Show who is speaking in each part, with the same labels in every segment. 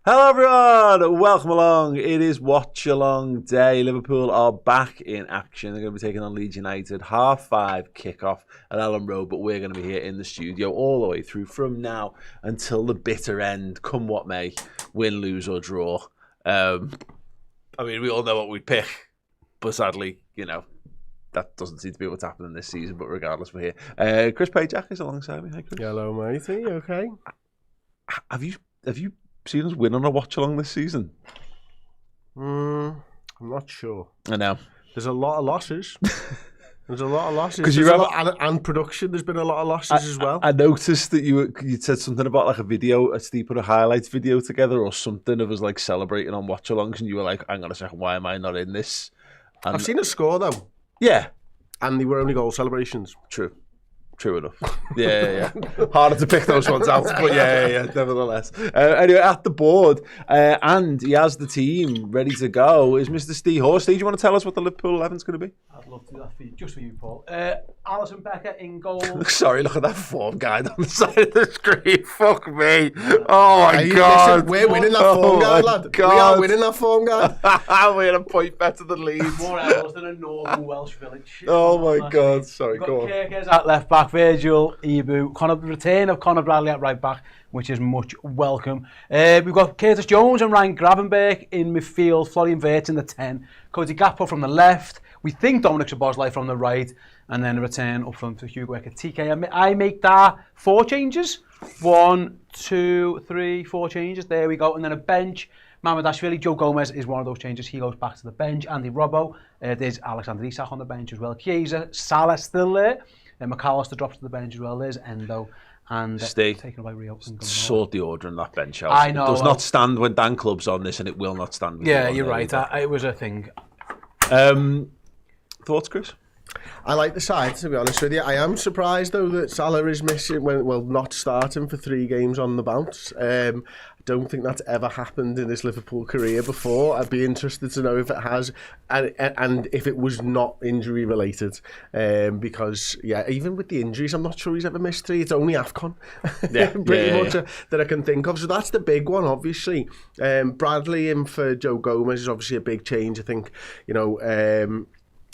Speaker 1: Hello everyone, welcome along. It is Watchalong day. Liverpool are back in action. They're going to be taking on Leeds United. 5:30 kickoff at Elland Road, but we're going to be here in the studio all the way through from now until the bitter end, come what may, win, lose or draw. We all know what we'd pick, but sadly, that doesn't seem to be what's happening this season, but regardless, we're here. Chris Payjack is alongside me. Hi, Chris.
Speaker 2: Hello, mate. Are you okay?
Speaker 1: Have you seen us win on a watch-along this season?
Speaker 2: I'm not sure.
Speaker 1: I know.
Speaker 2: There's a lot of losses. There's a lot of losses. And production, there's been a lot of losses as well.
Speaker 1: I noticed that you said something about like a video, Steve put a highlights video together or something of us like celebrating on watch-alongs, and you were like, hang on a second, why am I not in this? And
Speaker 2: I've seen a score, though.
Speaker 1: Yeah.
Speaker 2: And they were only goal celebrations.
Speaker 1: True enough. Yeah. Harder to pick those ones out, but yeah, nevertheless. Anyway, at the board, and he has the team ready to go, is Mr. Steve Horse. Steve, do you want to tell us what the Liverpool 11's going to be?
Speaker 3: I'd love to do that for you, just for you, Paul. Alisson Becker in goal.
Speaker 1: Sorry, look at that form guide on the side of the screen. Fuck me. Oh my God.
Speaker 2: Listen, we're winning that form guide, lad.
Speaker 1: God.
Speaker 2: We are winning that form guide.
Speaker 1: We're a point better than Leeds.
Speaker 3: More else than a northern Welsh village.
Speaker 1: Oh my God. Sorry, go on.
Speaker 3: Kirkers at left back, Virgil, Ibu, return of Conor Bradley at right back, which is much welcome. We've got Curtis Jones and Ryan Gravenberch in midfield, Florian Wirtz in the 10, Cody Gakpo from the left, we think Dominic Szoboszlai from the right, and then a return up front for Hugo Ekitike. I make that 4 changes. 1, 2, 3, 4 changes. There we go. And then a bench. Mamardashvili, Joe Gomez is one of those changes. He goes back to the bench. Andy Robbo. There's Alexander Isak on the bench as well. Chiesa, Salah still there. McAllister drops to the bench as well. There's Endo. And taken by Rio.
Speaker 1: Sort the order in that bench out.
Speaker 3: I know.
Speaker 1: It does not stand when Dan Club's on this, and it will not stand with
Speaker 3: Yeah, you're right. It was a thing.
Speaker 1: Thoughts, Chris?
Speaker 2: I like the side, to be honest with you. I am surprised, though, that Salah is missing, not starting for 3 games on the bounce. I don't think that's ever happened in his Liverpool career before. I'd be interested to know if it has, and if it was not injury related. Because, even with the injuries, I'm not sure he's ever missed 3. It's only AFCON, pretty much that I can think of. So that's the big one, obviously. Bradley in for Joe Gomez is obviously a big change. I think,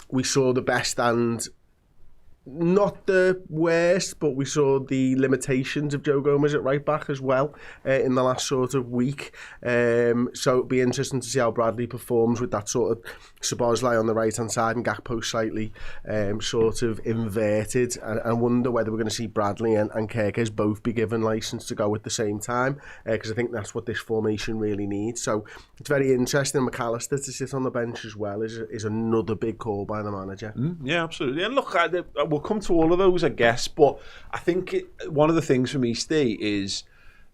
Speaker 2: we saw the best and not the worst, but we saw the limitations of Joe Gomez at right back as well in the last sort of week. So it'll be interesting to see how Bradley performs with that sort of Szoboszlai on the right hand side and Gakpo slightly sort of inverted. And I wonder whether we're going to see Bradley and Kirkers both be given licence to go at the same time, because I think that's what this formation really needs. So it's very interesting. McAllister to sit on the bench as well is another big call by the manager.
Speaker 1: Yeah, absolutely. And look, we'll come to all of those, I guess, but I think one of the things for me, Steve, is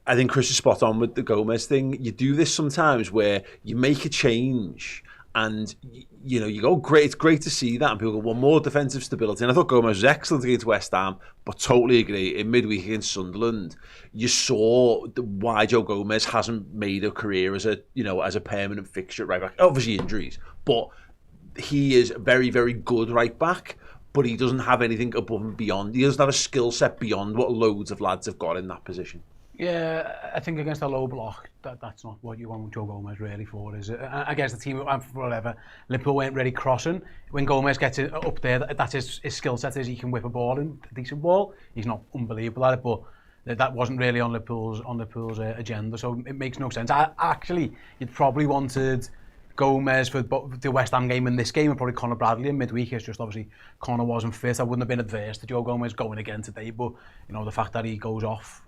Speaker 1: I think Chris is spot on with the Gomez thing. You do this sometimes where you make a change and you go, great, it's great to see that, and people go, well, more defensive stability. And I thought Gomez was excellent against West Ham, but totally agree, in midweek against Sunderland, you saw why Joe Gomez hasn't made a career as a permanent fixture at right back. Obviously injuries, but he is a very, very good right back. But he doesn't have anything above and beyond. He doesn't have a skill set beyond what loads of lads have got in that position.
Speaker 3: Yeah, I think against a low block, that's not what you want Joe Gomez really for, is it? Against the team, whatever, Liverpool weren't really crossing. When Gomez gets it up there, that's his skill set, is he can whip a ball in, a decent ball. He's not unbelievable at it, but that wasn't really on Liverpool's agenda, so it makes no sense. Actually, you'd probably wanted Gomez for the West Ham game and this game, and probably Conor Bradley in midweek. It's just obviously Conor wasn't fit. I wouldn't have been adverse to Joe Gomez going again today, but the fact that he goes off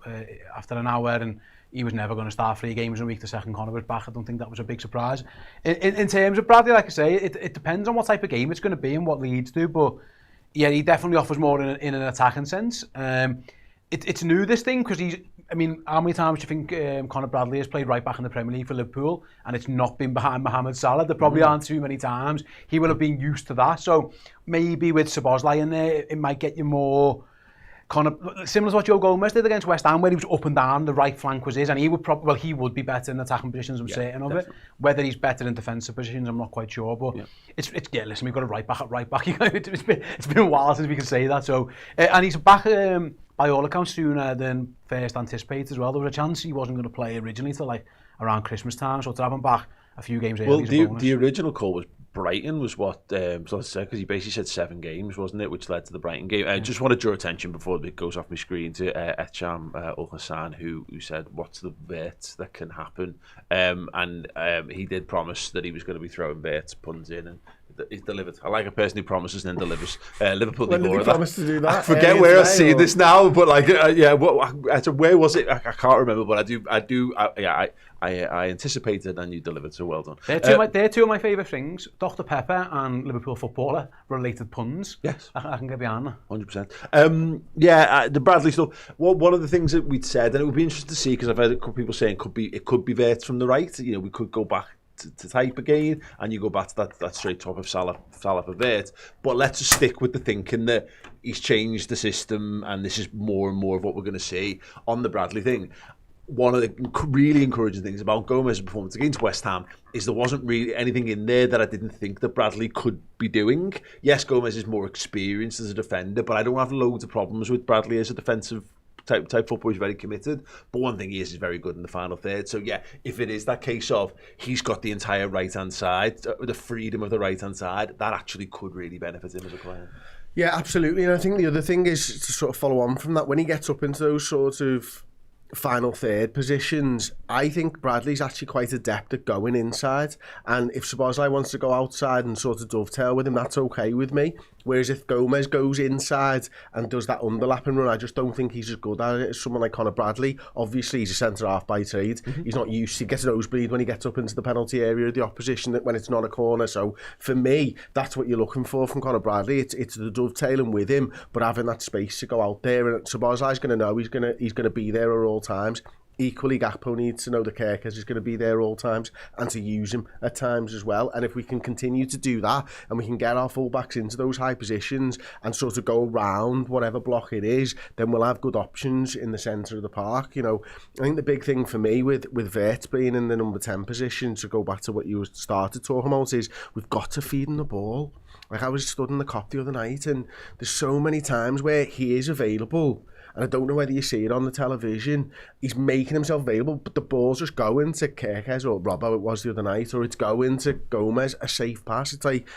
Speaker 3: after an hour and he was never going to start 3 games in a week, the second Conor was back, I don't think that was a big surprise. In terms of Bradley, like I say, it depends on what type of game it's going to be and what Leeds do, but yeah, he definitely offers more in an attacking sense. It's new, this thing, because how many times do you think Conor Bradley has played right back in the Premier League for Liverpool and it's not been behind Mohamed Salah? There probably aren't too many times. He will have been used to that. So maybe with Szoboszlai in there, it might get you more kind of similar to what Joe Gomez did against West Ham, where he was up and down, the right flank was his, and he would be better in attacking positions, I'm certain of it. Whether he's better in defensive positions, I'm not quite sure, but listen, we've got a right back at right back. It's been a while since we can say that. So and he's back by all accounts sooner than first anticipated as well. There was a chance he wasn't going to play originally till like around Christmas time. So to have him back a few games early
Speaker 1: Well,
Speaker 3: is a bonus.
Speaker 1: the original call was Brighton was what so said, because he basically said 7 games, wasn't it, which led to the Brighton game. I just want to draw attention before it goes off my screen to Echam Ul-Hassan, who said, what's the bit that can happen? And he did promise that he was going to be throwing bets, puns in, and he's delivered. I like a person who promises and then delivers. Liverpool
Speaker 2: When did he promise to do that?
Speaker 1: I forget where I've seen this now, but like, where was it? I can't remember, but I anticipated and you delivered, so well done.
Speaker 3: They're two of my favourite things, Dr. Pepper and Liverpool footballer related puns.
Speaker 1: Yes.
Speaker 3: I can get behind that.
Speaker 1: 100%. The Bradley stuff. Well, one of the things that we'd said, and it would be interesting to see, because I've heard a couple of people saying it could be Verts from the right. You know, we could go back to type again, and you go back to that straight top of Salah for Vert. But let's just stick with the thinking that he's changed the system, and this is more and more of what we're going to see on the Bradley thing. One of the really encouraging things about Gomez's performance against West Ham is there wasn't really anything in there that I didn't think that Bradley could be doing. Yes, Gomez is more experienced as a defender, but I don't have loads of problems with Bradley as a defensive type football. He's very committed, but one thing he is very good in the final third. So yeah, if it is that case of he's got the entire right hand side, the freedom of the right hand side, that actually could really benefit him as a player.
Speaker 2: Yeah, absolutely. And I think the other thing is to sort of follow on from that, when he gets up into those sorts of final third positions, I think Bradley's actually quite adept at going inside, and if Szoboszlai wants to go outside and sort of dovetail with him, that's okay with me. Whereas if Gomez goes inside and does that underlapping run, I just don't think he's as good at it as someone like Conor Bradley. Obviously, he's a centre-half by trade. He's not used to getting a nosebleed when he gets up into the penalty area of the opposition when it's not a corner. So for me, that's what you're looking for from Conor Bradley. It's the dovetailing with him, but having that space to go out there. And Szoboszlai's going to know he's going to be there at all times. Equally, Gakpo needs to know that Kerkez is going to be there all times and to use him at times as well. And if we can continue to do that and we can get our fullbacks into those high positions and sort of go around whatever block it is, then we'll have good options in the centre of the park. You know, I think the big thing for me with Vert being in the number 10 position, to go back to what you started talking about, is we've got to feed him the ball. Like, I was stood in the Kop the other night, and there's so many times where he is available, and I don't know whether you see it on the television, he's making himself available, but the ball's just going to Kerkez or Robbo, it was the other night, or it's going to Gomez, a safe pass. It's like,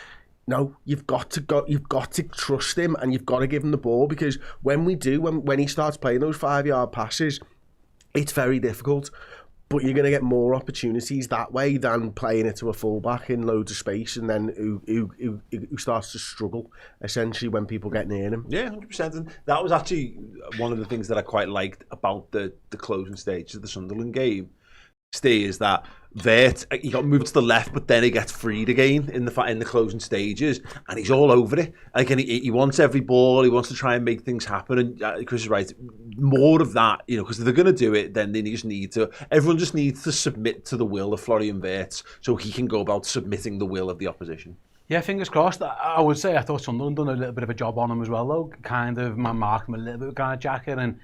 Speaker 2: no, you've got to trust him, and you've got to give him the ball, because when he starts playing those 5-yard passes, it's very difficult. But you're going to get more opportunities that way than playing it to a fullback in loads of space, and then who starts to struggle essentially when people get near him.
Speaker 1: Yeah, 100%. And that was actually one of the things that I quite liked about the closing stage of the Sunderland game. Is that Vert, he got moved to the left, but then he gets freed again in the closing stages, and he's all over it. Like, and he wants every ball. He wants to try and make things happen. And Chris is right, more of that, you know, because if they're going to do it, then they just need to. Everyone just needs to submit to the will of Florian Wirtz, so he can go about submitting the will of the opposition.
Speaker 3: Yeah, fingers crossed. I would say I thought Sunderland done a little bit of a job on him as well, though. Kind of marked him a little bit with Granit Xhaka, and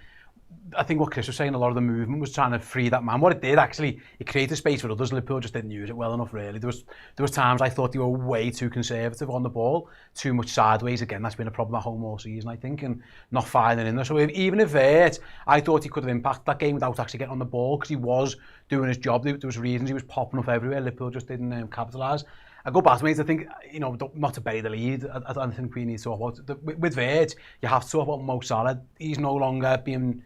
Speaker 3: I think what Chris was saying, a lot of the movement was trying to free that man. What it did, actually, it created space for others. Liverpool just didn't use it well enough, really. There was times I thought they were way too conservative on the ball, too much sideways. Again, that's been a problem at home all season, I think, and not firing in there. So even if Vert, I thought he could have impacted that game without actually getting on the ball, because he was doing his job. There was reasons he was popping up everywhere. Liverpool just didn't capitalise. I go back to it, I think, you know, not to bury the lead, I don't think we need to talk about it. With Vert, you have to talk about Mo Salah. He's no longer being,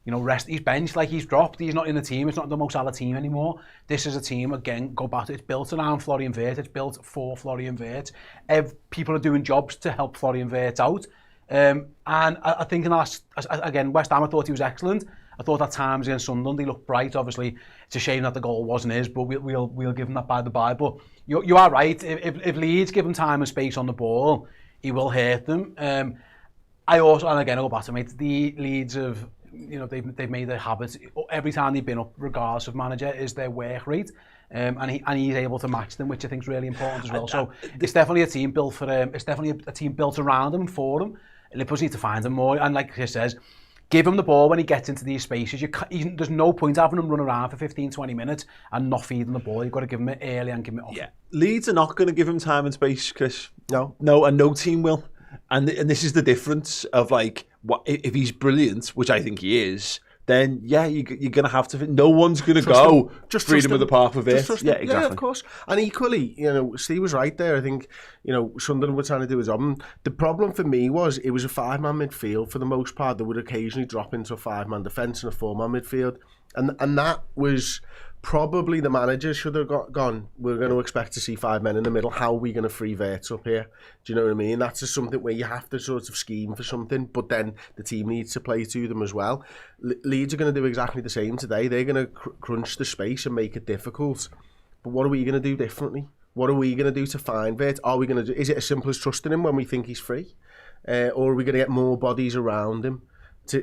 Speaker 3: you know, he's benched, like he's dropped. He's not in the team. It's not the Mo Salah team anymore. This is a team, again, go back to it. It's built around Florian Wirtz. It's built for Florian Wirtz. People are doing jobs to help Florian Wirtz out. And I think again, West Ham, I thought he was excellent. I thought at times against Sunderland, he looked bright. Obviously, it's a shame that the goal wasn't his, but we'll give him that by the by. But you are right. If Leeds give him time and space on the ball, he will hurt them. I also, and again, I'll go back to it, the Leeds have, you know, they've made a habit. Every time they've been up, regardless of manager, is their work rate. And he's able to match them, which I think is really important as well. So it's definitely a team built for him. It's definitely a team built around him and for him. Liverpool need to find him more. And like Chris says, give him the ball when he gets into these spaces. There's no point having him run around for 15, 20 minutes and not feeding the ball. You've got to give him it early and give him it often. Yeah.
Speaker 1: Leeds are not going to give him time and space, Chris.
Speaker 2: No,
Speaker 1: and no team will. And this is the difference of, like, what if he's brilliant, which I think he is, then yeah, you're going to have to. No one's going to go
Speaker 2: just
Speaker 1: freedom of the park with it. Yeah, exactly.
Speaker 2: Yeah, of course. And equally, Steve was right there. I think, Sunderland were trying to do his job. The problem for me was it was a 5-man midfield for the most part. They would occasionally drop into a 5-man defence and a 4-man midfield. And that was probably the manager should have gone, we're going to expect to see 5 men in the middle. How are we going to free verts up here? Do you know what I mean? That's just something where you have to sort of scheme for something, but then the team needs to play to them as well. Leeds are going to do exactly the same today. They're going to crunch the space and make it difficult. But what are we going to do differently? What are we going to do to find Vert? Are we going to do? Is it as simple as trusting him when we think he's free, or are we going to get more bodies around him to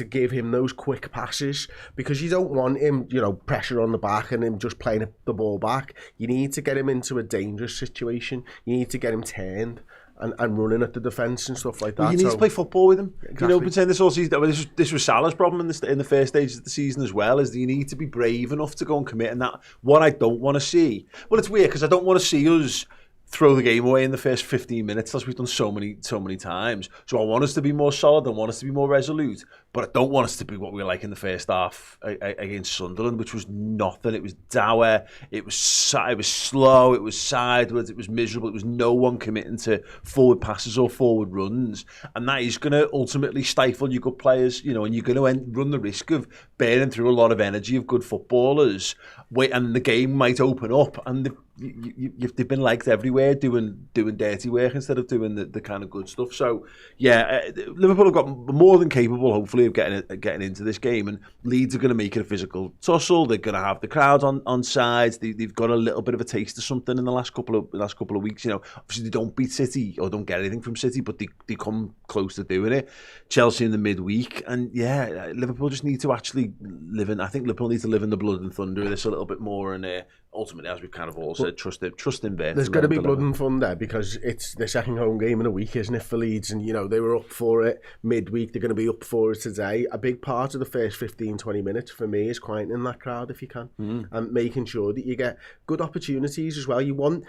Speaker 2: give him those quick passes? Because you don't want him, pressure on the back and him just playing the ball back. You need to get him into a dangerous situation. You need to get him turned and running at the defence and stuff like that.
Speaker 1: Well, you need to play football with him.
Speaker 2: Exactly.
Speaker 1: Pretend this all season. This was Salah's problem in the first stage of the season as well. Is that you need to be brave enough to go and commit. And that what I don't want to see. Well, it's weird because I don't want to see us throw the game away in the first 15 minutes as we've done so many times. So I want us to be more solid, I want us to be more resolute, but I don't want us to be what we were like in the first half against Sunderland, which was nothing. It was dour, it was slow, it was sideways, it was miserable, it was no one committing to forward passes or forward runs, and that is going to ultimately stifle your good players, and you're going to run the risk of burning through a lot of energy of good footballers, and the game might open up, and they've been liked everywhere doing dirty work instead of doing the kind of good stuff. So yeah, Liverpool have got more than capable, hopefully, of getting into this game, and Leeds are going to make it a physical tussle. They're going to have the crowd on sides. They've got a little bit of a taste of something in the last couple of weeks. Obviously they don't beat City or don't get anything from City, but they come close to doing it. Chelsea in the midweek, and yeah, Liverpool just need to actually live in. I think Liverpool need to live in the blood and thunder of this a little bit more, and ultimately, as we've kind of all said, trust in Vert.
Speaker 2: There's going to be blood and thunder because it's the second home game in a week, isn't it, for Leeds? And, they were up for it midweek. They're going to be up for it today. A big part of the first 15-20 minutes for me is quietening that crowd if you can, and making sure that you get good opportunities as well. You want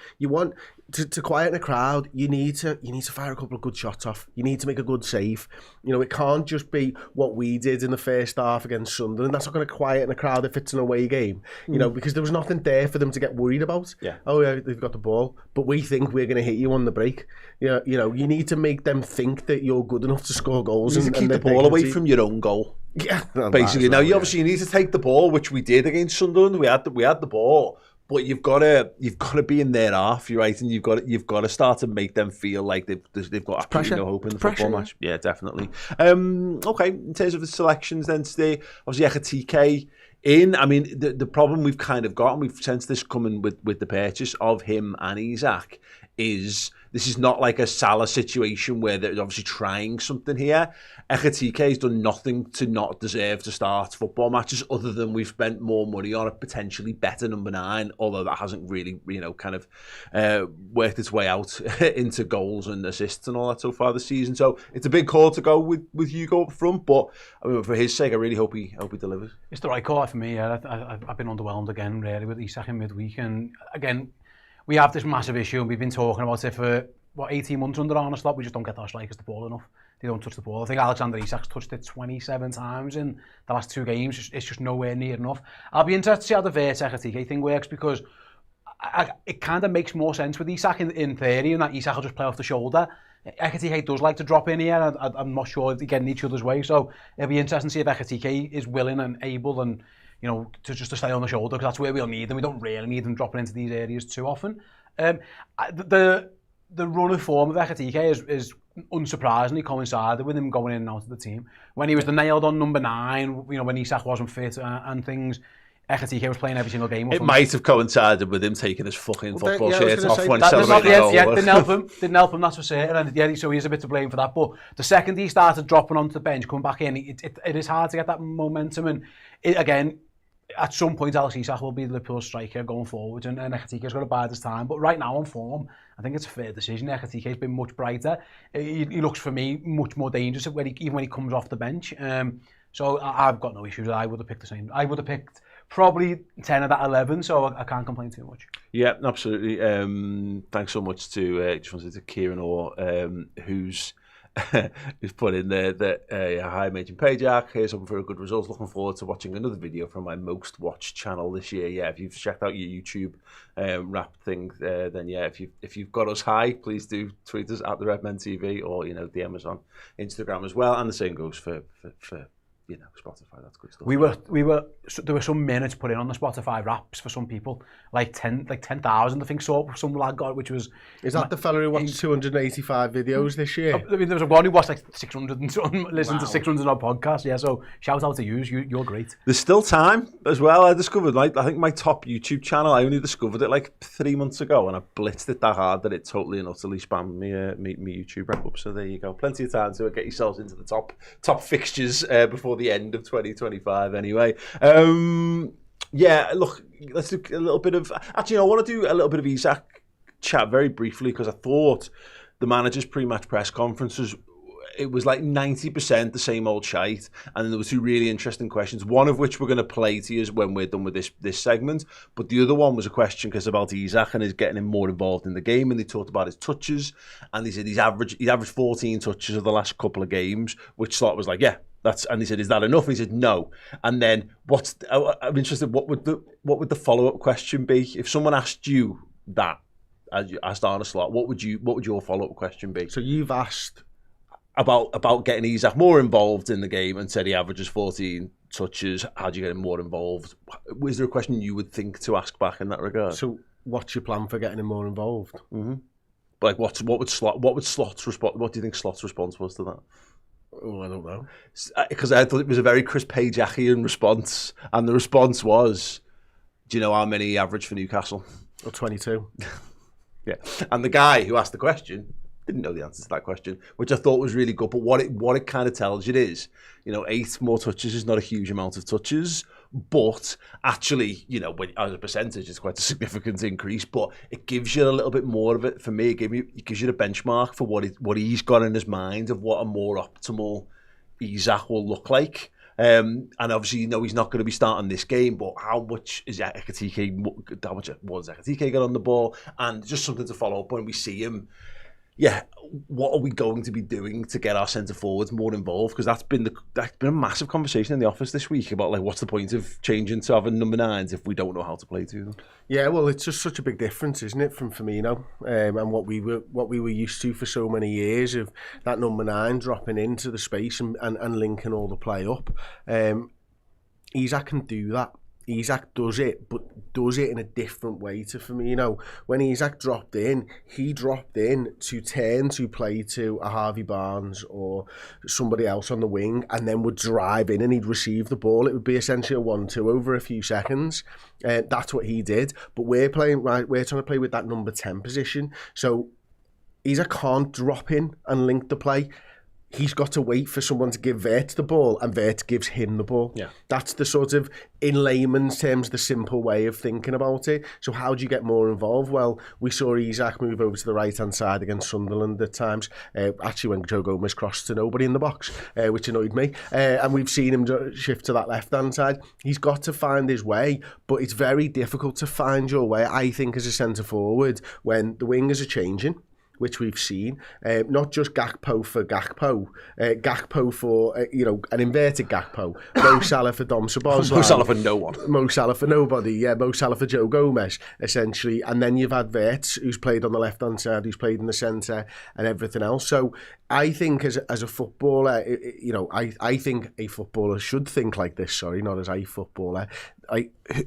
Speaker 2: to quieten a crowd. You need to fire a couple of good shots off. You need to make a good save. It can't just be what we did in the first half against Sunderland. That's not going to quieten a crowd if it's an away game. Because there was nothing there for them to get worried about.
Speaker 1: Yeah.
Speaker 2: Oh yeah, they've got the ball, but we think we're going to hit you on the break. You need to make them think that you're good enough to score goals.
Speaker 1: You need to keep the ball away from your own goal.
Speaker 2: Yeah,
Speaker 1: basically. Now, obviously, you need to take the ball, which we did against Sunderland. We had the ball, but you've got to be in their half. You're right, and you've got to start to make them feel like they've got absolutely no hope in the football match. Yeah, definitely. Okay, in terms of the selections, then today, obviously Ekitike in. I mean, the problem we've kind of got, and we've sensed this coming with the purchase of him and Isak, is this is not like a Salah situation where they're obviously trying something here. Ekitike has done nothing to not deserve to start football matches, other than we've spent more money on a potentially better number 9, although that hasn't really, kind of worked its way out into goals and assists and all that so far this season. So it's a big call to go with Hugo up front, but I mean, for his sake, I really hope he delivers.
Speaker 3: It's the right call for me. Yeah. I've been underwhelmed again, really, with Isak in midweek, and again, we have this massive issue, and we've been talking about it for 18 months under Arne Slot. We just don't get our strikers the ball enough. They don't touch the ball. I think Alexander Isak's touched it 27 times in the last 2 games. It's just nowhere near enough. I'll be interested to see how the Vert Ekitike thing works, because it kind of makes more sense with Isak in theory, and that Isak will just play off the shoulder. Ekitike does like to drop in here, and I'm not sure they're getting each other's way. So it'll be interesting to see if Ekitike is willing and able and to stay on the shoulder, because that's where we'll need them. We don't really need them dropping into these areas too often. The run of form of Ekitike is unsurprisingly coincided with him going in and out of the team. When he was the nailed on number 9, when Isak wasn't fit and things, Ekitike was playing every single game.
Speaker 1: It might have coincided with him taking his fucking football shirt off when he celebrated
Speaker 3: the goal. Didn't help him, that's for certain. And yeah, so he's a bit to blame for that. But the second he started dropping onto the bench, coming back in, it is hard to get that momentum. And again, at some point, Alex Isak will be the Liverpool striker going forward, and Ekitike's got to bide his time. But right now, on form, I think it's a fair decision. Ekitike's been much brighter. He looks, for me, much more dangerous even when he comes off the bench. So I've got no issues. I would have picked the same. I would have picked probably 10 of that 11, so I can't complain too much.
Speaker 1: Yeah, absolutely. Thanks so much to Kieran Orr, who's He's put in there that, hi, Major Payjack, here's something for a good result. Looking forward to watching another video from my most watched channel this year. Yeah, if you've checked out your YouTube rap thing, then yeah, if you've got us high, please do tweet us at the Redmen TV, or DM us on Instagram as well. And the same goes for Spotify. That's good stuff.
Speaker 3: There were some minutes put in on the Spotify raps for some people, like 10,000, I think. So some lad got, which was.
Speaker 2: Is that the fella who watched 285 videos this year?
Speaker 3: I mean, there was a one who watched like 600 and something, listened to 600 on podcasts. Yeah, so shout out to you. You're great.
Speaker 1: There's still time as well. I discovered, I think my top YouTube channel, I only discovered it like 3 months ago, and I blitzed it that hard that it totally and utterly spammed me YouTube wrap up. So there you go. Plenty of time to get yourselves into the top fixtures before the end of 2025 anyway. Yeah, look, let's do a little bit of... Actually, I want to do a little bit of Isak chat very briefly, because I thought the manager's pre-match press conferences, it was like 90% the same old shite, and then there were two really interesting questions, one of which we're going to play to you when we're done with this segment, but the other one was a question about Isak and his getting him more involved in the game, and they talked about his touches, and they said he's averaged 14 touches of the last couple of games, which Slot was like, yeah, and he said, is that enough? And he said, no. And then I'm interested, what would the follow-up question be? If someone asked you that, as you asked Arne Slot, what would your follow-up question be?
Speaker 2: So you've asked
Speaker 1: about getting Isak more involved in the game, and said he averages 14 touches. How do you get him more involved? Is there a question you would think to ask back in that regard?
Speaker 2: So what's your plan for getting him more involved?
Speaker 1: Mm-hmm. Like what would Slot's response? What do you think Slot's response was to that?
Speaker 2: Oh, I don't know.
Speaker 1: Because I thought it was a very Chris Pajacian response, and the response was, do you know how many he averaged for Newcastle?
Speaker 2: Or 22.
Speaker 1: Yeah, and the guy who asked the question didn't know the answer to that question, which I thought was really good. But what it kind of tells you is, 8 more touches is not a huge amount of touches, but actually, as a percentage, it's quite a significant increase. But it gives you a little bit more of it. For me, it gives you the benchmark for what he's got in his mind of what a more optimal Isak will look like. And obviously, he's not going to be starting this game, but how much is Ekitike? How much was Ekitike got on the ball? And just something to follow up when we see him. Yeah, what are we going to be doing to get our centre forwards more involved? Because that's been a massive conversation in the office this week about what's the point of changing to having number 9s if we don't know how to play to them.
Speaker 2: Yeah, well, it's just such a big difference, isn't it, from Firmino and what we were used to for so many years of that number 9 dropping into the space and linking all the play up. Isak can do that. Isak does it, but does it in a different way to Firmino. When Isak dropped in, he dropped in to turn to play to a Harvey Barnes or somebody else on the wing, and then would drive in and he'd receive the ball. It would be essentially a 1-2 over a few seconds. That's what he did. But we're trying to play with that number 10 position. So Isak can't drop in and link the play. He's got to wait for someone to give Vert the ball, and Vert gives him the ball.
Speaker 1: Yeah.
Speaker 2: That's the sort of, in layman's terms, the simple way of thinking about it. So how do you get more involved? Well, we saw Isak move over to the right-hand side against Sunderland at times, actually when Joe Gomez crossed to nobody in the box, which annoyed me. And we've seen him shift to that left-hand side. He's got to find his way, but it's very difficult to find your way, I think, as a centre-forward when the wingers are changing, which we've seen, not just Gakpo for Gakpo, Gakpo for, an inverted Gakpo, Mo Salah for Dom Szoboszlai.
Speaker 1: Mo Salah for no one.
Speaker 2: Mo Salah for nobody, yeah, Mo Salah for Joe Gomez, essentially. And then you've had Vert, who's played on the left-hand side, who's played in the centre, and everything else. So I think as a footballer, I think a footballer should think like this, not as a footballer.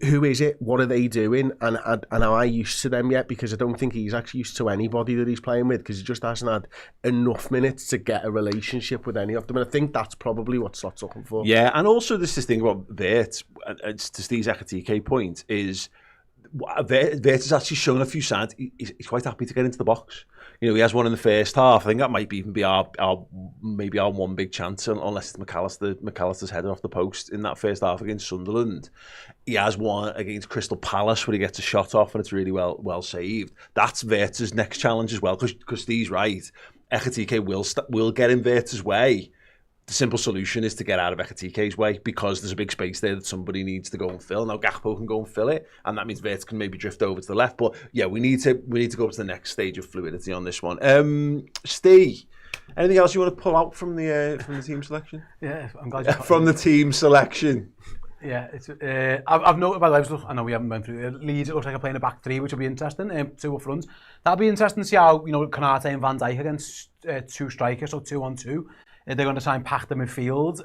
Speaker 2: Who is it? What are they doing? And am I used to them yet? Because I don't think he's actually used to anybody that he's playing with, because he just hasn't had enough minutes to get a relationship with any of them. And I think that's probably what Slot's looking for.
Speaker 1: Yeah, and also this thing about Vert, to Steve's Ekitike point, is Vert has actually shown a few signs. He's quite happy to get into the box. He has one in the first half. I think that might even be our one big chance, unless it's McAllister's header off the post in that first half against Sunderland. He has one against Crystal Palace where he gets a shot off and it's really well saved. That's Vert's next challenge as well, because Steve's right. Ekitike will get in Vert's way. The simple solution is to get out of Ekitike's way, because there's a big space there that somebody needs to go and fill. Now Gakpo can go and fill it, and that means Vert can maybe drift over to the left. But yeah, we need to go up to the next stage of fluidity on this one. Steve, Anything else you want to pull out from the team selection?
Speaker 3: Yeah, I'm glad you
Speaker 1: From the team selection.
Speaker 3: Yeah, it's. I've noted, by the way, I know we haven't went through it. Leeds, it looks like they're playing a back three, which will be interesting. Two up front. That'll be interesting to see how, Konate and Van Dijk against two strikers, so 2-on-2. They're going to try and pack the midfield.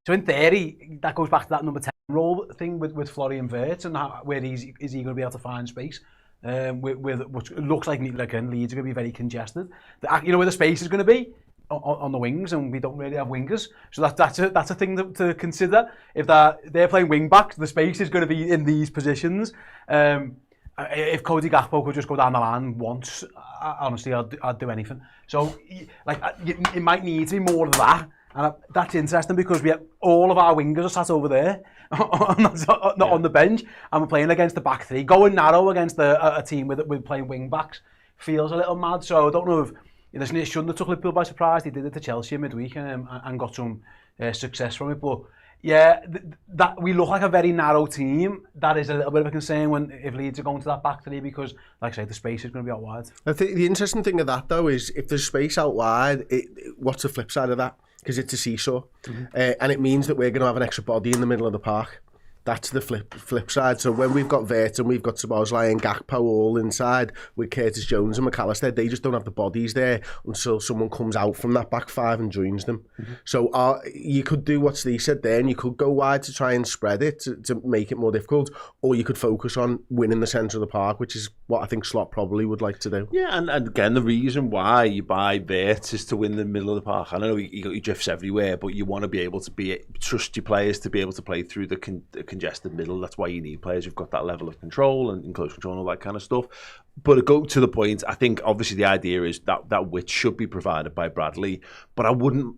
Speaker 3: So in theory, that goes back to that number 10 role thing with Florian Wirtz and where is he going to be able to find space? With what looks like Leeds are going to be very congested. Where the space is going to be? On the wings, and we don't really have wingers, so that's a thing to consider. If they're playing wing backs, the space is going to be in these positions. If Cody Gakpo could just go down the line once, honestly, I'd do anything. So, it might need to be more of that, and that's interesting because all of our wingers are sat over there, not on the bench, and we're playing against the back three. Going narrow against a team with playing wing backs feels a little mad. So I don't know if. Listen, it shouldn't have took Liverpool by surprise. They did it to Chelsea midweek and got some success from it. But yeah, that we look like a very narrow team. That is a little bit of a concern if Leeds are going to that back three because, like I say, the space is going to be out wide.
Speaker 2: I think the interesting thing of that though is if there's space out wide, what's the flip side of that? Because it's a seesaw, and it means that we're going to have an extra body in the middle of the park. That's the flip side. So when we've got Wirtz and we've got Szoboszlai and Gakpo all inside with Curtis Jones and McAllister, they just don't have the bodies there until someone comes out from that back five and joins them. So you could do what Steve said there, and you could go wide to try and spread it to make it more difficult, or you could focus on winning the centre of the park, which is what I think Slot probably would like to do.
Speaker 1: Yeah, and again, the reason why you buy Wirtz is to win the middle of the park. I know he drifts everywhere, but you want to be able to trust your players to be able to play through the congested middle. That's why you need players who've got that level of control and close control and all that kind of stuff. But to go to the point, I think obviously the idea is that width should be provided by Bradley, but I wouldn't,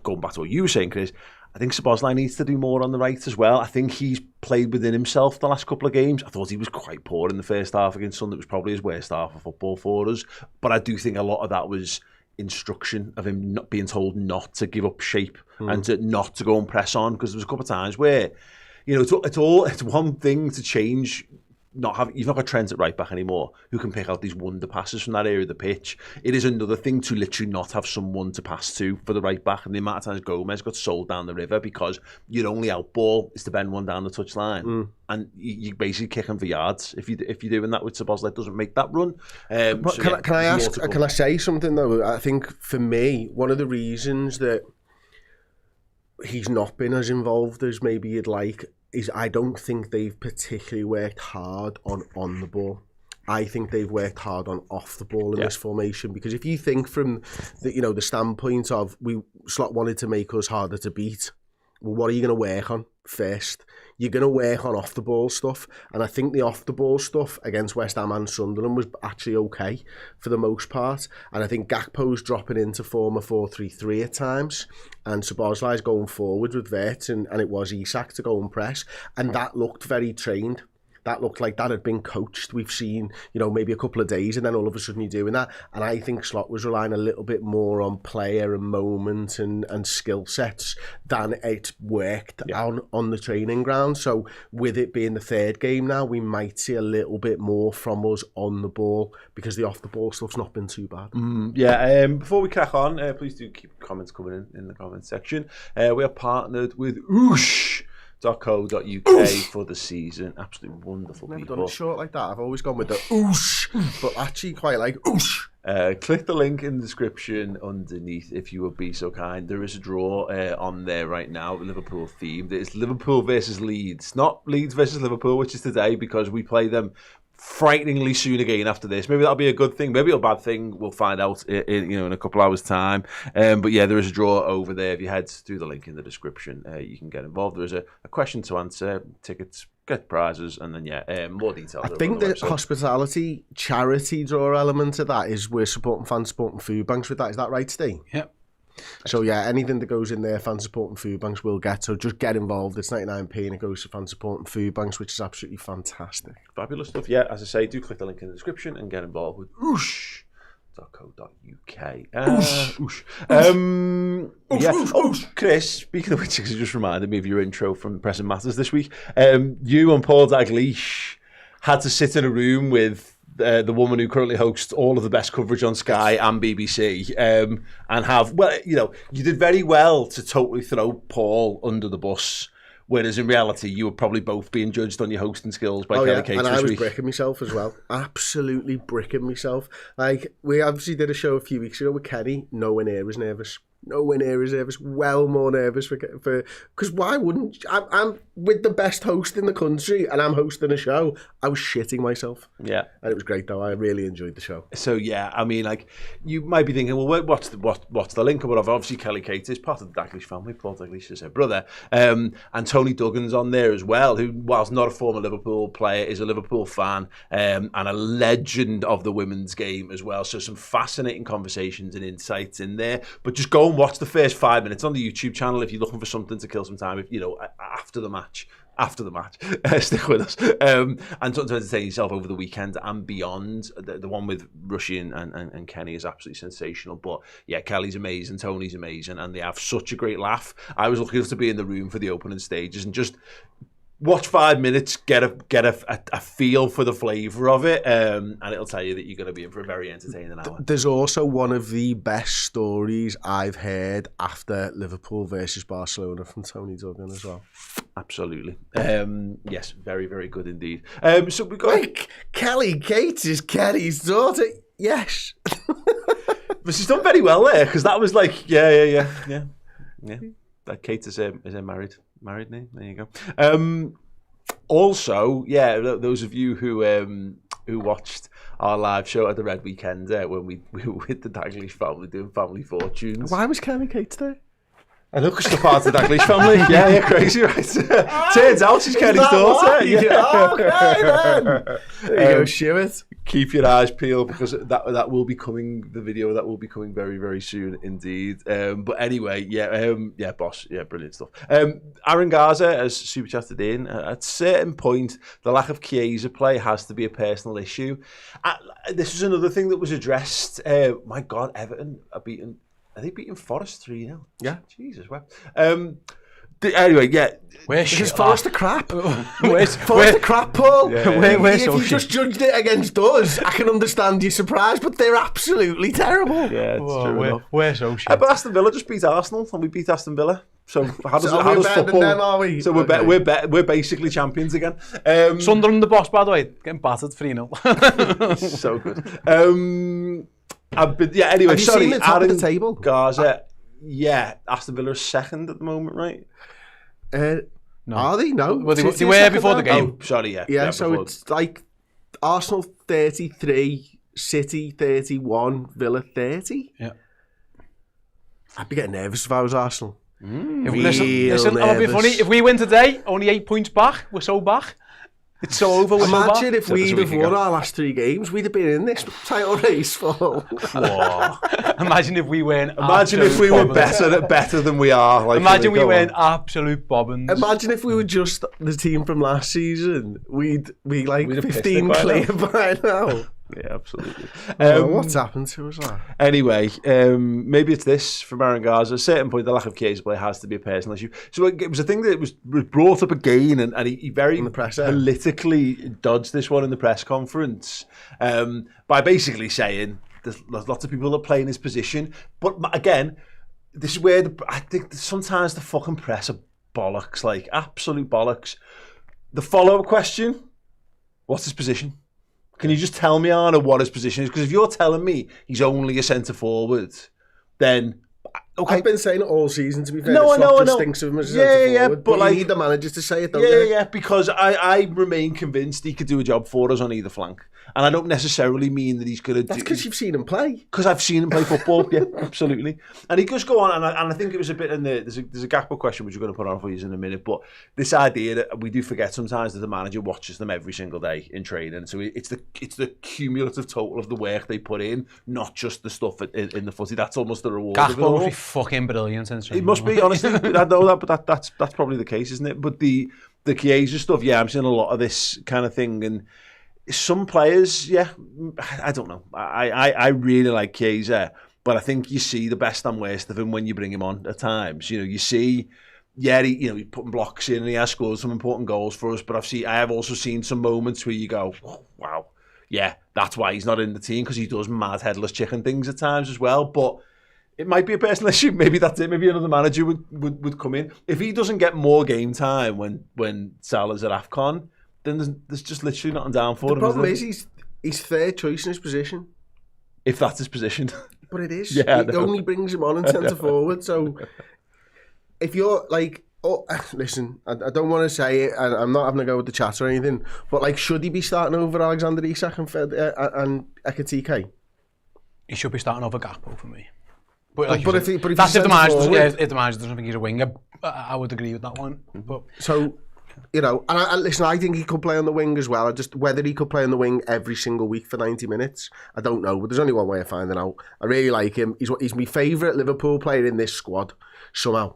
Speaker 1: going back to what you were saying, Chris, I think Szoboszlai needs to do more on the right as well. I think he's played within himself the last couple of games. I thought he was quite poor in the first half against Sunderland. It was probably his worst half of football for us, but I do think a lot of that was instruction of him not being told not to give up shape and not to go and press on, because there was a couple of times where it's one thing to change. You've not got Trent at right back anymore who can pick out these wonder passes from that area of the pitch. It is another thing to literally not have someone to pass to for the right back, and the amount of times Gomez got sold down the river because your only out ball is to bend one down the touchline, and you basically kick him for yards if you're doing that with Szoboszlai. Doesn't make that run.
Speaker 2: Can I say something though? I think for me, one of the reasons that he's not been as involved as maybe you'd like is I don't think they've particularly worked hard on the ball. I think they've worked hard on off the ball in this formation, because if you think from the standpoint of Slot wanted to make us harder to beat, well, what are you going to work on first? You're going to work on off the ball stuff, and I think the off the ball stuff against West Ham and Sunderland was actually okay for the most part, and I think Gakpo's dropping into form a 4-3-3 at times, and Szoboszlai's going forward with Wirtz, and it was Isak to go and press, and that looked very trained. That looked like that had been coached. We've seen, maybe a couple of days, and then all of a sudden you're doing that. And I think Slot was relying a little bit more on player and moment and skill sets than it worked on the training ground. So with it being the third game now, we might see a little bit more from us on the ball, because the off the ball stuff's not been too bad.
Speaker 1: Before we crack on, please do keep comments coming in the comments section. We are partnered with oosh.co.uk for the season. Absolutely wonderful people.
Speaker 2: I've never done it short like that. I've always gone with the oosh, but actually quite like oosh.
Speaker 1: Click the link in the description underneath if you would be so kind. There is a draw on there right now, Liverpool themed. It's Liverpool versus Leeds, not Leeds versus Liverpool, which is today, because we play them frighteningly soon again after this. Maybe that'll be a good thing, maybe a bad thing. We'll find out in a couple hours time. But yeah, there is a draw over there. If you head through the link in the description, you can get involved. There's a question to answer, tickets, get prizes, and then more details.
Speaker 2: I think the hospitality charity draw element of that is we're supporting fan supporting food banks with that. Is that right, Steve?
Speaker 3: Yep.
Speaker 2: So yeah, anything that goes in there, fan supporting food banks will get. So just get involved. It's 99p and it goes to fan supporting food banks, which is absolutely fantastic.
Speaker 1: Fabulous stuff. Yeah, as I say, do click the link in the description and get involved with oosh.co.uk. Chris, speaking of which, it just reminded me of your intro from Pressing Matters this week. You and Paul Dalglish had to sit in a room with the woman who currently hosts all of the best coverage on Sky and BBC, and have, well, you know, you did very well to totally throw Paul under the bus. Whereas in reality, you were probably both being judged on your hosting skills by Kelly Cates.
Speaker 2: And I was bricking myself as well. Absolutely bricking myself. Like, we obviously did a show a few weeks ago with Kenny. Nowhere near as nervous. Nowhere near as nervous. Well more nervous for because why wouldn't I'm with the best host in the country and I'm hosting a show. I was shitting myself.
Speaker 1: Yeah,
Speaker 2: and it was great though. I really enjoyed the show.
Speaker 1: So yeah, I mean, like, you might be thinking, well, what's the link? But obviously Kelly Cates is part of the Dalglish family. Paul Dalglish is her brother, and Tony Duggan's on there as well, who, whilst not a former Liverpool player, is a Liverpool fan, and a legend of the women's game as well. So some fascinating conversations and insights in there. But just go and watch the first 5 minutes on the YouTube channel if you're looking for something to kill some time. If you know, after the match, stick with us, and something to entertain yourself over the weekend and beyond. The one with Rushy and Kenny is absolutely sensational. But yeah, Kelly's amazing, Tony's amazing, and they have such a great laugh. I was lucky enough to be in the room for the opening stages and just watch 5 minutes, get a feel for the flavour of it, and it'll tell you that you're going to be in for a very entertaining hour.
Speaker 2: There's also one of the best stories I've heard after Liverpool versus Barcelona from Tony Duggan as well.
Speaker 1: Absolutely. Yes, very, very good indeed. So we got
Speaker 2: Kelly Cates is Kenny's daughter. Yes.
Speaker 1: But she's done very well there, because that was like, yeah. That Kate is a married name. There you go. Also, yeah, those of you who watched our live show at the Red Weekend when we were with the Dalglish family doing Family Fortunes.
Speaker 2: Why was Kelly Cates there?
Speaker 1: I know, because she's part of the Dalglish family. Yeah, crazy, right? Turns out she's Kenny's daughter.
Speaker 2: Yeah. Okay, then. There you go, show it.
Speaker 1: Keep your eyes peeled, because that will be coming. The video that will be coming very, very soon indeed. But anyway, yeah, boss, yeah, brilliant stuff. Aaron Garza has super chatted in. At a certain point, the lack of Chiesa play has to be a personal issue. This was another thing that was addressed. My God, Everton are they beating Forest 3-0?
Speaker 2: Yeah.
Speaker 1: Jesus, wow. Anyway, yeah.
Speaker 2: Where's Forest the crap?
Speaker 1: Where's
Speaker 2: Forest the crap, Paul?
Speaker 1: Yeah.
Speaker 2: If you just judged it against us, I can understand your surprise, but they're absolutely terrible.
Speaker 1: Yeah, it's true enough.
Speaker 3: We're so shit.
Speaker 1: But Aston Villa just beat Arsenal, and we beat Aston Villa. So how does
Speaker 2: we're better
Speaker 1: football?
Speaker 2: Than them, are we?
Speaker 1: So we're basically champions again.
Speaker 3: Sunderland, the boss, by the way, getting battered 3-0.
Speaker 1: So good. Anyway,
Speaker 2: have you seen the top of the table?
Speaker 1: Garza, yeah, Aston Villa is second at the moment, right?
Speaker 2: No. Are they? No.
Speaker 3: Well, they were before the game.
Speaker 1: Oh, sorry, yeah.
Speaker 2: Yeah, so it's like Arsenal 33, City 31, Villa 30.
Speaker 3: Yeah.
Speaker 2: I'd be getting nervous if I was Arsenal.
Speaker 3: Listen, I'll be funny. If we win today, only 8 points back. We're so back. It's so over.
Speaker 2: Imagine if we'd have won our last 3 games, we'd have been in this title race for.
Speaker 3: Imagine if we weren't.
Speaker 1: Imagine if we were better than we are. Like,
Speaker 3: imagine we weren't absolute bobbins.
Speaker 2: Imagine if we were just the team from last season. We'd be like 15 clear by now.
Speaker 1: Yeah, absolutely.
Speaker 2: What's happened to us?
Speaker 1: Anyway, maybe it's this from Aaron Garza. At a certain point, the lack of Chiesa play has to be a personal issue. So it was a thing that was brought up again, and he very politically dodged this one in the press conference by basically saying there's lots of people that play in his position. But again, this is where I think sometimes the fucking press are bollocks, like absolute bollocks. The follow-up question, what's his position? Can you just tell me, Arna, what his position is? Because if you're telling me he's only a centre-forward, then... Okay.
Speaker 2: I've been saying it all season, to be fair. No, I know. Stinks of him as a centre-forward, but like, you need the managers to say it, don't you?
Speaker 1: Yeah, because I remain convinced he could do a job for us on either flank. And I don't necessarily mean that he's going to do...
Speaker 2: That's because you've seen him play.
Speaker 1: Because I've seen him play football, yeah, absolutely. And he does go on, and I think it was a bit in the... There's a Gakpo question which we're going to put on for you in a minute, but this idea that we do forget sometimes that the manager watches them every single day in training. So it's the cumulative total of the work they put in, not just the stuff in the footy. That's almost the reward of it all.
Speaker 3: Gakpo must be fucking brilliant.
Speaker 1: It must be, honestly. I know that, but that's probably the case, isn't it? But the Chiesa stuff, yeah, I'm seeing a lot of this kind of thing, and some players, yeah, I don't know. I really like Chiesa, but I think you see the best and worst of him when you bring him on at times. You know, you see, yeah, he's putting blocks in and he has scored some important goals for us, but I have also seen some moments where you go, oh, wow, yeah, that's why he's not in the team, because he does mad headless chicken things at times as well. But it might be a personal issue. Maybe that's it. Maybe another manager would come in. If he doesn't get more game time when Salah's at AFCON, then there's just literally nothing down for him.
Speaker 2: The problem is he's third choice in his position.
Speaker 1: If that's his position.
Speaker 2: But it is.
Speaker 1: Yeah,
Speaker 2: it only brings him on in centre forward. So if you're like, listen, I don't want to say it, and I'm not having a go with the chat or anything, but like, should he be starting over Alexander Isak and Ekitike?
Speaker 3: He should be starting over Gakpo for me. But, like
Speaker 2: if the
Speaker 3: manager doesn't think he's a winger, I would agree with that one. But
Speaker 2: so, you know, and listen, I think he could play on the wing as well. Just whether he could play on the wing every single week for 90 minutes, I don't know. But there's only one way of finding out. I really like him. He's my favourite Liverpool player in this squad somehow.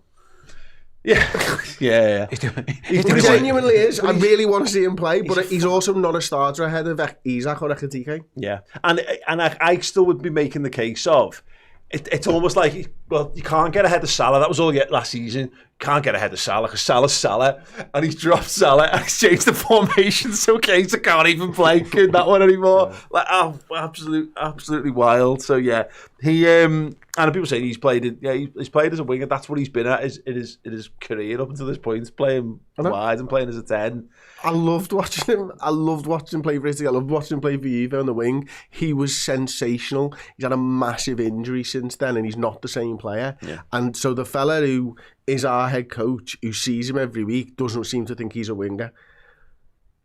Speaker 1: Yeah.
Speaker 2: He genuinely is. I really want to see him play, but he's also not a starter ahead of Isak or Ekitike.
Speaker 1: Yeah, and I still would be making the case of it's almost like, well, you can't get ahead of Salah. That was all you get last season. Can't get ahead of Salah because Salah's Salah, and he's dropped Salah and he's changed the formation, so Keita can't even play in that one anymore. Like, absolutely wild. So yeah, he and people say he's played as a winger. That's what he's been at in his career up until this point, playing wide and playing as a 10.
Speaker 2: I loved watching him. I loved watching him play for Italy. I loved watching him play for Juve on the wing. He was sensational. He's had a massive injury since then, and he's not the same player.
Speaker 1: Yeah.
Speaker 2: And so the fella who is our head coach, who sees him every week, doesn't seem to think he's a winger.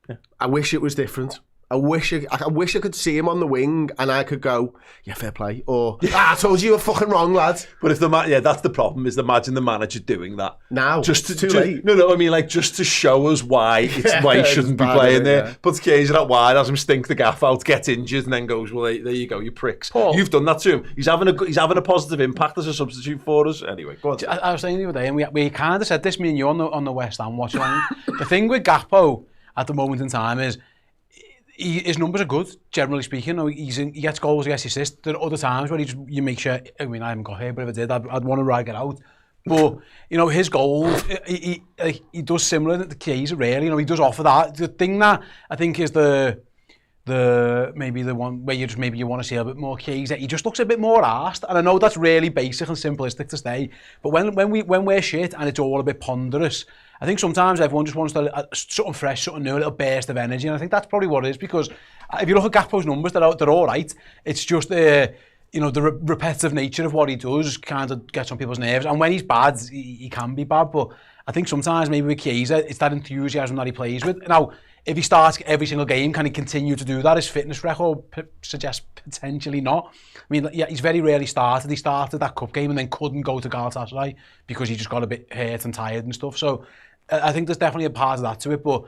Speaker 2: Yeah. I wish it was different. I wish I could see him on the wing and I could go, yeah, fair play, or I told you were fucking wrong, lad.
Speaker 1: But if that's the problem, is imagine the manager doing that
Speaker 2: now.
Speaker 1: Just
Speaker 2: too late.
Speaker 1: No, I mean, like, just to show us why why he shouldn't be playing there. Yeah. Puts Keita out wide, has him stink the gaff out, gets injured, and then goes, well, there you go, you pricks. Paul, you've done that to him. He's having a positive impact as a substitute for us. Anyway, go on.
Speaker 3: I was saying the other day, and we kind of said this, me and you on the West Ham Watchalong. The thing with Gakpo at the moment in time is, his numbers are good, generally speaking. He gets goals, he gets assists. There are other times where you make sure, I mean, I haven't got here, but if I did, I'd want to rag it out. But, you know, his goals, he does similar to Keita, really. You know, he does offer that. The thing that I think is maybe the one where you want to see a bit more Keita, he just looks a bit more arsed. And I know that's really basic and simplistic to say, but when we're shit and it's all a bit ponderous, I think sometimes everyone just wants something fresh, something new, a little burst of energy, and I think that's probably what it is, because if you look at Gakpo's numbers, they're all right. It's just the repetitive nature of what he does kind of gets on people's nerves, and when he's bad, he can be bad, but I think sometimes maybe with Keita, it's that enthusiasm that he plays with. Now, if he starts every single game, can he continue to do that? His fitness record suggests potentially not. I mean, yeah, he's very rarely started. He started that cup game and then couldn't go to Galatasaray because he just got a bit hurt and tired and stuff. So I think there's definitely a part of that to it, but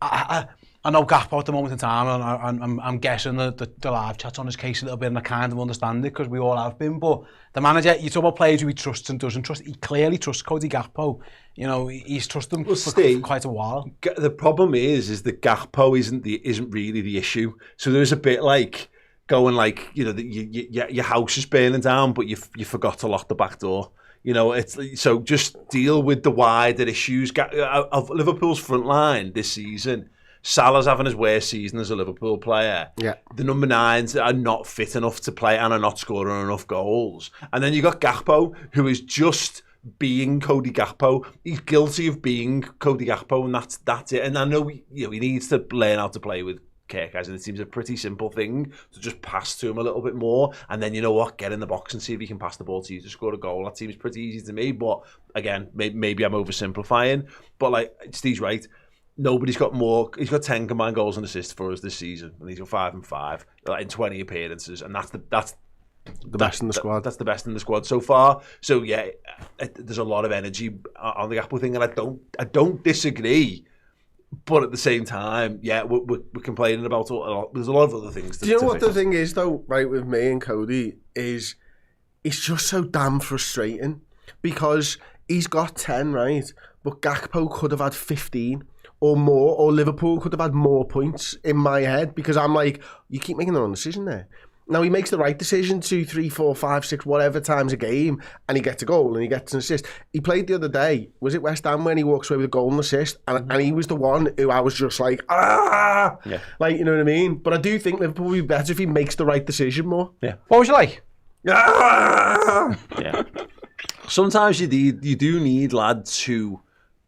Speaker 3: I know Gakpo at the moment in time, and I'm guessing that the live chat's on his case a little bit, and I kind of understand it because we all have been. But the manager, you talk about players who he trusts and doesn't trust. He clearly trusts Cody Gakpo. You know, he's trusted him for quite a while. The
Speaker 1: problem is that Gakpo isn't really the issue. So there's a bit like going like, you know, your house is burning down, but you forgot to lock the back door. You know, it's so just deal with the wider issues of Liverpool's front line this season. Salah's having his worst season as a Liverpool player. Yeah. The number 9s are not fit enough to play and are not scoring enough goals. And then you got Gakpo, who is just being Cody Gakpo. He's guilty of being Cody Gakpo, and that's it. And I know he needs to learn how to play with Kirk, and it seems a pretty simple thing to just pass to him a little bit more, and then, you know what, get in the box and see if he can pass the ball to you to score a goal. That seems pretty easy to me, but again, maybe I'm oversimplifying. But like Steve's right, nobody's got more. He's got 10 combined goals and assists for us this season, and he's got 5 and 5 in 20 appearances, and that's the
Speaker 2: best in the squad.
Speaker 1: That's the best in the squad so far. So yeah, there's a lot of energy on the Gakpo thing, and I don't disagree. But at the same time, yeah, we're complaining about a lot. There's a lot of other things.
Speaker 2: Do you know what the thing is, though, right, with me and Cody, is it's just so damn frustrating because he's got 10, right? But Gakpo could have had 15 or more, or Liverpool could have had more points in my head, because I'm like, you keep making the wrong decision there. Now, he makes the right decision 2, 3, 4, 5, 6, whatever times a game, and he gets a goal and he gets an assist. He played the other day, was it West Ham, when he walks away with a goal and assist? And he was the one who I was just like,
Speaker 1: Yeah.
Speaker 2: Like, you know what I mean? But I do think Liverpool would be better if he makes the right decision more.
Speaker 1: Yeah.
Speaker 3: What was you like?
Speaker 1: Yeah. Sometimes you do need lads who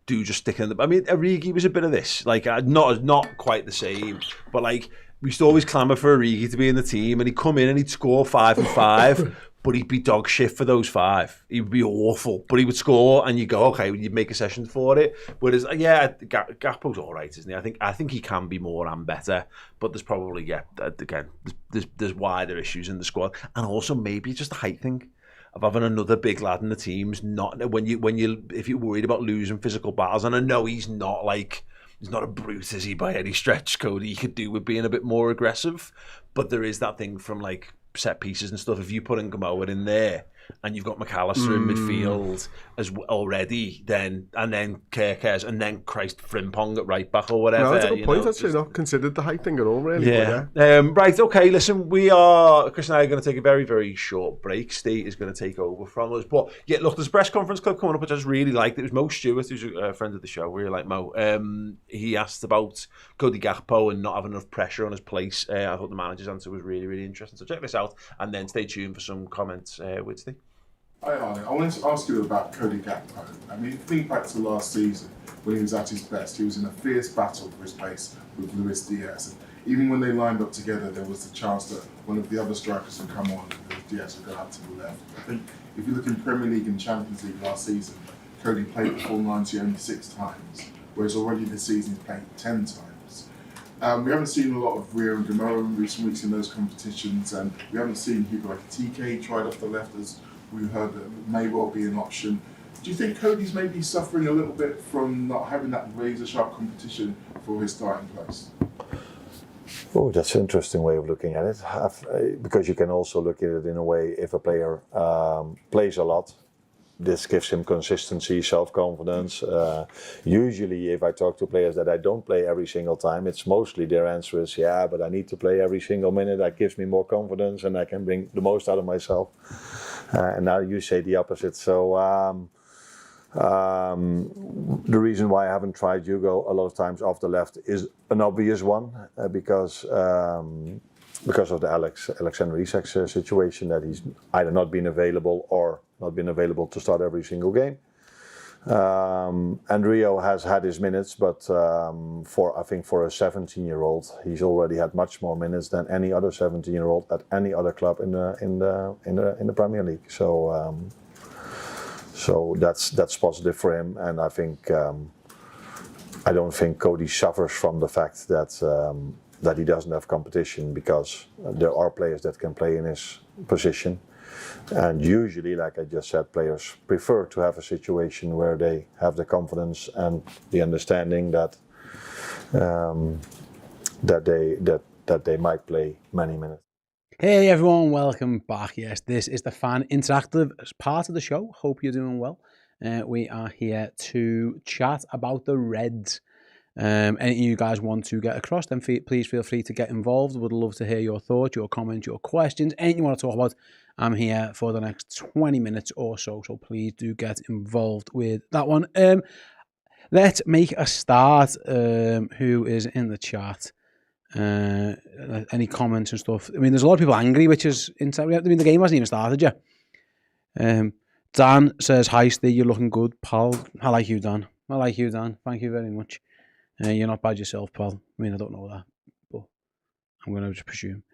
Speaker 1: do just stick in the... I mean, Origi was a bit of this. Like, not quite the same, but like, we used to always clamour for Origi to be in the team, and he'd come in and he'd score 5 and 5, but he'd be dog shit for those 5. He'd be awful, but he would score, and you go, okay, you'd make a session for it. Whereas, Gakpo's all right, isn't he? I think he can be more and better, but there's probably, again, there's wider issues in the squad, and also maybe just a height thing of having another big lad in the team's not if you're worried about losing physical battles, and I know he's not a brute, is he, by any stretch, Cody? He could do with being a bit more aggressive, but there is that thing from like set pieces and stuff. If you put Gamoa in there and you've got McAllister in midfield as already, then Kerkez, and then Frimpong at right back or whatever.
Speaker 2: No, that's a good point. I'd say not considered the height thing at all, really.
Speaker 1: Yeah. Right, okay, listen, Chris and I are going to take a very, very short break. Steve is going to take over from us. But yeah, look, there's a press conference clip coming up, which I just really liked. It was Mo Stewart, who's a friend of the show. Really like Mo. He asked about Cody Gakpo and not having enough pressure on his place. I thought the manager's answer was really, really interesting. So check this out, and then stay tuned for some comments with Steve.
Speaker 4: Hi Arnie, I wanted to ask you about Cody Gakpo. I mean, think back to last season when he was at his best. He was in a fierce battle for his place with Luis Diaz. And even when they lined up together, there was the chance that one of the other strikers would come on and Diaz would go out to the left. I think if you look in Premier League and Champions League last season, Cody played the full 90 only 6 times, whereas already this season he's played 10 times. We haven't seen a lot of Rio and Gamoa in recent weeks in those competitions, and we haven't seen Hugo Ekitike tried off the left as we heard that may well be an option. Do you think Cody's maybe suffering a little bit from not having that razor-sharp competition for his starting place?
Speaker 5: Oh, that's an interesting way of looking at it. Because you can also look at it in a way, if a player plays a lot, this gives him consistency, self-confidence. Usually, if I talk to players that I don't play every single time, it's mostly their answer is, yeah, but I need to play every single minute. That gives me more confidence and I can bring the most out of myself. And now you say the opposite. So the reason why I haven't tried Hugo a lot of times off the left is an obvious one, because of the Alexander Isak's situation, that he's either not been available or not been available to start every single game. And Rio has had his minutes, but for a 17-year-old, he's already had much more minutes than any other 17-year-old at any other club in the Premier League. So that's positive for him, and I think I don't think Cody suffers from the fact that he doesn't have competition, because there are players that can play in his position. And usually, like I just said, players prefer to have a situation where they have the confidence and the understanding that they might play many minutes.
Speaker 3: Hey everyone, welcome back. Yes, this is the Fan Interactive part of the show. Hope you're doing well. We are here to chat about the Reds. Anything you guys want to get across, then please feel free to get involved. Would love to hear your thoughts, your comments, your questions, anything you want to talk about. I'm here for the next 20 minutes or so, so please do get involved with that one. Let's make a start. Who is in the chat? Any comments and stuff? I mean, there's a lot of people angry, which is insane. I mean, the game hasn't even started yet. Dan says, "Hi, Steve, you're looking good, pal." I like you, Dan. Thank you very much. You're not bad yourself, pal. I mean, I don't know that, but I'm going to just presume.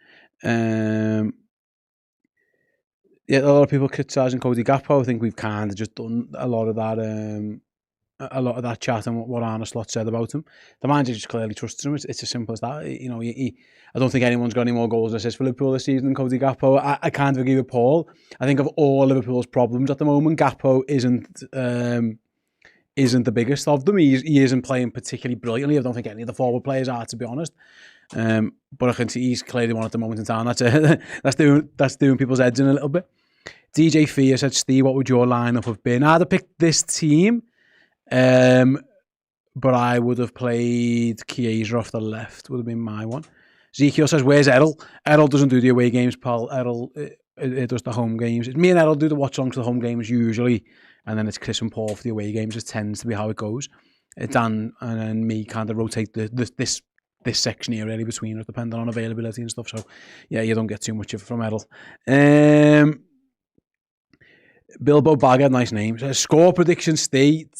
Speaker 3: Yeah, a lot of people criticising Cody Gakpo. I think we've kind of just done a lot of that chat and what Arne Slot said about him. The manager just clearly trusts him. It's as simple as that. You know, I don't think anyone's got any more goals and assists for Liverpool this season than Cody Gakpo. I kind of agree with Paul. I think of all Liverpool's problems at the moment, Gakpo isn't the biggest of them. He isn't playing particularly brilliantly. I don't think any of the forward players are, to be honest. But I can see he's clearly one at the moment in time. That's doing people's heads in a little bit. DJ Fia said, "Steve, what would your lineup have been?" I'd have picked this team, but I would have played Chiesa off the left. Would have been my one. Ezekiel says, where's Errol? Errol doesn't do the away games, pal. Errol does the home games. Me and Errol do the watch-alongs to the home games usually, and then it's Chris and Paul for the away games. It tends to be how it goes. Dan and then me kind of rotate this section here really between us, depending on availability and stuff. So, yeah, you don't get too much of it from Errol. Bilbo Bagger, nice name. Score prediction state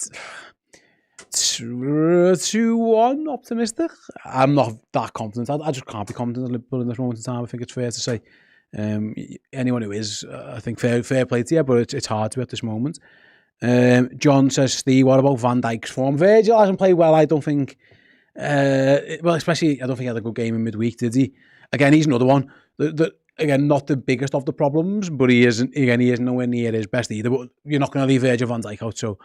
Speaker 3: 2-1 optimistic. I'm not that confident. I just can't be confident in Liverpool in this moment in time. I think it's fair to say. Anyone who is, I think fair play to you, but it's hard to at this moment. John says, Steve, what about Van Dijk's form? Virgil hasn't played well, I don't think. Especially, I don't think he had a good game in midweek, did he? Again, he's another one. Again, not the biggest of the problems, but he isn't nowhere near his best either. But you're not going to leave Virgil van Dijk out. So,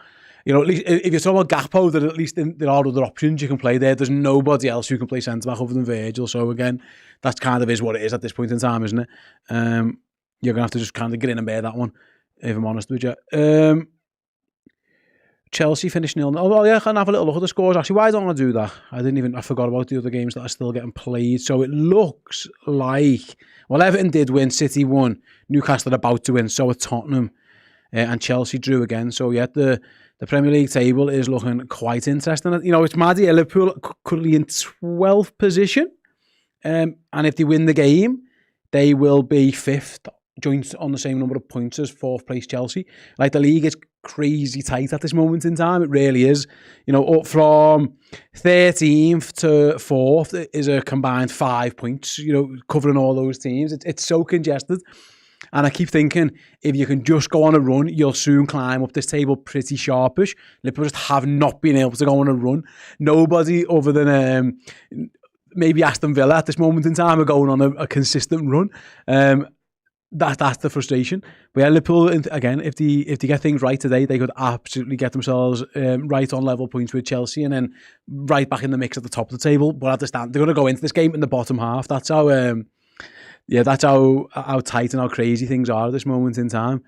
Speaker 3: at least if you're talking about Gakpo, that at least there are other options you can play there. There's nobody else who can play centre-back other than Virgil. So, again, that's kind of is what it is at this point in time, isn't it? You're going to have to just kind of grin and bear that one, if I'm honest with you. Chelsea finished 0-0. Oh, yeah, I can have a little look at the scores. Actually, why don't I do that? I forgot about the other games that are still getting played. So it looks like, well, Everton did win, City won, Newcastle are about to win, so are Tottenham, and Chelsea drew again. So, yeah, the Premier League table is looking quite interesting. It's mad here. Liverpool currently in 12th position, and if they win the game, they will be 5th, joint on the same number of points as 4th place Chelsea. Like, the league is crazy tight at this moment in time. It really is. Up from 13th to 4th is a combined 5 points, covering all those teams. It's so congested. And I keep thinking, if you can just go on a run, you'll soon climb up this table pretty sharpish. Liverpool just have not been able to go on a run. Nobody other than maybe Aston Villa at this moment in time are going on a consistent run. That's the frustration. But yeah, Liverpool, again, if they get things right today, they could absolutely get themselves right on level points with Chelsea and then right back in the mix at the top of the table. But at the stand, they're going to go into this game in the bottom half. That's how, that's how tight and how crazy things are at this moment in time.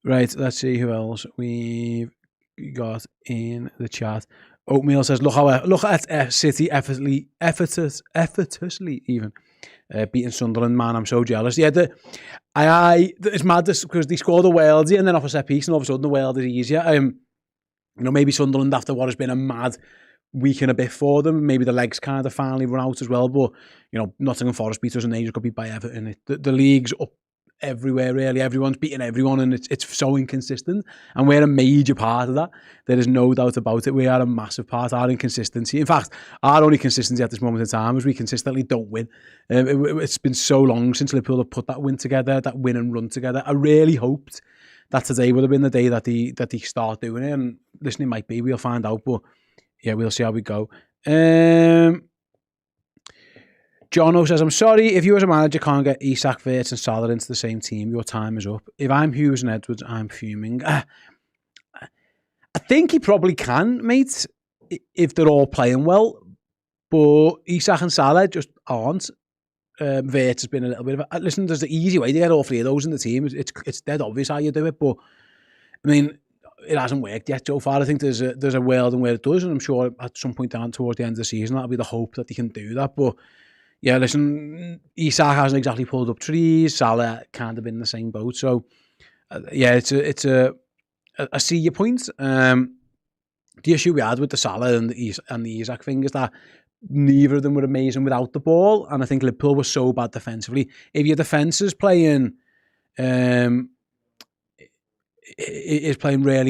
Speaker 3: Right, let's see who else we've got in the chat. Oatmeal says, look at City effortlessly even. Beating Sunderland, man, I'm so jealous. Yeah, it's mad because they scored a worldie and then off a set piece, and all of a sudden the world is easier. Maybe Sunderland, after what has been a mad week and a bit for them, maybe the legs kind of finally run out as well. But Nottingham Forest beat us and they just got beat by Everton. The league's up everywhere, really. Everyone's beating everyone, and it's so inconsistent. And we're a major part of that. There is no doubt about it. We are a massive part. Our inconsistency. In fact, our only consistency at this moment in time is we consistently don't win. It's been so long since Liverpool have put that win together, that win and run together. I really hoped that today would have been the day that they start doing it. And listen, it might be. We'll find out. But yeah, we'll see how we go. Jono says, I'm sorry, if you as a manager can't get Isak, Wirtz and Salah into the same team, your time is up. If I'm Hughes and Edwards, I'm fuming. I think he probably can, mate, if they're all playing well. But Isak and Salah just aren't. Wirtz has been a little bit of a... Listen, there's the easy way to get all three of those in the team. It's dead obvious how you do it, but I mean, it hasn't worked yet so far. I think there's a world in where it does, and I'm sure at some point down towards the end of the season, that'll be the hope that they can do that. But yeah, listen, Isak hasn't exactly pulled up trees. Salah kind of been in the same boat. So, yeah, I see your point. The issue we had with the Salah and the Isak thing is that neither of them were amazing without the ball. And I think Liverpool was so bad defensively. If your defence is playing really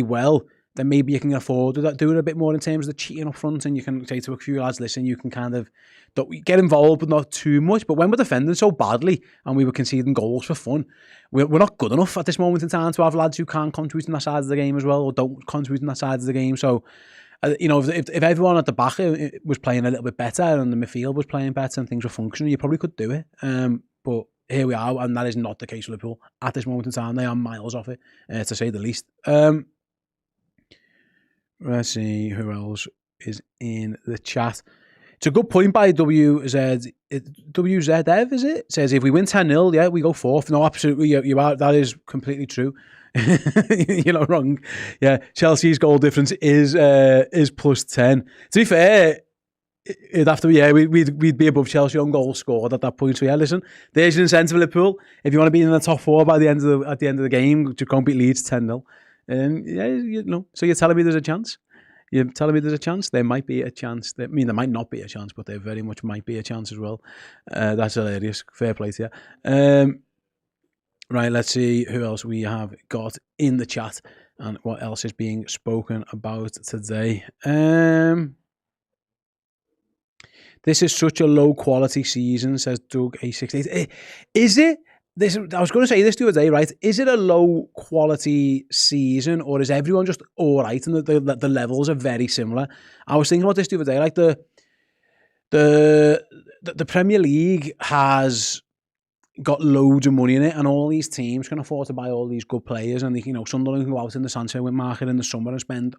Speaker 3: well, then maybe you can afford to do it a bit more in terms of the cheating up front, and you can say to a few lads, listen, you can kind of get involved, but not too much. But when we're defending so badly and we were conceding goals for fun, we're not good enough at this moment in time to have lads who can't contribute in that side of the game as well, or don't contribute in that side of the game. So, if everyone at the back was playing a little bit better and the midfield was playing better and things were functioning, you probably could do it. But here we are, and that is not the case with Liverpool at this moment in time. They are miles off it, to say the least. Let's see who else is in the chat. It's a good point by WZF, is it? It says, if we win 10-0, yeah, we go fourth. No, absolutely, you are. That is completely true. You're not wrong. Yeah, Chelsea's goal difference is plus 10. To be fair, it'd have to be, we'd be above Chelsea on goals scored at that point. So yeah, listen, there's an incentive, Liverpool. If you want to be in the top 4 by the end of the game, to go and beat Leeds 10-0. So you're telling me there's a chance? You're telling me there's a chance? There might be a chance. There might not be a chance, but there very much might be a chance as well. That's hilarious. Fair play to you. Right, let's see who else we have got in the chat and what else is being spoken about today. This is such a low quality season, says Doug A68. Is it? I was going to say this the other day, right? Is it a low quality season, or is everyone just all right and the levels are very similar? I was thinking about this the other day, like the Premier League has got loads of money in it, and all these teams can afford to buy all these good players, and Sunderland can go out in the transfer market in the summer and spend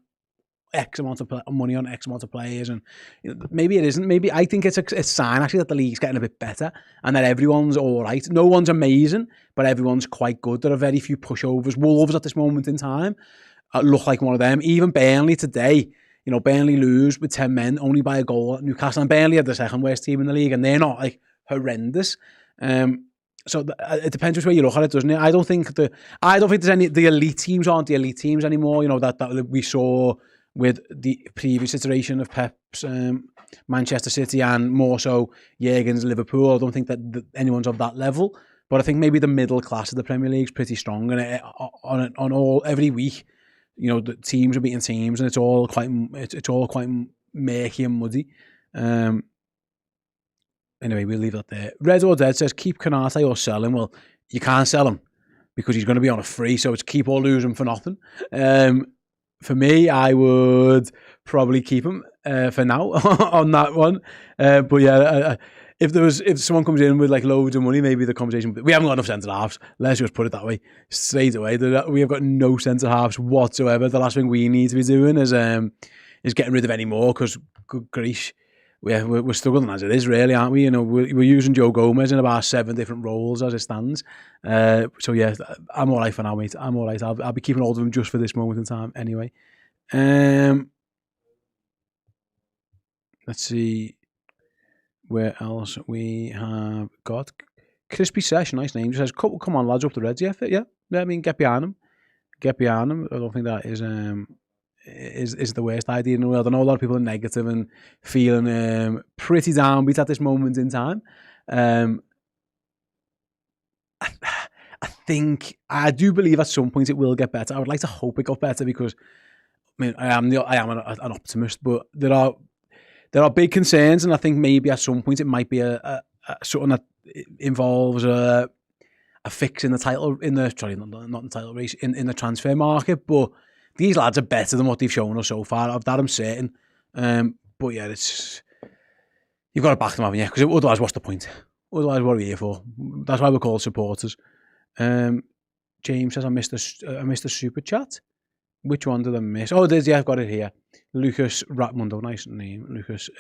Speaker 3: X amount of money on X amount of players, and maybe it isn't. Maybe I think it's a sign actually that the league's getting a bit better and that everyone's all right. No one's amazing, but everyone's quite good. There are very few pushovers. Wolves at this moment in time look like one of them. Even Burnley today, Burnley lose with 10 men only by a goal at Newcastle, and Burnley are the second worst team in the league, and they're not like horrendous. So it depends which way you look at it, doesn't it? I don't think there's any. The elite teams aren't the elite teams anymore. That we saw with the previous iteration of Pep's Manchester City, and more so Jurgen's Liverpool. I don't think that anyone's of that level, but I think maybe the middle class of the Premier League is pretty strong, and on all every week, the teams are beating teams, and it's all quite murky and muddy. Anyway, we'll leave that there. Red or Dead says, keep Konate or sell him. Well, you can't sell him because he's going to be on a free, so it's keep or lose him for nothing. For me, I would probably keep him for now on that one. But yeah, if someone comes in with like loads of money, maybe the conversation. We haven't got enough centre halves. Let's just put it that way, straight away. We have got no centre halves whatsoever. The last thing we need to be doing is getting rid of any more, because good grief, we're struggling as it is, really, aren't we? We're using Joe Gomez in about 7 different roles as it stands. So yeah, I'm all right for now, mate. I'm all right. I'll be keeping hold of him just for this moment in time, anyway. Let's see where else we have got. Crispy Sesh, nice name. Just says, "Come on, lads, up the Reds." Yeah. I mean, get behind him. Get behind him. I don't think that is the worst idea in the world. I know a lot of people are negative and feeling pretty downbeat at this moment in time. I do believe at some point it will get better. I would like to hope it got better, because I am an optimist, but there are big concerns, and I think maybe at some point it might be a something that involves a fix in the title, not the title race, in the transfer market. But these lads are better than what they've shown us so far. Of that, I'm certain. But yeah, you've got to back them, haven't you? Because otherwise, what's the point? Otherwise, what are we here for? That's why we're called supporters. James says, I missed the super chat. Which one did I miss? Oh, I've got it here. Lucas Ratmundo, nice name, Lucas.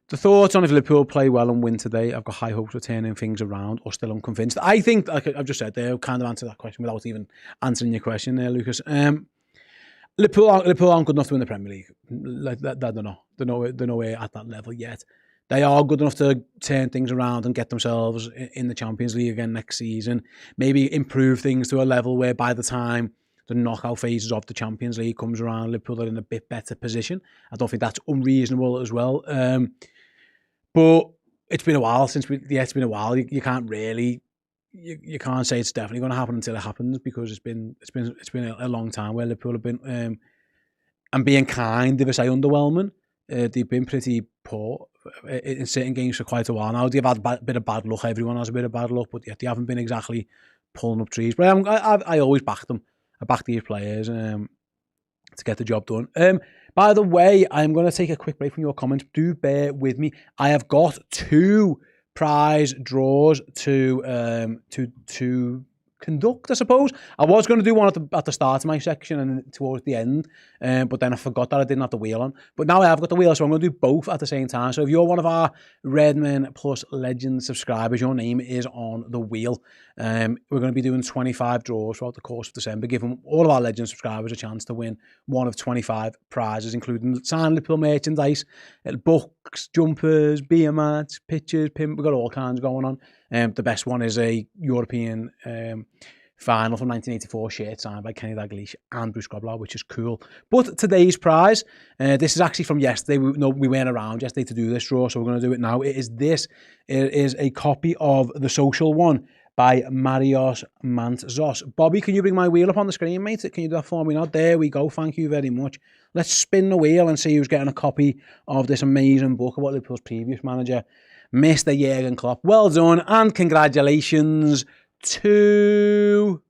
Speaker 3: The thoughts on if Liverpool play well and win today? I've got high hopes of turning things around, or still unconvinced. I think, like I've just said there, kind of answer that question without even answering your question there, Lucas. Liverpool aren't good enough to win the Premier League. They're nowhere at that level yet. They are good enough to turn things around and get themselves in the Champions League again next season. Maybe improve things to a level where by the time the knockout phases of the Champions League comes around, Liverpool are in a bit better position. I don't think that's unreasonable as well. But it's been a while since it's been a while. You can't really, you can't say it's definitely going to happen until it happens, because it's been a long time where Liverpool have been, and being kind, if I say underwhelming, they've been pretty poor in certain games for quite a while now. They've had a bit of bad luck. Everyone has a bit of bad luck, but yet they haven't been exactly pulling up trees. But I always back them. I back these players to get the job done. By the way, I'm going to take a quick break from your comments. Do bear with me. I have got 2 prize draws to conduct, I suppose. I was going to do one at the start of my section and towards the end, but then I forgot that I didn't have the wheel on. But now I have got the wheel, so I'm going to do both at the same time. So if you're one of our Redmen Plus Legends subscribers, your name is on the wheel. We're going to be doing 25 draws throughout the course of December, giving all of our Legend subscribers a chance to win one of 25 prizes, including signed Liverpool merchandise, books, jumpers, beer mats, pictures, pin. We've got all kinds going on. The best one is a European final from 1984 shirt signed by Kenny Dalglish and Bruce Grobbelaar, which is cool. But today's prize, this is actually from yesterday. We weren't around yesterday to do this draw, so we're going to do it now. It is a copy of The Social One by Marios Mantzos. Bobby, can you bring my wheel up on the screen, mate? Can you do that for me now? There we go. Thank you very much. Let's spin the wheel and see who's getting a copy of this amazing book about Liverpool's previous manager, Mr. Jurgen Klopp. Well done, and congratulations to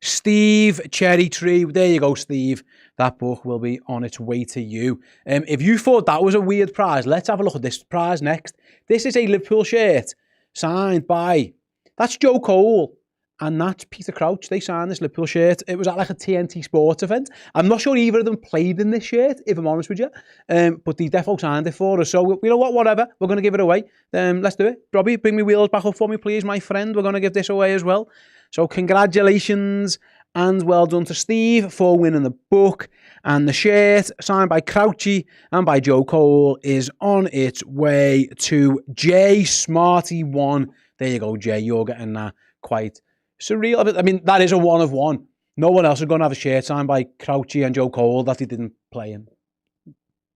Speaker 3: Steve Cherry Tree. There you go, Steve. That book will be on its way to you. If you thought that was a weird prize, let's have a look at this prize next. This is a Liverpool shirt signed by, that's Joe Cole and that's Peter Crouch. They signed this Liverpool shirt. It was at like a TNT Sports event. I'm not sure either of them played in this shirt, if I'm honest with you. But the defo signed it for us. So, you know what, whatever. We're going to give it away. Let's do it. Robbie, bring me wheels back up for me, please, my friend. We're going to give this away as well. So congratulations and well done to Steve for winning the book. And the shirt, signed by Crouchy and by Joe Cole, is on its way to Jay Smarty1. There you go, Jay. You're getting that quite surreal. I mean, that is a one of one. No one else is going to have a shirt signed by Crouchy and Joe Cole that he didn't play in.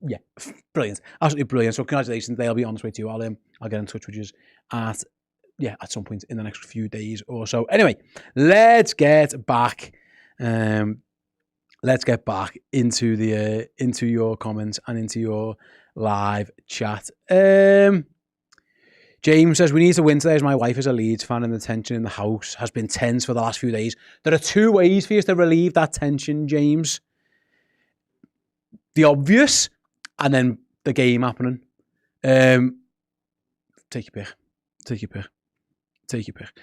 Speaker 3: Yeah, brilliant. Absolutely brilliant. So congratulations. They'll be on its way to you. I'll get in touch with you at some point in the next few days or so. Anyway, let's get back into your comments and into your live chat. James says, we need to win today as my wife is a Leeds fan and the tension in the house has been tense for the last few days. There are two ways for you to relieve that tension, James. The obvious, and then the game happening. Take your pick. Take your pick. Take your pick.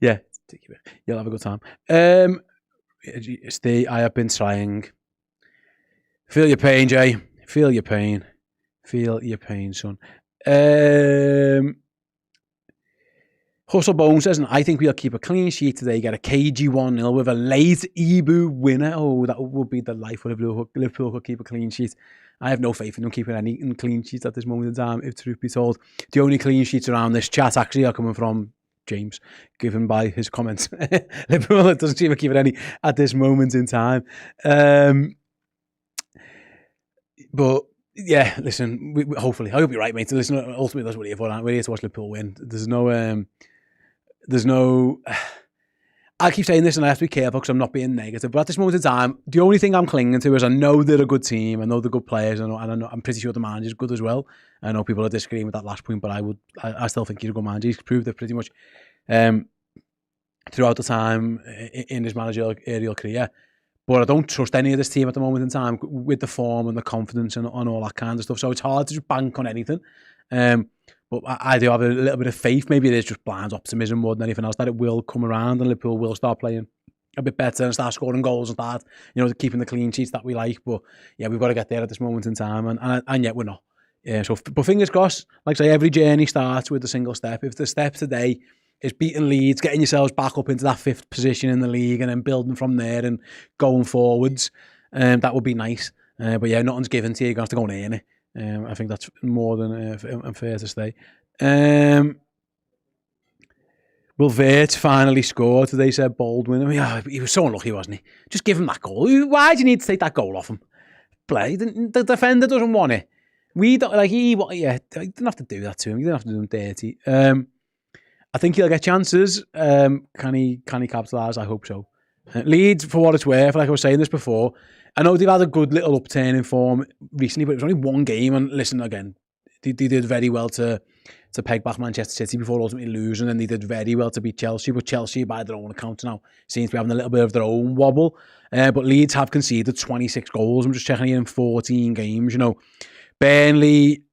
Speaker 3: Yeah, take your pick. You'll have a good time. Stay, I have been trying. Feel your pain, Jay. Feel your pain. Feel your pain, son. Hustle Bone says, and I think we'll keep a clean sheet today, get a cagey 1-0 with a late Ebu winner. Oh, that would be the life of Liverpool could keep a clean sheet. I have no faith in them keeping any clean sheets at this moment in time, if truth be told. The only clean sheets around this chat actually are coming from James, given by his comments. Liverpool doesn't seem to keep it any at this moment in time. But yeah, listen, hopefully, I hope you're right, mate. Listen, ultimately, that's what we're here for. We're here to watch Liverpool win. There's no, I keep saying this and I have to be careful because I'm not being negative, but at this moment in time, the only thing I'm clinging to is I know they're a good team, I know they're good players, I'm pretty sure the manager's good as well. I know people are disagreeing with that last point, but I still think he's a good manager. He's proved it pretty much throughout the time in his managerial career. But I don't trust any of this team at the moment in time with the form and the confidence and all that kind of stuff. So it's hard to just bank on anything. But I do have a little bit of faith. Maybe it is just blind optimism more than anything else that it will come around and Liverpool will start playing a bit better and start scoring goals and start, keeping the clean sheets that we like. But yeah, we've got to get there at this moment in time, and yet we're not. Yeah. So, but fingers crossed. Like I say, every journey starts with a single step. If the step today is beating Leeds, getting yourselves back up into that 5th position in the league, and then building from there and going forwards, that would be nice. But yeah, nothing's given to you. You're going to have to go and earn it. I think that's more than fair to say. Will Vert finally score today, said Baldwin. I mean, he was so unlucky, wasn't he? Just give him that goal. Why do you need to take that goal off him? Play. The defender doesn't want it. We don't, he didn't have to do that to him. You didn't have to do him dirty. I think he'll get chances. Can he capitalise? I hope so. Leeds, for what it's worth, like I was saying this before, I know they've had a good little upturn in form recently, but it was only one game. And listen, again, they did very well to peg back Manchester City before ultimately losing, and they did very well to beat Chelsea. But Chelsea, by their own account now, seems to be having a little bit of their own wobble. But Leeds have conceded 26 goals. I'm just checking here in 14 games. Burnley,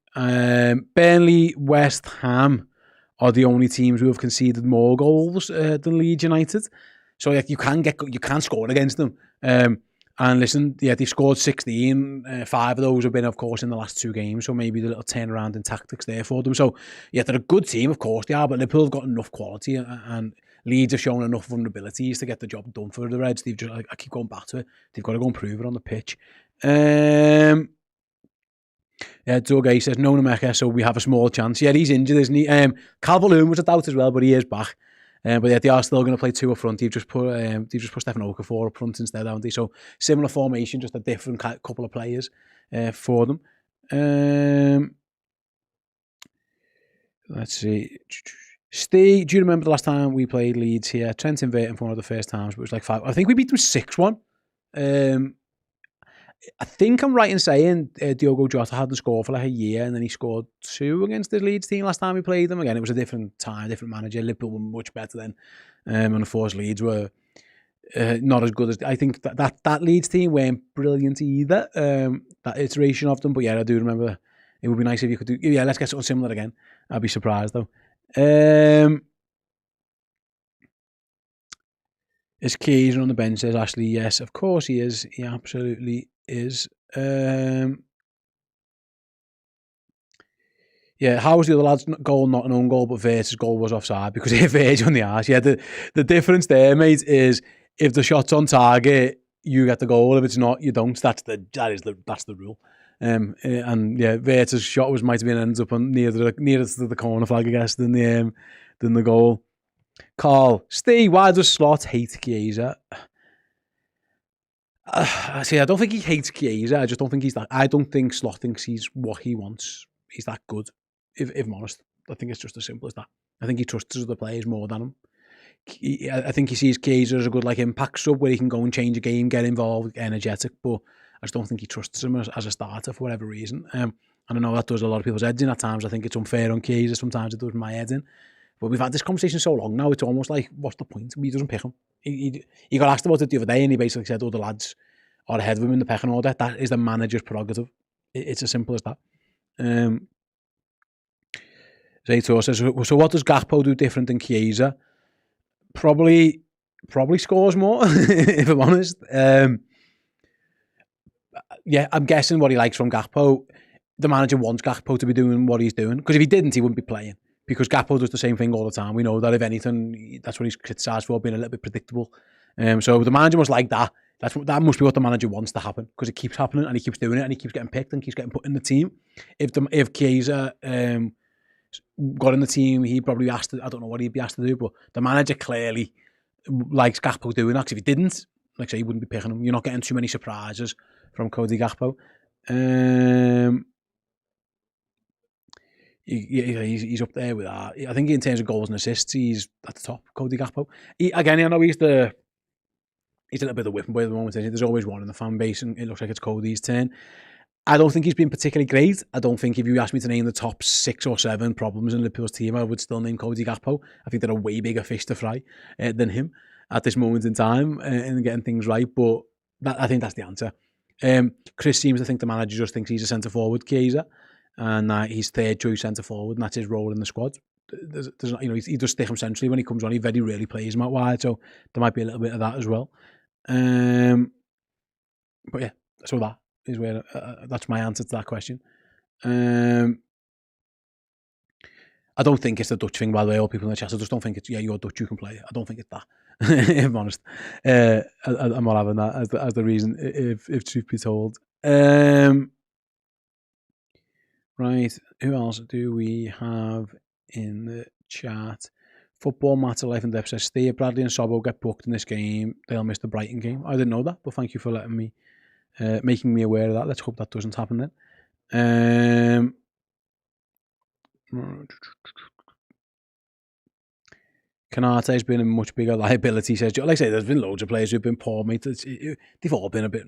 Speaker 3: West Ham are the only teams who have conceded more goals than Leeds United. So you can score against them. And listen, yeah, they've scored 16. 5 of those have been, of course, in the last 2 games. So maybe the little turnaround in tactics there for them. So, yeah, they're a good team, of course they are, but Liverpool have got enough quality and Leeds have shown enough vulnerabilities to get the job done for the Reds. They've just, I keep going back to it. They've got to go and prove it on the pitch. Yeah, Doug A says, no Nameka, so we have a small chance. Yeah, he's injured, isn't he? Calvert-Lewin was a doubt as well, but he is back. But yeah, they are still going to play 2 up front. They've just put Stephen Okafor up front instead, haven't they? So similar formation, just a different couple of players for them. Let's see. Steve, do you remember the last time we played Leeds here? Trent inverting for one of the first times, but it was like 5. I think we beat them 6-1. I think I'm right in saying Diogo Jota hadn't scored for like a year, and then he scored 2 against the Leeds team last time we played them. Again, it was a different time, different manager. Liverpool were much better then, and of course Leeds were not as good as. I think that Leeds team weren't brilliant either. That iteration of them, but yeah, I do remember. It would be nice if you could do. Yeah, let's get something similar again. I'd be surprised though. Is Chiesa on the bench? Says Ashley. Yes, of course he is. He absolutely is. Yeah, how was the other lad's goal not an own goal, but Vert's goal was offside because he hit Verge on the arse? Yeah, the difference there, mate, is if the shot's on target, you get the goal. If it's not, you don't. That's the rule. And yeah, Vert's shot might have been ended up on near to the corner flag, I guess, than the goal. Carl, Steve, why does Slot hate Chiesa? See, I don't think he hates Chiesa. I just don't think he's that. I don't think Slot thinks he's what he wants. He's that good. If I'm honest, I think it's just as simple as that. I think he trusts his other players more than him. I think he sees Chiesa as a good impact sub where he can go and change a game, get involved, energetic. But I just don't think he trusts him as a starter for whatever reason. And I know that does a lot of people's heads in at times. I think it's unfair on Chiesa. Sometimes it does my head in. But we've had this conversation so long now, it's almost like, what's the point? He doesn't pick him. He got asked about it the other day and he basically said, the lads are ahead of him in the pecking order. That is the manager's prerogative. It's as simple as that. Zaytor says, so what does Gakpo do different than Chiesa? Probably scores more, if I'm honest. Yeah, I'm guessing what he likes from Gakpo. The manager wants Gakpo to be doing what he's doing. Because if he didn't, he wouldn't be playing. Because Gakpo does the same thing all the time. We know that if anything, that's what he's criticised for, being a little bit predictable. So the manager must like that. That must be what the manager wants to happen, because it keeps happening and he keeps doing it and he keeps getting picked and keeps getting put in the team. If Chiesa got in the team, he'd probably be asked to, I don't know what he'd be asked to do, but the manager clearly likes Gakpo doing that, because if he didn't, like I say, he wouldn't be picking him. You're not getting too many surprises from Cody Gakpo. He's up there with that. I think in terms of goals and assists, he's at the top, Cody Gakpo. Again, I know he's a little bit of a whipping boy at the moment. There's always one in the fan base, and it looks like it's Cody's turn. I don't think he's been particularly great. I don't think if you asked me to name the top 6 or 7 problems in Liverpool's team, I would still name Cody Gakpo. I think they're a way bigger fish to fry than him at this moment in time in getting things right. But I think that's the answer. Chris seems to think the manager just thinks he's a centre forward, Chiesa, and he's third choice centre forward, and that's his role in the squad. He does stick him centrally when he comes on. He very rarely plays him out wide, so there might be a little bit of that as well. But yeah, so that is where that's my answer to that question. I don't think it's the Dutch thing, by the way. All people in the chat, I just don't think it's you're Dutch, you can play. I don't think it's that. If I'm honest, I'm not having that as the reason. If truth be told. Right, who else do we have in the chat? Football Matter Life and Death says, Steve, Bradley and Sobbo get booked in this game. They'll miss the Brighton game. I didn't know that, but thank you for letting me, making me aware of that. Let's hope that doesn't happen then. Canate has been a much bigger liability, says Joe. Like I say, there's been loads of players who've been poor, mate. They've all been a bit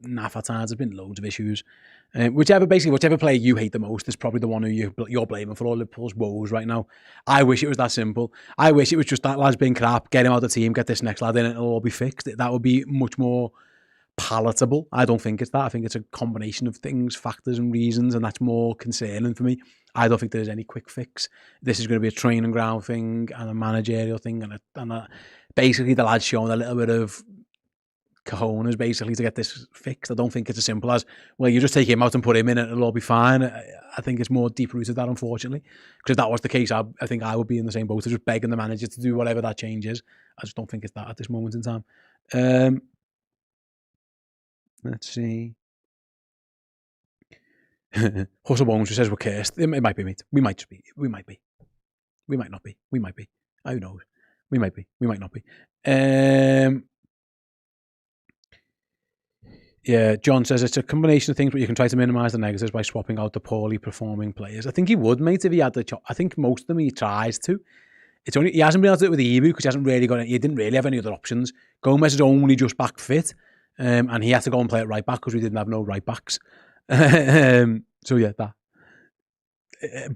Speaker 3: naff at times. There's been loads of issues. Whichever player you hate the most is probably the one who you're blaming for all Liverpool's woes right now. I wish it was that simple. I wish it was just that lad's been crap, get him out of the team, get this next lad in, and it'll all be fixed. That would be much more palatable. I don't think it's that. I think it's a combination of things, factors and reasons, and that's more concerning for me. I don't think there's any quick fix. This is going to be a training ground thing and a managerial thing, and basically the lad's shown a little bit of cojones basically to get this fixed. I don't think it's as simple as, well, you just take him out and put him in and it'll all be fine. I think it's more deep rooted that, unfortunately, because if that was the case, I think I would be in the same boat of just begging the manager to do whatever that change is. I just don't think it's that at this moment in time. Let's see. Hustle Bones, who says we're cursed. It might be, mate. We might just be. We might be. We might not be. We might be. Who knows? We might be. We might not be. Yeah, John says it's a combination of things, but you can try to minimise the negatives by swapping out the poorly performing players. I think he would, mate, if he had the I think most of them he tries to. It's only he hasn't been able to do it with Ibu because he hasn't really got. He didn't really have any other options. Gomez is only just back fit, and he had to go and play at right back because we didn't have no right backs. So yeah, that.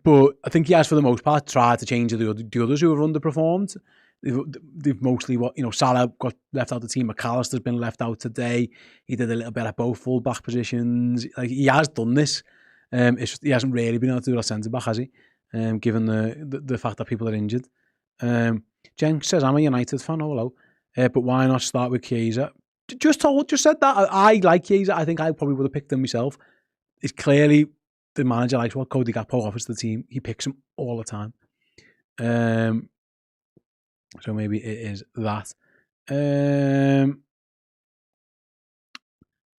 Speaker 3: But I think he has, for the most part, tried to change the others who have underperformed. They've mostly, Salah got left out of the team. McAllister's been left out today. He did a little bit at both full-back positions. Like, he has done this. It's just, he hasn't really been able to do a centre-back, has he? Given the fact that people are injured. Jen says, I'm a United fan. Hello. But why not start with Chiesa? Just said that. I like Chiesa. I think I probably would have picked him myself. It's clearly the manager likes what Cody Gakpo offers to the team. He picks him all the time. So maybe it is that.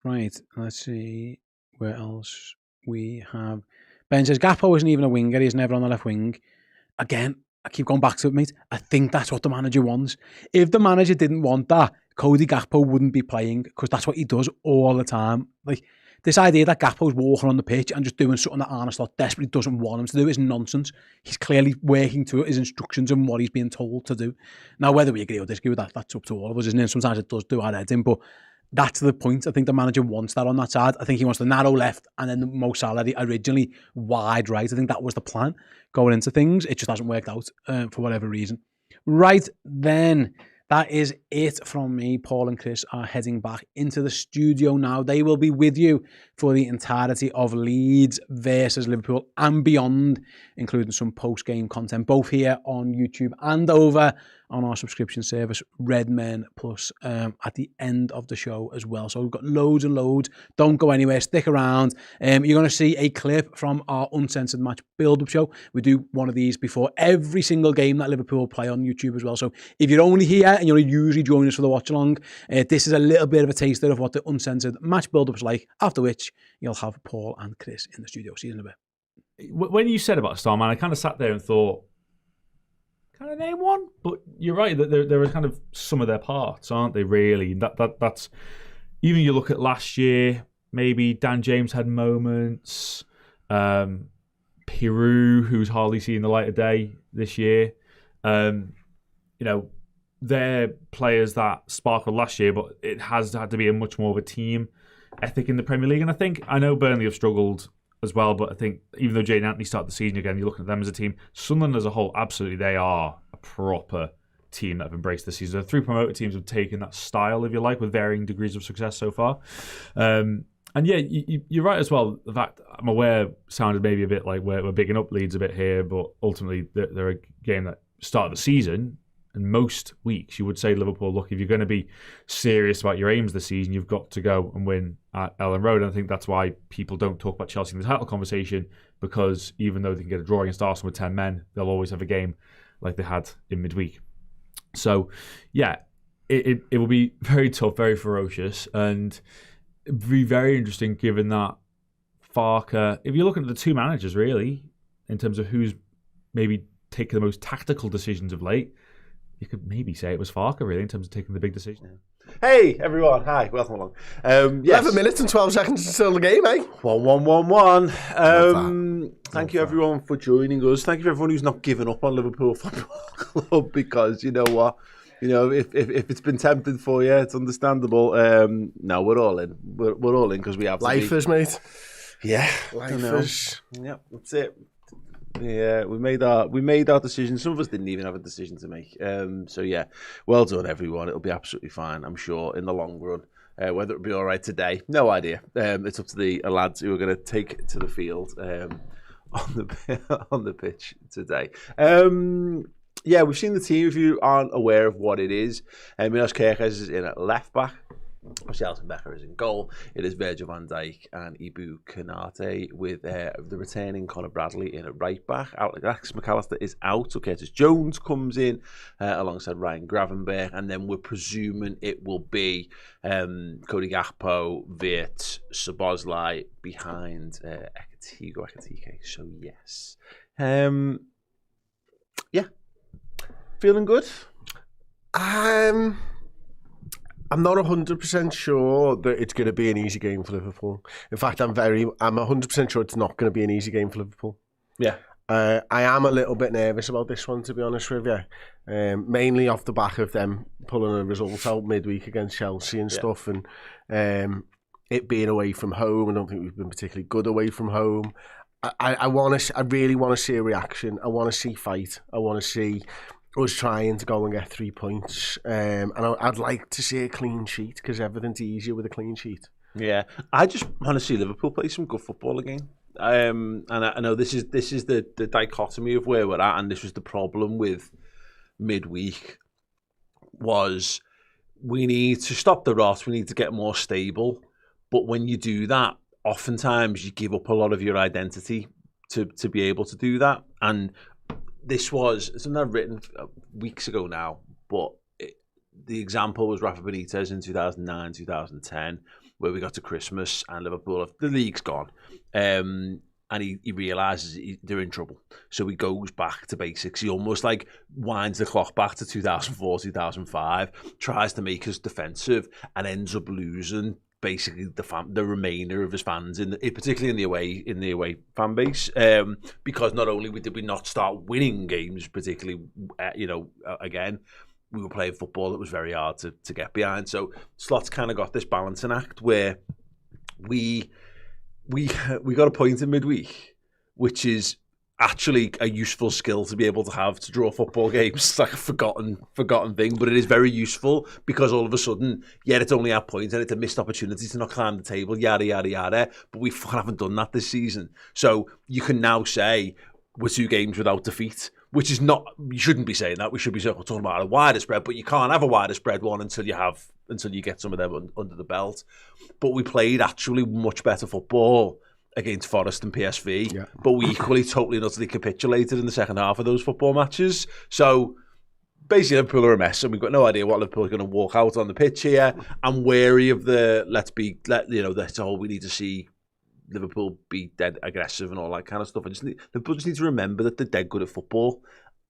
Speaker 3: Right, let's see where else we have. Ben says, Gakpo isn't even a winger. He's never on the left wing. Again, I keep going back to it, mate. I think that's what the manager wants. If the manager didn't want that, Cody Gakpo wouldn't be playing, because that's what he does all the time. Like, this idea that Gakpo's walking on the pitch and just doing something that Arne Slot desperately doesn't want him to do is nonsense. He's clearly working to his instructions and what he's being told to do. Now, whether we agree or disagree with that, that's up to all of us, isn't it? Sometimes it does do our heads in, but that's the point. I think the manager wants that on that side. I think he wants the narrow left and then the Mo Salah originally wide right. I think that was the plan going into things. It just hasn't worked out for whatever reason. Right then. That is it from me. Paul and Chris are heading back into the studio now. They will be with you for the entirety of Leeds versus Liverpool and beyond, including some post-game content, both here on YouTube and over on our subscription service, Redmen Plus, at the end of the show as well. So we've got loads and loads. Don't go anywhere. Stick around. You're going to see a clip from our Uncensored Match build-up show. We do one of these before every single game that Liverpool play on YouTube as well. So if you're only here and you're usually joining us for the watch-along, this is a little bit of a taster of what the Uncensored Match build-up is like, after which you'll have Paul and Chris in the studio. See you in a bit.
Speaker 6: When you said about Starman, I kind of sat there and thought, can I name one? But you're right, that there are kind of some of their parts, aren't they, really? That's even you look at last year, maybe Dan James had moments, Peru, who's hardly seen the light of day this year. They're players that sparkled last year, but it has had to be a much more of a team ethic in the Premier League. And I know Burnley have struggled as well, but I think even though Jadon Anthony started the season again, you're looking at them as a team. Sunderland as a whole, absolutely, they are a proper team that have embraced this season. The three promoted teams have taken that style, if you like, with varying degrees of success so far. And yeah, you're right as well. The fact, I'm aware, sounded maybe a bit like we're bigging up Leeds a bit here, but ultimately they're a game that started the season. And most weeks, you would say Liverpool, look, if you're going to be serious about your aims this season, you've got to go and win at Elland Road. And I think that's why people don't talk about Chelsea in the title conversation, because even though they can get a draw against Arsenal with 10 men, they'll always have a game like they had in midweek. So, yeah, it will be very tough, very ferocious, and it'd be very interesting given that Farke, if you're looking at the two managers, really, in terms of who's maybe taken the most tactical decisions of late, you could maybe say it was Farke, really, in terms of taking the big decision.
Speaker 1: Hey, everyone. Hi, welcome along. Yes.
Speaker 2: 11 minutes and 12 seconds until the game, eh?
Speaker 1: 1-1-1-1. Thank you, everyone, for joining us. Thank you for everyone who's not given up on Liverpool Football Club, because you know what? If it's been tempted for you, it's understandable. No, we're all in. We're all in because we have to
Speaker 2: Lifers, mate.
Speaker 1: Yeah.
Speaker 2: Lifers.
Speaker 1: Yeah, that's it. Yeah, we made our decision. Some of us didn't even have a decision to make. So yeah, well done, everyone. It'll be absolutely fine, I'm sure, in the long run. Whether it'll be all right today, no idea. It's up to the lads who are going to take to the field on the pitch today. Yeah, we've seen the team. If you aren't aware of what it is, Milos Kerkez is in at left back. Obviously, Alisson Becker is in goal. It is Virgil van Dijk and Ibu Konate with the returning Conor Bradley in at right back. Alex McAllister is out. So Curtis Jones comes in alongside Ryan Gravenberch. And then we're presuming it will be Cody Gakpo, Wirtz, Szoboszlai behind Ekitike. So, yes. Yeah. Feeling good?
Speaker 2: I'm not 100% sure that it's going to be an easy game for Liverpool. In fact, I'm 100% sure it's not going to be an easy game for Liverpool.
Speaker 1: Yeah.
Speaker 2: I am a little bit nervous about this one, to be honest with you. Mainly off the back of them pulling a result out midweek against Chelsea and stuff, and it being away from home. I don't think we've been particularly good away from home. I really want to see a reaction. I want to see fight. I want to see us trying to go and get 3 points. And I'd like to see a clean sheet, because everything's easier with a clean sheet.
Speaker 1: Yeah, I just want to see Liverpool play some good football again. And I know this is the dichotomy of where we're at, and this was the problem with midweek, was we need to stop the rot, we need to get more stable. But when you do that, oftentimes you give up a lot of your identity to be able to do that. And this was something I've written weeks ago now, but the example was Rafa Benitez in 2009, 2010, where we got to Christmas and Liverpool, the league's gone. And he realises they're in trouble. So he goes back to basics. He almost like winds the clock back to 2004, 2005, tries to make us defensive, and ends up losing basically the remainder of his fans, particularly in the away fan base, because not only did we not start winning games, particularly again, we were playing football that was very hard to get behind. So Slot's kind of got this balancing act where we got a point in midweek, which is actually a useful skill to be able to have to draw football games. It's like a forgotten thing, but it is very useful, because all of a sudden, it's only our point and it's a missed opportunity to not climb the table, yada, yada, yada. But we haven't done that this season. So you can now say we're 2 games without defeat, which is not, you shouldn't be saying that. We should be talking about a wider spread, but you can't have a wider spread one until you get some of them under the belt. But we played actually much better football against Forest and PSV, but we equally totally and utterly capitulated in the second half of those football matches. So basically Liverpool are a mess, and we've got no idea what Liverpool are going to walk out on the pitch here. I'm wary of that's all we need to see Liverpool be dead aggressive and all that kind of stuff. Liverpool just need to remember that they're dead good at football,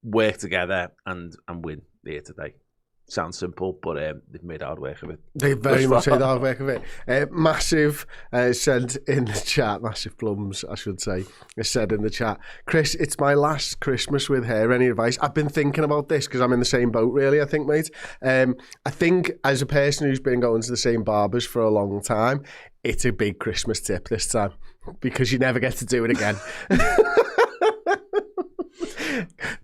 Speaker 1: work together and win here today. Sounds simple, but they've made hard work of it.
Speaker 2: They very much made hard work of it. Massive said in the chat, Massive Plums, I should say, said in the chat, Chris, it's my last Christmas with hair. Any advice? I've been thinking about this because I'm in the same boat, really, I think, mate. I think as a person who's been going to the same barbers for a long time, it's a big Christmas tip this time, because you never get to do it again.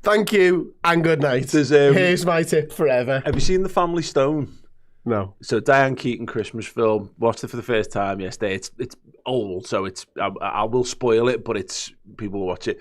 Speaker 2: Thank you and good night. Here's my tip forever.
Speaker 1: Have you seen The Family Stone?
Speaker 2: No.
Speaker 1: So Diane Keaton Christmas film. Watched it for the first time yesterday. It's old, so I will spoil it, but people will watch it.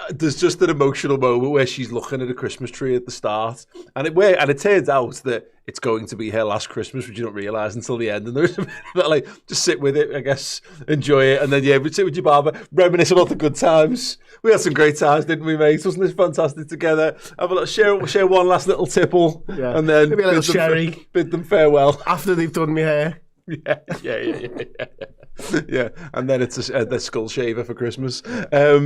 Speaker 1: There's just an emotional moment where she's looking at a Christmas tree at the start, and it turns out that it's going to be her last Christmas, which you don't realise until the end. And there's a bit of like, just sit with it, I guess, enjoy it, and then sit with your barber, reminisce about the good times. We had some great times, didn't we, mate? Wasn't this fantastic together? Have a little share one last little tipple, and then
Speaker 2: maybe a little sherry.
Speaker 1: Bid them farewell
Speaker 2: after they've done my hair.
Speaker 1: Yeah. And then it's the skull shaver for Christmas. I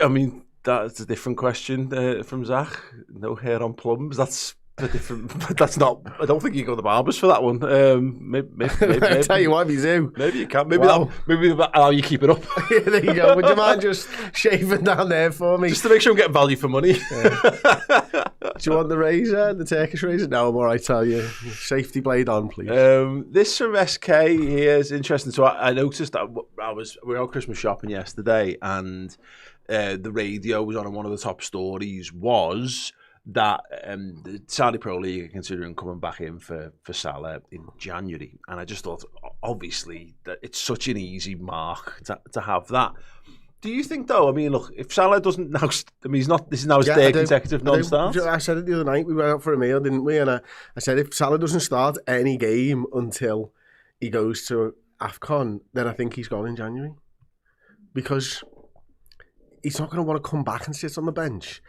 Speaker 1: mean, that's a different question from Zach. No hair on plums. That's a different. But that's not. I don't think you go to the barbers for that one. Maybe
Speaker 2: I tell you what, if you do,
Speaker 1: maybe you can. Maybe that's how you keep it up.
Speaker 2: Yeah, there you go. Would you mind just shaving down there for me,
Speaker 1: just to make sure I'm getting value for money?
Speaker 2: Yeah. Do you want the razor, the Turkish razor? No, I'm all right, tell you. Safety blade on, please.
Speaker 1: This from SK here is interesting. So I noticed that we were out Christmas shopping yesterday, and the radio was on, and one of the top stories was that the Saudi Pro League are considering coming back in for Salah in January. And I just thought, obviously, that it's such an easy mark to have that. Do you think though? I mean, look, if Salah doesn't now, he's not. This is now his third consecutive non-start.
Speaker 2: I said it the other night. We went out for a meal, didn't we? And I said if Salah doesn't start any game until he goes to AFCON, then I think he's gone in January, because he's not going to want to come back and sit on the bench.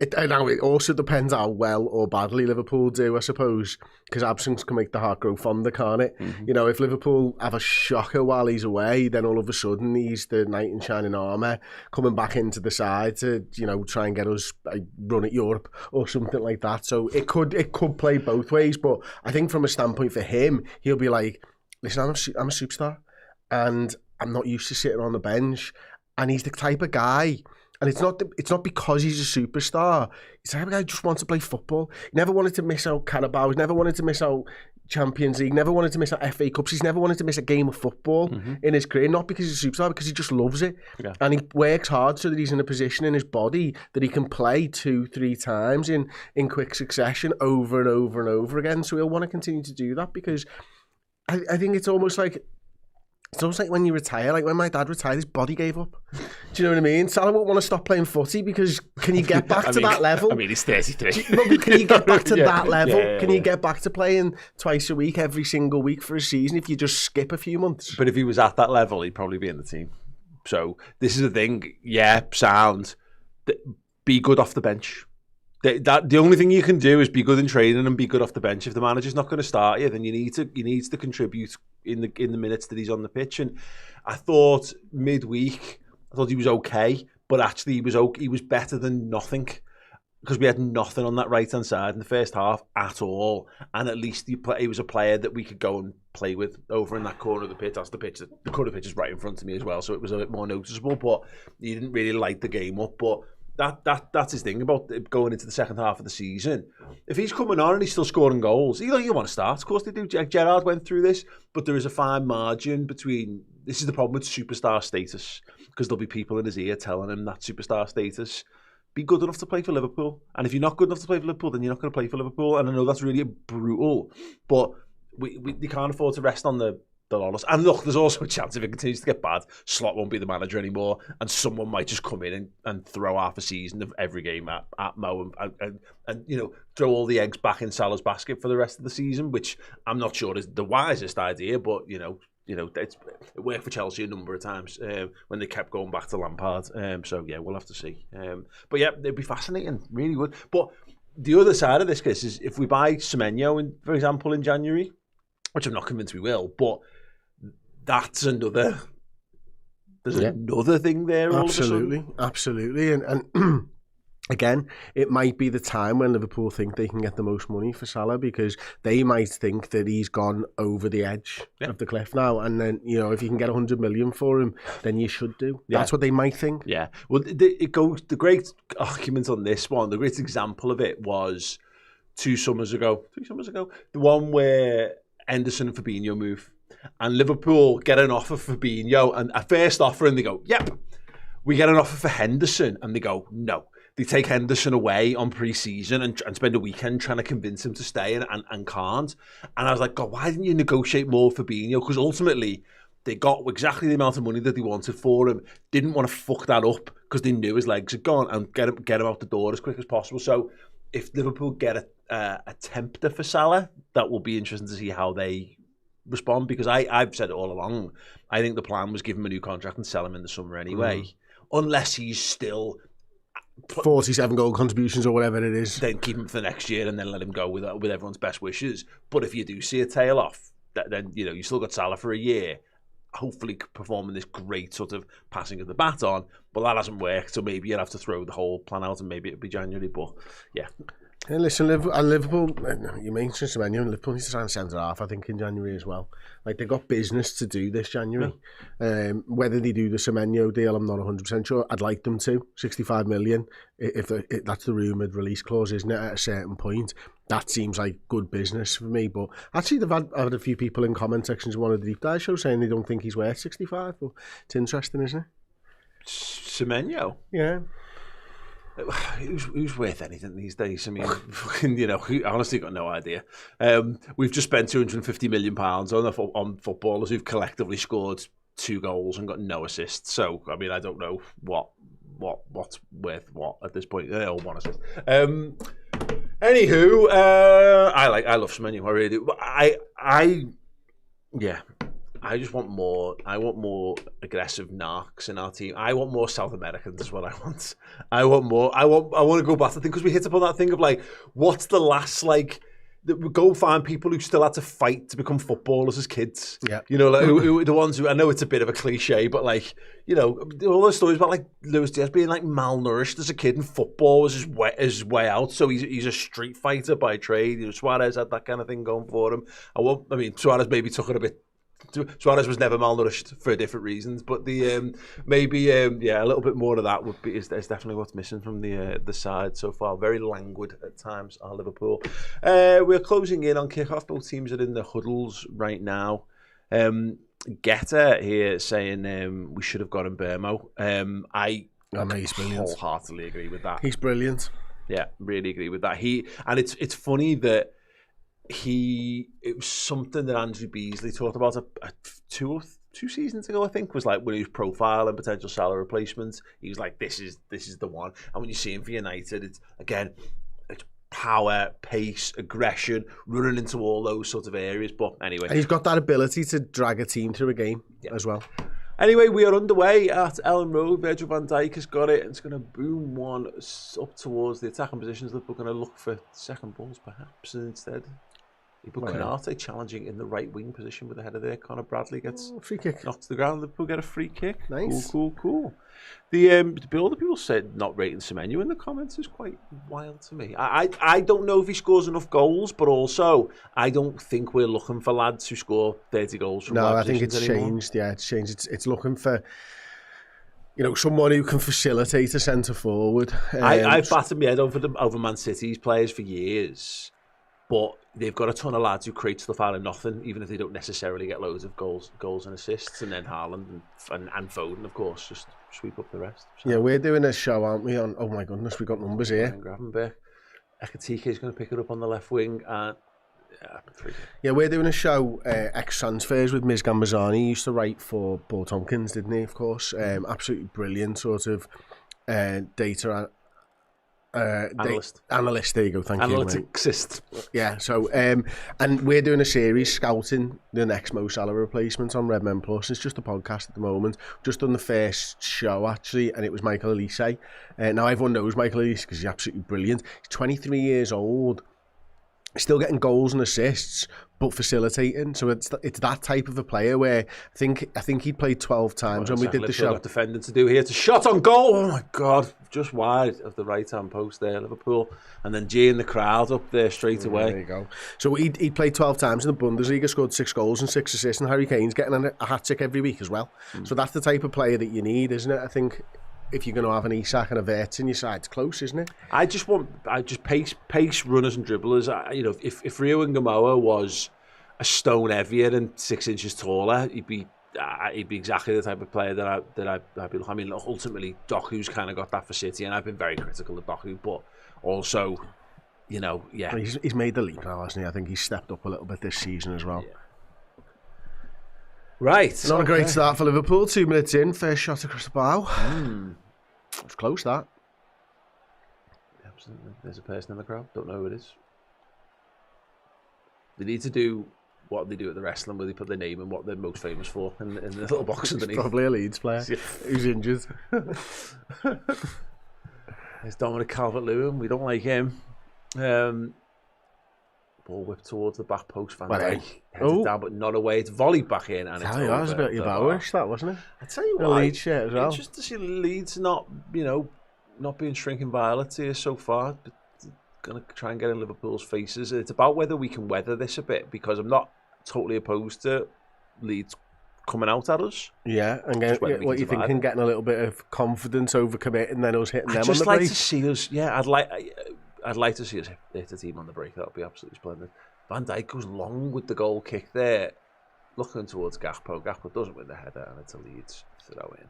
Speaker 2: It also depends how well or badly Liverpool do, I suppose, because absence can make the heart grow fonder, can't it? You know, if Liverpool have a shocker while he's away, then all of a sudden he's the knight in shining armour coming back into the side to, you know, try and get us a run at Europe or something like that. So it could play both ways, but I think from a standpoint for him, he'll be like, listen, I'm a superstar and I'm not used to sitting on the bench, and he's the type of guy. And it's not because he's a superstar. He's the type of guy who just wants to play football. He never wanted to miss out Carabao. He's never wanted to miss out Champions League. Never wanted to miss out FA Cups. He's never wanted to miss a game of football in his career. Not because he's a superstar, because he just loves it. Yeah. And he works hard so that he's in a position in his body that he can play 2-3 times in quick succession over and over and over again. So he'll want to continue to do that, because I think it's almost like when you retire, like when my dad retired, his body gave up. Do you know what I mean? Salah won't want to stop playing footy, because can you get back to that level?
Speaker 6: I mean, he's 33.
Speaker 2: Can you get back to that level? Can you get back to playing twice a week, every single week for a season, if you just skip a few months?
Speaker 1: But if he was at that level, he'd probably be in the team. So this is the thing. Yeah, sound. Be good off the bench. The only thing you can do is be good in training and be good off the bench. If the manager's not going to start you, then you need to contribute in the minutes that he's on the pitch. And I thought midweek, he was okay, but actually he was better than nothing, because we had nothing on that right hand side in the first half at all. And at least he was a player that we could go and play with over in that corner of the pitch. That's the pitch. The corner of the pitch is right in front of me as well, so it was a bit more noticeable. But he didn't really light the game up. But that's his thing about going into the second half of the season. If he's coming on and he's still scoring goals, you want to start. Of course they do. Gerrard went through this, but there is a fine margin between. This is the problem with superstar status, because there'll be people in his ear telling him that superstar status. Be good enough to play for Liverpool, and if you're not good enough to play for Liverpool, then you're not going to play for Liverpool. And I know that's really brutal, but we can't afford to rest on the laurels. And look, there's also a chance if it continues to get bad, Slot won't be the manager anymore, and someone might just come in and throw half a season of every game at Mo and throw all the eggs back in Salah's basket for the rest of the season, which I'm not sure is the wisest idea, but it worked for Chelsea a number of times when they kept going back to Lampard. So yeah, we'll have to see. But yeah, it'd be fascinating, really would. But the other side of this, Chris, is if we buy Semenyo, for example, in January, which I'm not convinced we will, but that's another. There's another thing there.
Speaker 2: Absolutely, and again, it might be the time when Liverpool think they can get the most money for Salah, because they might think that he's gone over the edge of the cliff now, and then if you can get 100 million for him, then you should do. That's what they might think.
Speaker 1: Yeah. Well, the great argument on this one, the great example of it was 2 summers ago, the one where Henderson and Fabinho move, and Liverpool get an offer for Fabinho, and a first offer, and they go, yep. We get an offer for Henderson, and they go, no. They take Henderson away on pre-season and spend a weekend trying to convince him to stay and can't. And I was like, God, why didn't you negotiate more for Fabinho? Because ultimately, they got exactly the amount of money that they wanted for him. Didn't want to fuck that up because they knew his legs had gone, and get him out the door as quick as possible. So if Liverpool get a tempter for Salah, that will be interesting to see how they respond, because I've said it all along. I think the plan was give him a new contract and sell him in the summer anyway, unless he's still
Speaker 2: 47 goal contributions or whatever it is.
Speaker 1: Then keep him for next year and then let him go with everyone's best wishes. But if you do see a tail off, then you still got Salah for a year, hopefully performing this great sort of passing of the baton. But that hasn't worked, so maybe you'll have to throw the whole plan out and maybe it'll be January. But yeah.
Speaker 2: And listen, Liverpool, you mentioned Semenyo, and Liverpool needs to sign centre half, I think, in January as well. Like, they've got business to do this January. Whether they do the Semenyo deal, I'm not 100% sure. I'd like them to. 65 million, if that's the rumoured release clause, isn't it, at a certain point? That seems like good business for me. But actually, they've had a few people in comment sections of one of the deep dive shows saying they don't think he's worth 65. But it's interesting, isn't it?
Speaker 1: Semenyo?
Speaker 2: Yeah.
Speaker 1: Who's worth anything these days? I mean, I honestly got no idea. We've just spent £250 million on footballers who've collectively scored 2 goals and got no assists. So I mean, I don't know what's worth what at this point. They all 1 assist. Anywho, I love Semenyo. I really do. But I just want more. I want more aggressive narcs in our team. I want more South Americans is what I want. I want more. I want to go back to the thing because we hit upon that thing of like, what's the last like? Go find people who still had to fight to become footballers as kids. Yeah, you know, like who the ones who I know it's a bit of a cliche, but like, you know, all those stories about like Luis Diaz being like malnourished as a kid and football was his way out. So he's a street fighter by trade. You know, Suarez had that kind of thing going for him. I mean, Suarez maybe took it a bit. Suarez was never malnourished for different reasons, but the maybe a little bit more of that would be is definitely what's missing from the side so far. Very languid at times are Liverpool. We're closing in on kickoff. Both teams are in the huddles right now. Getter here saying we should have got Mbeumo. I
Speaker 2: he's brilliant.
Speaker 1: Wholeheartedly agree with that.
Speaker 2: He's brilliant.
Speaker 1: Yeah, really agree with that. It's funny that. It was something that Andrew Beasley talked about two seasons ago, I think, was like when he was profile and potential Salah replacements. He was like, this is the one. And when you see him for United, it's power, pace, aggression, running into all those sorts of areas. But anyway.
Speaker 2: And he's got that ability to drag a team through a game as well.
Speaker 1: Anyway, we are underway at Elland Road. Virgil van Dijk has got it and it's going to boom one up towards the attacking positions. We're going to look for second balls perhaps instead. But Konate challenging in the right wing position with the header there. Conor Bradley gets
Speaker 2: free kick.
Speaker 1: Knocked to the ground. Liverpool get a free kick.
Speaker 2: Nice.
Speaker 1: Cool. The other people said not rating Semenyo in the comments is quite wild to me. I don't know if he scores enough goals, but also I don't think we're looking for lads who score 30 goals from
Speaker 2: I think it's
Speaker 1: anymore.
Speaker 2: Changed. Yeah, it's changed. It's looking for, you know, someone who can facilitate a centre forward.
Speaker 1: I've batted my head over Man City's players for years. But they've got a ton of lads who create stuff out of nothing, even if they don't necessarily get loads of goals and assists. And then Haaland and Foden, of course, just sweep up the rest. So.
Speaker 2: Yeah, we're doing a show, aren't we? On oh my goodness, we've got numbers here.
Speaker 1: Gravenberch. Ekatike is going to pick it up on the left wing.
Speaker 2: Yeah, we're doing a show, ex-transfers with Miz Gambazani. He used to write for Paul Tompkins, didn't he, of course? Absolutely brilliant sort of data analyst, there you go, thank you.
Speaker 1: Analyticsist.
Speaker 2: Yeah, so and we're doing a series scouting the next Mo Salah replacement on Redmen Plus. It's just a podcast at the moment. Just done the first show actually, and it was Michael Elise. Now everyone knows Michael Elise because he's absolutely brilliant. He's 23 years old, still getting goals and assists, but facilitating. So it's that type of a player where I think he played 12 times when we did the show.
Speaker 1: Got defending to do here. It's a shot on goal. Oh my God, just wide of the right hand post there, Liverpool, and then G in the crowd up there straight away.
Speaker 2: There you go. So he played 12 times in the Bundesliga, scored 6 goals and 6 assists, and Harry Kane's getting a hat trick every week as well. So that's the type of player that you need, isn't it? I think. If you're going to have an Isak and a Wirtz in your side, it's close, isn't it?
Speaker 1: I just pace runners and dribblers. You know, if Rio Ngamoa was a stone heavier and 6 inches taller, he'd be exactly the type of player that I'd be. I mean, ultimately, Doku's kind of got that for City, and I've been very critical of Doku, but also, you know, yeah,
Speaker 2: he's made the leap now, hasn't he? I think he's stepped up a little bit this season as well.
Speaker 1: Yeah. Right.
Speaker 2: Not a great start for Liverpool. 2 minutes in, first shot across the bow. It's close, that.
Speaker 1: Absolutely. There's a person in the crowd. Don't know who it is. They need to do what they do at the wrestling, where they put their name and what they're most famous for in the little box underneath.
Speaker 2: Probably a Leeds player who's injured.
Speaker 1: There's Dominic Calvert-Lewin. We don't like him. Ball whipped towards the back post. Van Dijk heads it down, but not away. It's volleyed back in, and it's over.
Speaker 2: That was a bit Yebowish, that wasn't it?
Speaker 1: I tell you what,
Speaker 2: Leeds shirt as well.
Speaker 1: It's just to see Leeds not being shrinking violets here so far. But going to try and get in Liverpool's faces. It's about whether we can weather this a bit, because I'm not totally opposed to Leeds coming out at us.
Speaker 2: Yeah, and what you thinking, getting a little bit of confidence, overcommit, and then us hitting them on the break.
Speaker 1: I'd just like to see us. Yeah, I'd like to see us hit a team on the break. That would be absolutely splendid. Van Dijk goes long with the goal kick there, looking towards Gakpo. Gakpo doesn't win the header, and it's a Leeds throw in.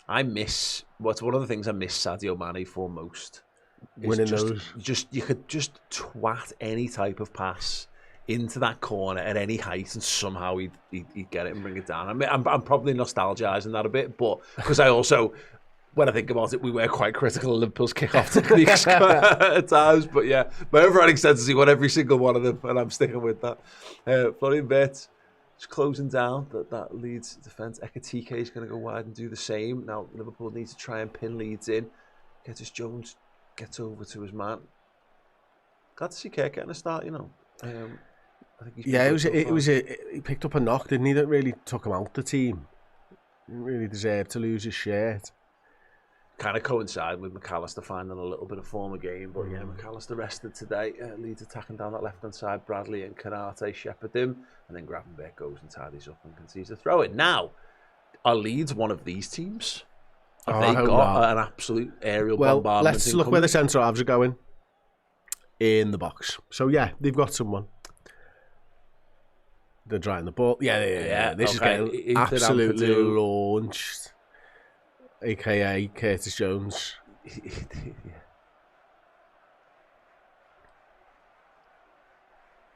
Speaker 1: One of the things I miss Sadio Mane for most.
Speaker 2: Winning those.
Speaker 1: You could just twat any type of pass into that corner at any height, and somehow he'd get it and bring it down. I mean, I'm probably nostalgising that a bit, but because I also, when I think about it, we were quite critical of Liverpool's kick-off techniques at times. But yeah, my overriding sense is he won every single one of them, and I'm sticking with that. Florian Wirtz is closing down that Leeds defence. Ekitike is going to go wide and do the same. Now Liverpool need to try and pin Leeds in. Curtis Jones gets over to his man. Glad to see Kirk getting a start, I think
Speaker 2: he picked up a knock, didn't he? That really took him out the team. He didn't really deserve to lose his shirt.
Speaker 1: Kind of coincide with McAllister finding a little bit of form again, but yeah, McAllister rested today. Leeds attacking down that left hand side. Bradley and Canate shepherd him, and then Gravenberch goes and tidies up and concedes a throw in. Now, are Leeds one of these teams? Have they got an absolute aerial bombardment?
Speaker 2: Let's look where the centre halves are going. In the box. So yeah, they've got someone. They're drying the ball. Yeah. This is getting absolutely launched. AKA Curtis Jones.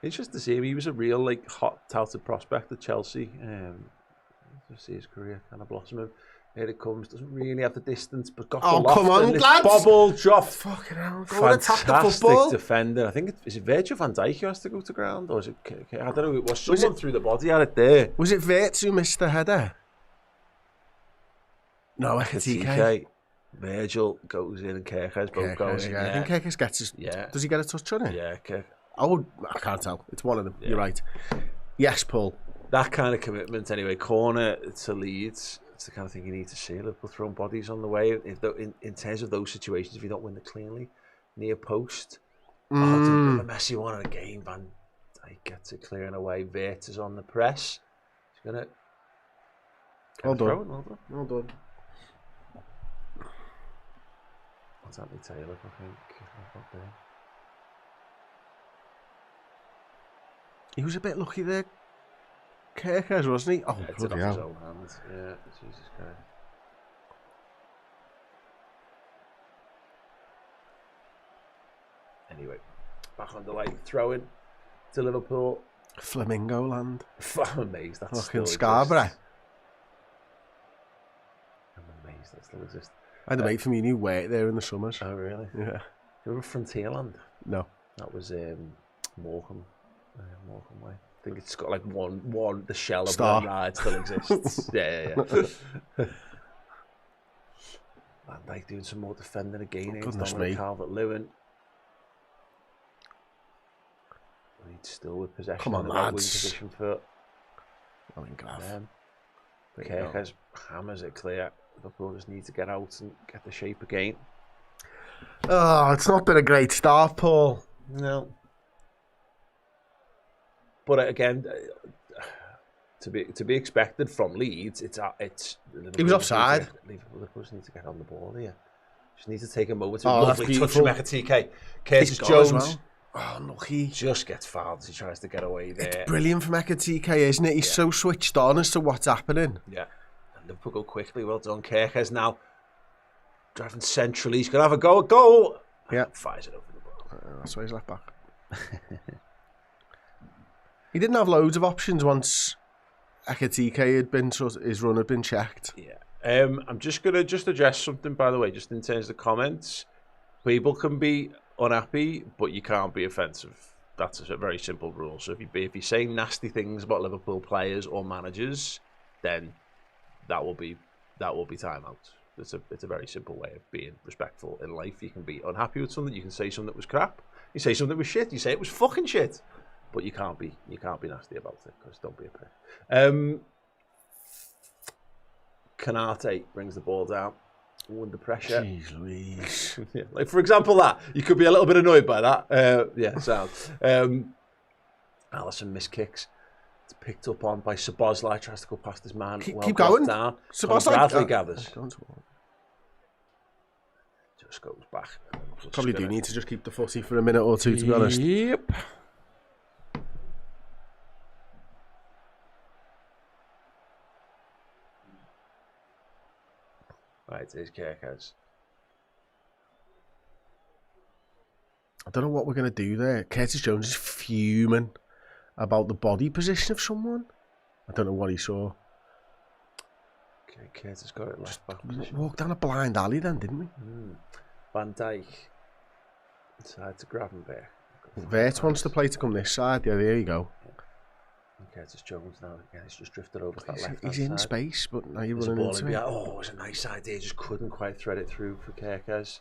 Speaker 1: It's just to see him. He was a real hot touted prospect at Chelsea. To see his career kind of blossoming. Here it comes. Doesn't really have the distance, but got the loft.
Speaker 2: Come on, lads!
Speaker 1: Bobble drop.
Speaker 2: Fucking hell!
Speaker 1: Fantastic defender. I think is it Virgil van Dijk who has to go to ground, or is it? I don't know. It was someone through the body at it there.
Speaker 2: Was it Wirtz who missed the header? No, Ekitike.
Speaker 1: Virgil goes in and Kerkez both going in.
Speaker 2: I think Kerkez gets his... Yeah. Does he get a touch on it?
Speaker 1: Yeah,
Speaker 2: I can't tell. It's one of them. Yeah. You're right. Yes, Paul.
Speaker 1: That kind of commitment anyway. Corner to Leeds. It's the kind of thing you need to see. Liverpool throwing bodies on the way. In terms of those situations, if you don't win it cleanly, near post. It's a messy one in a game. Van Dijk gets it clearing away. Wirtz is on the press. He's going to...
Speaker 2: Well done.
Speaker 1: What's Anthony Taylor, I think.
Speaker 2: He was a bit lucky there. Kerkez, wasn't he? Oh,
Speaker 1: yeah, bloody hell. His own hands. Yeah, Jesus Christ. Anyway, back on the light, throwing to Liverpool.
Speaker 2: Flamingo Land.
Speaker 1: I'm amazed that
Speaker 2: still exists. Scarborough.
Speaker 1: I'm amazed that still exists.
Speaker 2: I had a mate from uni who worked there in the summers.
Speaker 1: Oh, really?
Speaker 2: Yeah.
Speaker 1: You remember Frontierland?
Speaker 2: No.
Speaker 1: That was Morecambe way. I think it's got one the shell of that ride still exists. yeah. Van Dijk doing some more defending again. Dominic Calvert-Lewin. He's still with possession.
Speaker 2: Come on, lads.
Speaker 1: Position for
Speaker 2: Graf.
Speaker 1: Kerkez hammers it clear. Liverpool just need to get out and get the shape again.
Speaker 2: Oh, it's not been a great start, Paul.
Speaker 1: No. But again, to be expected from Leeds,
Speaker 2: he was offside.
Speaker 1: Liverpool just need to get on the ball here. Just need to take a moment to lovely touch from Ekitike. Curtis Jones.
Speaker 2: Well. Oh, no, he
Speaker 1: just gets fouled as he tries to get away there.
Speaker 2: It's brilliant from Ekitike, isn't it? He's so switched on as to what's happening.
Speaker 1: Yeah. And Liverpool go quickly. Well done. Kerkez now driving centrally. He's going to have a goal.
Speaker 2: Yeah.
Speaker 1: Fires it over the ball.
Speaker 2: That's why he's left back. He didn't have loads of options once Ekitike had been, his run had been checked.
Speaker 1: Yeah. I'm just going to address something, by the way, just in terms of the comments. People can be unhappy, but you can't be offensive. That's a very simple rule. So if you say nasty things about Liverpool players or managers, then that will be time out. It's a very simple way of being respectful in life. You can be unhappy with something. You can say something that was crap. You say something that was shit. You say it was fucking shit. But you can't be nasty about it, because don't be a prick. Canate brings the ball down under pressure.
Speaker 2: Jeez Louise.
Speaker 1: Yeah, like for example, that you could be a little bit annoyed by that. Sound. Allison miss kicks. It's picked up on by Szoboszlai. Tries to go past his man.
Speaker 2: Keep going.
Speaker 1: Down.
Speaker 2: Szoboszlai
Speaker 1: Bradley gathers. Just goes back.
Speaker 2: Probably do need to just keep the footy for a minute or two, to be honest.
Speaker 1: Yep. Right, here's Kerkez.
Speaker 2: I don't know what we're going to do there. Curtis Jones is fuming. about the body position of someone. I don't know what he saw.
Speaker 1: Okay, Curtis got it left back position.
Speaker 2: Walked down a blind alley then, didn't we?
Speaker 1: Van Dijk decided to grab him back.
Speaker 2: Vert wants the play to come this side. Yeah, there you go.
Speaker 1: And Curtis Jones now again. He's just drifted over to that left.
Speaker 2: He's in space, but now you're
Speaker 1: There's
Speaker 2: running
Speaker 1: a ball
Speaker 2: into
Speaker 1: in
Speaker 2: it.
Speaker 1: behind. Oh, it was a nice idea. Just couldn't quite thread it through for Kerkez.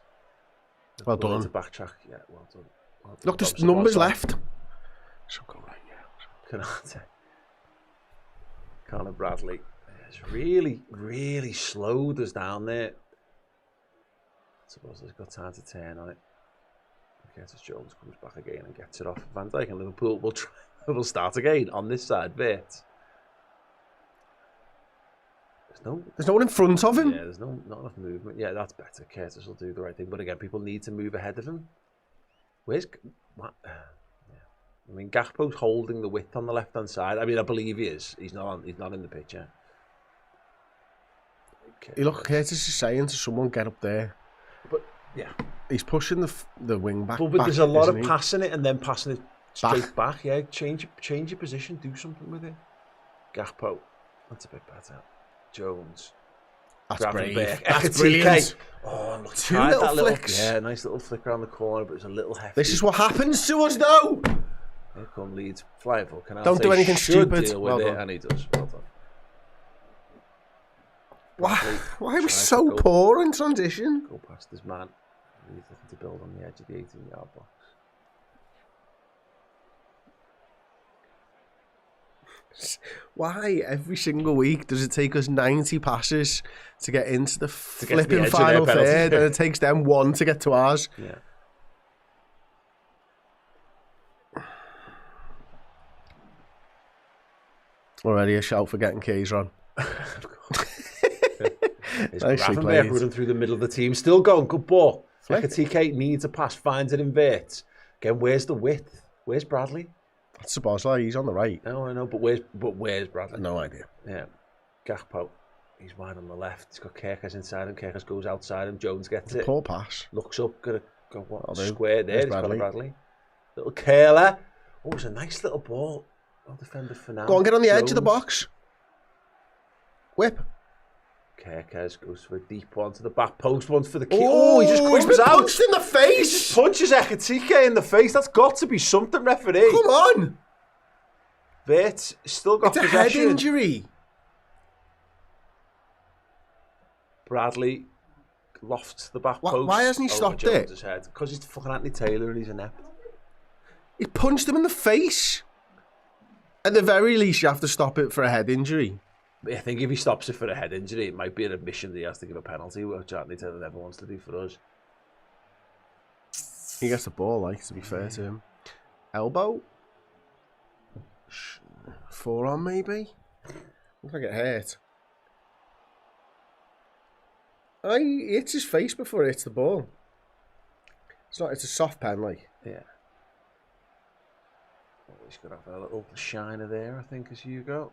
Speaker 2: Well done.
Speaker 1: To backtrack. Yeah, well done. Well done.
Speaker 2: Look, there's
Speaker 1: Robson
Speaker 2: numbers
Speaker 1: was on.
Speaker 2: left. So go right, yeah.
Speaker 1: Canate. Conor Bradley. It's really slowed us down there. I suppose there's got time to turn on it. Curtis Jones comes back again and gets it off Van Dijk, and Liverpool will start again on this side. Vert.
Speaker 2: There's no one in front of him.
Speaker 1: Yeah, there's not enough movement. Yeah, that's better. Curtis will do the right thing, but again, people need to move ahead of him. Where's what? I mean, Gakpo's holding the width on the left-hand side. I mean, I believe he is. He's not in the picture.
Speaker 2: Okay. Look, Curtis is saying to someone, get up there.
Speaker 1: But yeah,
Speaker 2: he's pushing the wing back.
Speaker 1: But there's a lot of
Speaker 2: isn't he?
Speaker 1: passing it and then passing it straight back. Yeah, change your position. Do something with it. Gakpo, that's a bit better. Jones.
Speaker 2: That's brave.
Speaker 1: That's
Speaker 2: brilliant.
Speaker 1: Oh, look,
Speaker 2: Two little flicks.
Speaker 1: Yeah, nice little flick around the corner, but it's a little hefty.
Speaker 2: This is what happens to us, though.
Speaker 1: Here come Leeds. Flying for Canal.
Speaker 2: Don't do anything stupid.
Speaker 1: Deal with
Speaker 2: Well
Speaker 1: it,
Speaker 2: done.
Speaker 1: and he does. Well done.
Speaker 2: Why are we so poor in transition?
Speaker 1: Go past this man. He's looking to build on the edge of the 18-yard box.
Speaker 2: Why every single week does it take us 90 passes to get into the
Speaker 1: get to the
Speaker 2: flipping
Speaker 1: edge of
Speaker 2: final
Speaker 1: their penalty?
Speaker 2: third, and it takes them 1 to get to ours?
Speaker 1: Yeah.
Speaker 2: Already a shout for getting keys on.
Speaker 1: It's
Speaker 2: Nicely
Speaker 1: Gravenberg
Speaker 2: played.
Speaker 1: running through the middle of the team. Still going. Good ball. TK needs a pass. Finds it in Vert. Again, where's the width? Where's Bradley?
Speaker 2: That's Szoboszlai, he's on the right.
Speaker 1: No, I know, but where's Bradley?
Speaker 2: No idea.
Speaker 1: Yeah. Gakpo. He's wide on the left. He's got Kerkez inside him. Kerkez goes outside him. Jones gets it.
Speaker 2: Poor pass.
Speaker 1: Looks up. Gonna go what?
Speaker 2: I'll do.
Speaker 1: Square there.
Speaker 2: There's
Speaker 1: He's got
Speaker 2: Bradley.
Speaker 1: Bradley. Little curler. Oh, it's a nice little ball. Well defended for now.
Speaker 2: Go on, get on the edge of the
Speaker 1: Jones.
Speaker 2: box. Whip.
Speaker 1: Kerkez goes for a deep one to the back post. One for the key.
Speaker 2: Oh,
Speaker 1: He just
Speaker 2: he's
Speaker 1: comes
Speaker 2: been
Speaker 1: out.
Speaker 2: punched in the face.
Speaker 1: Punches Ekatike in the face. That's got to be something, referee.
Speaker 2: Come on.
Speaker 1: Vert still got
Speaker 2: It's a head
Speaker 1: possession.
Speaker 2: injury.
Speaker 1: Bradley lofts the back
Speaker 2: Why-
Speaker 1: post.
Speaker 2: why hasn't he
Speaker 1: over
Speaker 2: stopped it?
Speaker 1: Jones's head. Because he's fucking Anthony Taylor and he's inept.
Speaker 2: He punched him in the face. At the very least, you have to stop it for a head injury.
Speaker 1: But I think if he stops it for a head injury, it might be an admission that he has to give a penalty, which Anthony Taylor never wants to do for us.
Speaker 2: He gets the ball, like, to be fair to him. Elbow? Forearm, maybe? Looks like it hurt. He hits his face before he hits the ball. It's a soft pen, like.
Speaker 1: Yeah. Well, he's going to have a little shiner there, I think, as you go.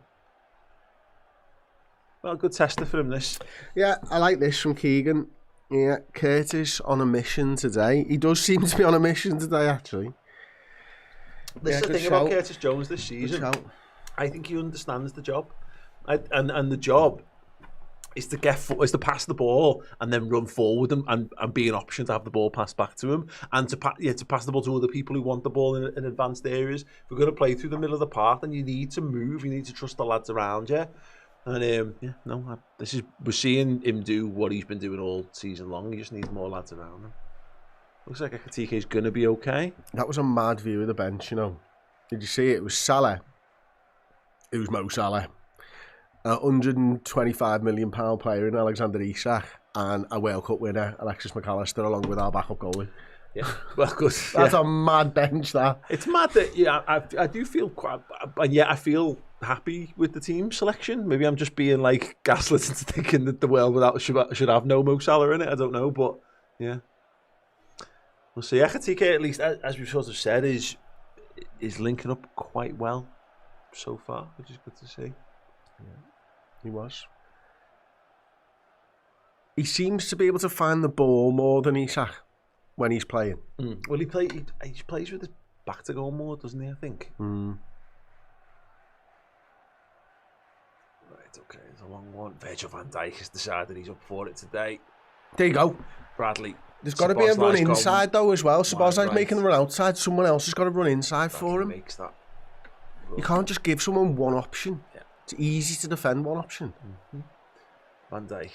Speaker 1: Well, good tester for him, this.
Speaker 2: Yeah, I like this from Keegan. Yeah, Curtis on a mission today. He does seem to be on a mission today, actually.
Speaker 1: This
Speaker 2: Yeah,
Speaker 1: is the
Speaker 2: good
Speaker 1: thing about
Speaker 2: shout.
Speaker 1: Curtis Jones this
Speaker 2: Good
Speaker 1: season.
Speaker 2: shout.
Speaker 1: I think he understands the job. And the job is to is to pass the ball and then run forward and be an option to have the ball passed back to him and to pass the ball to other people who want the ball in advanced areas. If we're going to play through the middle of the park, then you need to move. You need to trust the lads around you. And we're seeing him do what he's been doing all season long. He just needs more lads around him. Looks like Ekatike is going to be okay.
Speaker 2: That was a mad view of the bench, you know. Did you see it? It was Salah. It was Mo Salah. A £125 million player in Alexander Isak and a World Cup winner, Alexis McAllister, along with our backup goalie.
Speaker 1: Yeah, well, good.
Speaker 2: That's a mad bench, that.
Speaker 1: It's mad that I do feel quite, and yet I feel happy with the team selection. Maybe I'm just being like gaslit into thinking that the world without should have no Mo Salah in it. I don't know, but yeah, we'll see. Ekatike, at least as we've sort of said, is linking up quite well so far, which is good to see.
Speaker 2: Yeah, he was. He seems to be able to find the ball more than Isak when he's playing.
Speaker 1: Well, he plays with his back to goal more, doesn't he? I think. okay, it's a long one. Virgil van Dijk has decided he's up for it today.
Speaker 2: There you go.
Speaker 1: Bradley.
Speaker 2: There's got to be a run inside though as well. Sabozlai's
Speaker 1: right.
Speaker 2: making the run outside. Someone else has got to run inside for him.
Speaker 1: Makes that.
Speaker 2: You can't just give someone one option.
Speaker 1: Yeah.
Speaker 2: It's easy to defend one option.
Speaker 1: Van Dijk.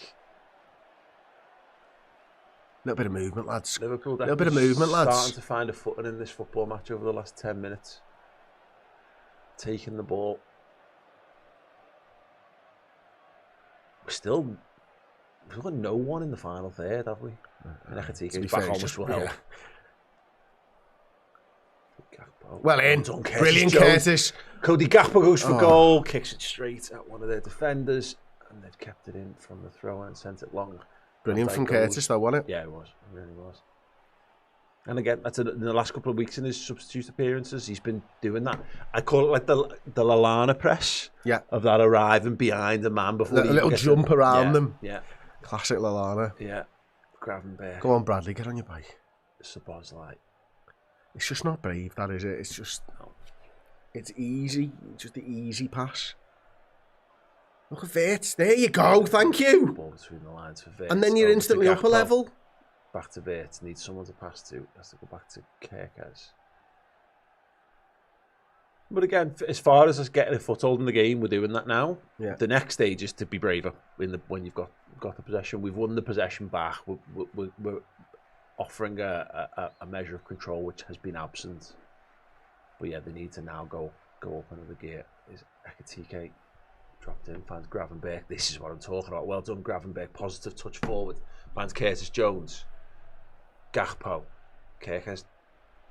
Speaker 2: Little bit of movement, lads.
Speaker 1: Liverpool
Speaker 2: Little bit of movement, lads.
Speaker 1: Starting to find a footing in this football match over the last 10 minutes. Taking the ball. We've got no one in the final third, have we? And Ekatike's back on, which will help.
Speaker 2: Well in.
Speaker 1: Curtis
Speaker 2: Brilliant
Speaker 1: Jones.
Speaker 2: Curtis.
Speaker 1: Cody Gakpo goes for goal, kicks it straight at one of their defenders, and they've kept it in from the throw and sent it long.
Speaker 2: Brilliant from Curtis though, wasn't it?
Speaker 1: Yeah, it was. It really was. And again, that's in the last couple of weeks in his substitute appearances, he's been doing that. I call it like the Lallana press.
Speaker 2: Yeah.
Speaker 1: Of that arriving behind a man before
Speaker 2: A little jump around them.
Speaker 1: Yeah.
Speaker 2: Classic Lallana.
Speaker 1: Yeah. Gravenberch.
Speaker 2: Go on, Bradley, get on your bike.
Speaker 1: Sabozlai.
Speaker 2: It's just not brave, that is it? It's just... It's easy. It's just the easy pass. Look at Wirtz. There you go. Thank you.
Speaker 1: Ball between the lines for Wirtz.
Speaker 2: And then you're instantly up a level.
Speaker 1: Back to Wirtz. Needs someone to pass to. Has to go back to Kerkez. But again, as far as us getting a foothold in the game, we're doing that now.
Speaker 2: Yeah.
Speaker 1: The next stage is to be braver when you've got the possession. We've won the possession back. We're offering a measure of control which has been absent. But yeah, they need to now go up another gear. Is Ekatike dropped in, finds Gravenberch. This is what I'm talking about. Well done, Gravenberch. Positive touch forward. Finds Curtis Jones. Gakpo. Kerkez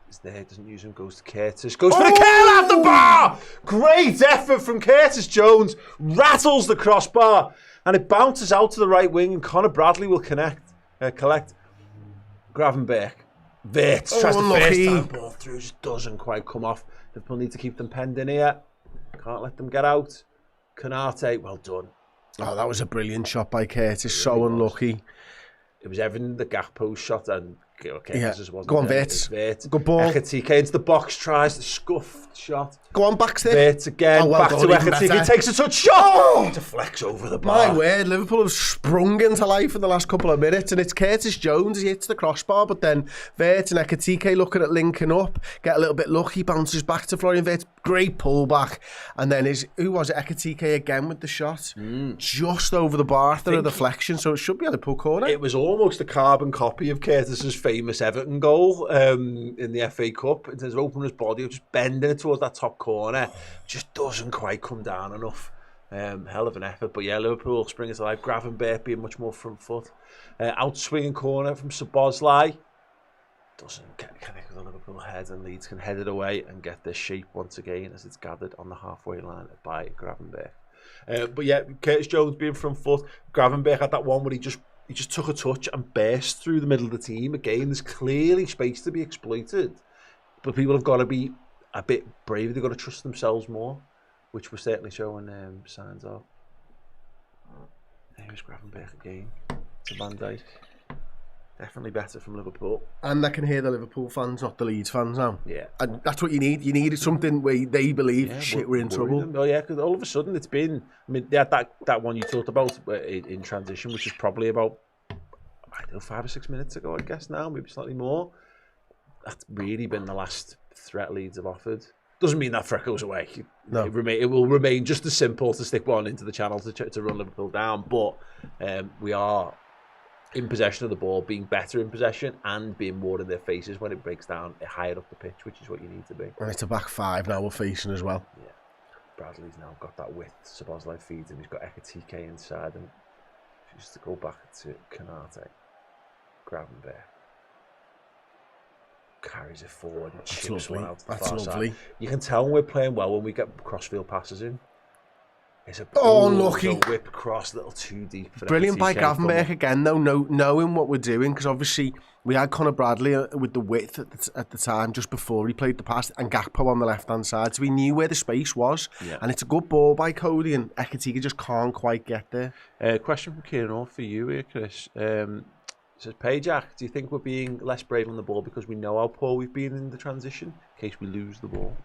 Speaker 1: is there, doesn't use him, goes to Curtis. Goes for the curl out the bar! Great effort from Curtis Jones. Rattles the crossbar. And it bounces out to the right wing, and Conor Bradley will collect. Gravenberch. Wirtz tries the first time ball through, just doesn't quite come off. Liverpool need to keep them penned in here. Can't let them get out. Kanate, well done.
Speaker 2: Oh, that was a brilliant shot by Curtis. So unlucky.
Speaker 1: It was everything the Gakpo shot and Curtis wasn't.
Speaker 2: Go on, Wirtz. Good ball.
Speaker 1: Ekatike into the box, tries the scuffed shot.
Speaker 2: Go on, backstick.
Speaker 1: Wirtz again, back to Ekatike, takes a touch shot. Deflects over the bar.
Speaker 2: My word, Liverpool have sprung into life in the last couple of minutes, and it's Curtis Jones, he hits the crossbar, but then Wirtz and Ekatike looking at linking up, get a little bit lucky, bounces back to Florian Wirtz, great pullback, and then who was it, Ekatike again with the shot, just over the bar after a deflection, so it should be a Liverpool corner.
Speaker 1: It was almost a carbon copy of Curtis's famous Everton goal in the FA Cup, in terms of opening his body, just bending it towards that top corner, just doesn't quite come down enough. Hell of an effort, but yeah, Liverpool spring into life. Gravenberch being much more front foot. Out swinging corner from Sabozlai. Doesn't connect with the Liverpool head, and Leeds can head it away and get their shape once again as it's gathered on the halfway line by Gravenberch. But yeah, Curtis Jones being front foot. Gravenberch had that one where he just took a touch and burst through the middle of the team. Again, there's clearly space to be exploited, but people have got to be a bit braver. They've got to trust themselves more, which we're certainly showing signs of. Here's Gravenberch again to Van Dijk. Definitely better from Liverpool. And
Speaker 2: I can hear the Liverpool fans, not the Leeds fans now.
Speaker 1: Yeah.
Speaker 2: And that's what you need. You need something where they believe, shit, we're in trouble.
Speaker 1: Oh yeah, because all of a sudden it's been, I mean, they had that one you talked about in transition, which is probably about, I don't know, 5 or 6 minutes ago, I guess now, maybe slightly more. That's really been the last threat Leeds have offered. Doesn't mean that threat goes away.
Speaker 2: No.
Speaker 1: It will remain just as simple to stick one into the channel to run Liverpool down, but we are in possession of the ball, being better in possession and being more in their faces when it breaks down higher up the pitch, which is what you need to be.
Speaker 2: And it's a back five now we're facing as well.
Speaker 1: Yeah. Bradley's now got that width. Sabozlai feeds him. He's got Ekatike inside him. Just to go back to Kanate. Gravenberch. Carries it forward and chips one out to the far side. You can tell when we're playing well when we get crossfield passes in. It's a
Speaker 2: unlucky
Speaker 1: whip across, a little too deep. For
Speaker 2: brilliant by Gravenberch again, though, knowing what we're doing, because obviously we had Conor Bradley with the width at the time just before he played the pass, and Gakpo on the left hand side, so we knew where the space was. Yeah. And it's a good ball by Cody, and Ekatike just can't quite get there.
Speaker 1: Question from Kieran Orr for you here, Chris. It says, Pajak, do you think we're being less brave on the ball because we know how poor we've been in the transition in case we lose the ball?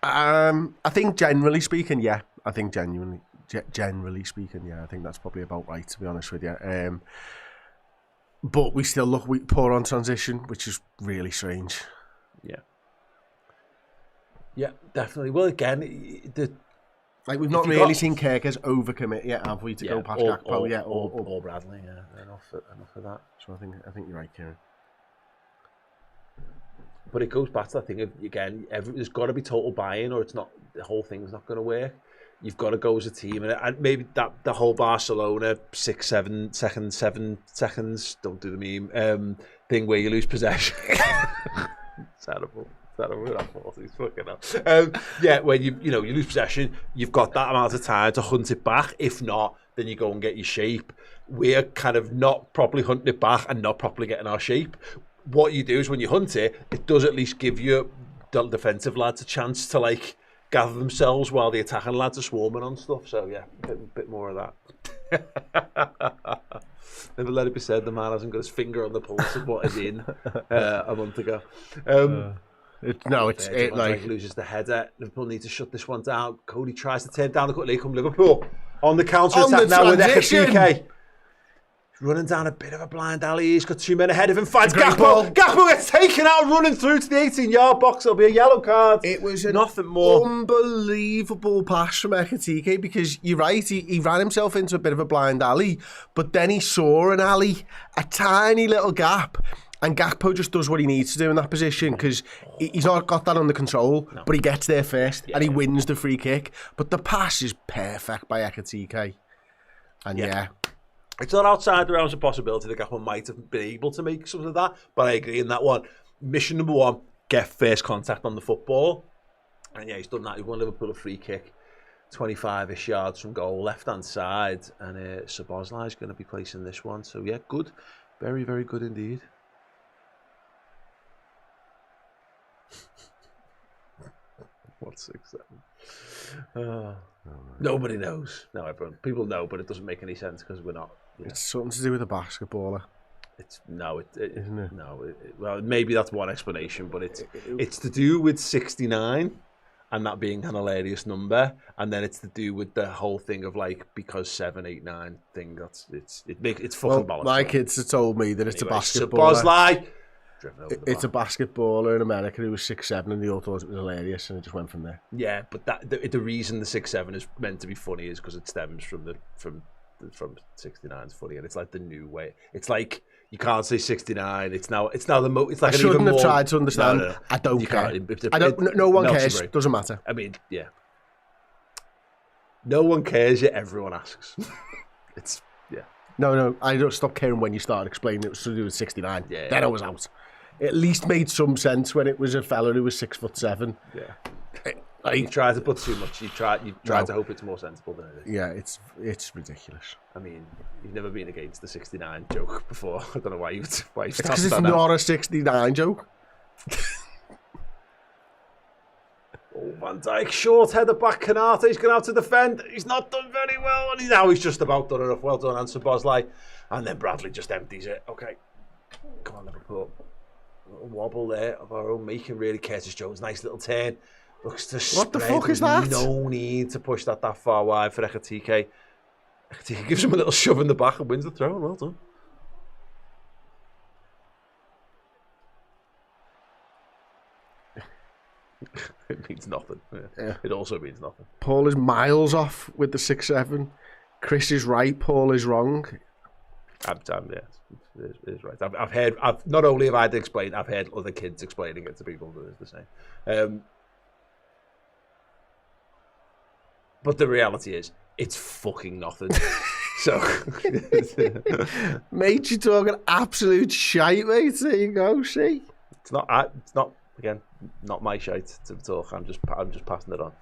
Speaker 2: I think generally speaking, yeah. I think Generally speaking, yeah, I think that's probably about right, to be honest with you. But we still look poor on transition, which is really strange.
Speaker 1: Yeah, definitely. Well, again,
Speaker 2: we've not really seen Kerkers overcommit yet, have we, to go past Gakpo yet,
Speaker 1: or Bradley? Yeah, enough of that.
Speaker 2: So I think you're right, Kieran.
Speaker 1: But it goes back to that thing of, again, there's got to be total buy-in, or it's not. The whole thing's not going to work. You've got to go as a team, and maybe that the whole Barcelona 7 seconds, don't do the meme thing where you lose possession. Terrible. Yeah, when you lose possession, you've got that amount of time to hunt it back. If not, then you go and get your shape. We're kind of not properly hunting it back and not properly getting our shape. What you do is when you hunt it, it does at least give you the defensive lads a chance to gather themselves while the attacking lads are swarming on stuff. So yeah, a bit more of that. Never let it be said the man hasn't got his finger on the pulse of what is in a month ago. Loses the header. Liverpool need to shut this one down. Cody tries to turn down the cut. Here come Liverpool on the counter attack now with Ekatike. Running down a bit of a blind alley. He's got 2 men ahead of him. Finds Gakpo. Gakpo gets taken out running through to the 18-yard box. It'll be a yellow card.
Speaker 2: It was
Speaker 1: nothing more.
Speaker 2: Unbelievable pass from Ekatike, because you're right, he ran himself into a bit of a blind alley, but then he saw an alley, a tiny little gap, and Gakpo just does what he needs to do in that position, because he's not got that under control, but he gets there first and he wins the free kick. But the pass is perfect by Ekatike. And
Speaker 1: it's not outside the realms of possibility that Gakpo might have been able to make something of that, but I agree in that one. Mission number 1, get first contact on the football. And he's done that. He won Liverpool a free kick, 25-ish yards from goal, left-hand side. And Szoboszlai is going to be placing this one. So, yeah, good. Very, very good indeed. What's 6-7? Nobody knows. No, people know, but it doesn't make any sense because we're not.
Speaker 2: It's something to do with a basketballer.
Speaker 1: Isn't it? No, well, maybe that's one explanation, but it's to do with 69 and that being an hilarious number, and then it's to do with the whole thing of because 7, 8, 9 thing. It's fucking bollocks.
Speaker 2: My kids have told me that it's a basketballer.
Speaker 1: Szoboszlai.
Speaker 2: It's a basketballer in America who was 6'7", and they all thought it was hilarious, and it just went from there.
Speaker 1: Yeah, but the reason the 6'7" is meant to be funny is because it stems from 69's funny, and it's like the new way. It's like you can't say 69. It's now it's like
Speaker 2: I shouldn't have tried to understand. No. I don't care. No one cares. Doesn't matter.
Speaker 1: I mean, yeah. No one cares yet everyone asks.
Speaker 2: No. I don't stop caring when you start explaining it was to do with 69. Yeah. Then I was out. It at least made some sense when it was a fella who was 6'7".
Speaker 1: Yeah. You try to put too much. You try to hope it's more sensible than it is.
Speaker 2: Yeah, it's ridiculous.
Speaker 1: I mean, you've never been against the 69 joke before. I don't know why you've
Speaker 2: because it's not a 69 joke.
Speaker 1: Van Dijk, short header back. Konate's going to have to defend. He's not done very well, and he's just about done enough. Well done, Answer Bosley. And then Bradley just empties it. Okay, come on, Liverpool. A little wobble there of our own making, really. Curtis Jones, nice little turn. Looks to spread.
Speaker 2: What the fuck is that?
Speaker 1: No need to push that far wide for Ekatike. Ekatike gives him a little shove in the back and wins the throw. Well done. It means nothing. Yeah. It also means nothing.
Speaker 2: Paul is miles off with the 6'7". Chris is right. Paul is wrong.
Speaker 1: It is right. I've heard. Not only have I explained, I've heard other kids explaining it to people that it's the same. But the reality is, it's fucking nothing. So,
Speaker 2: mate, you're talking absolute shite, mate. There you go. See,
Speaker 1: it's not. Again, not my shite to talk. I'm just passing it on.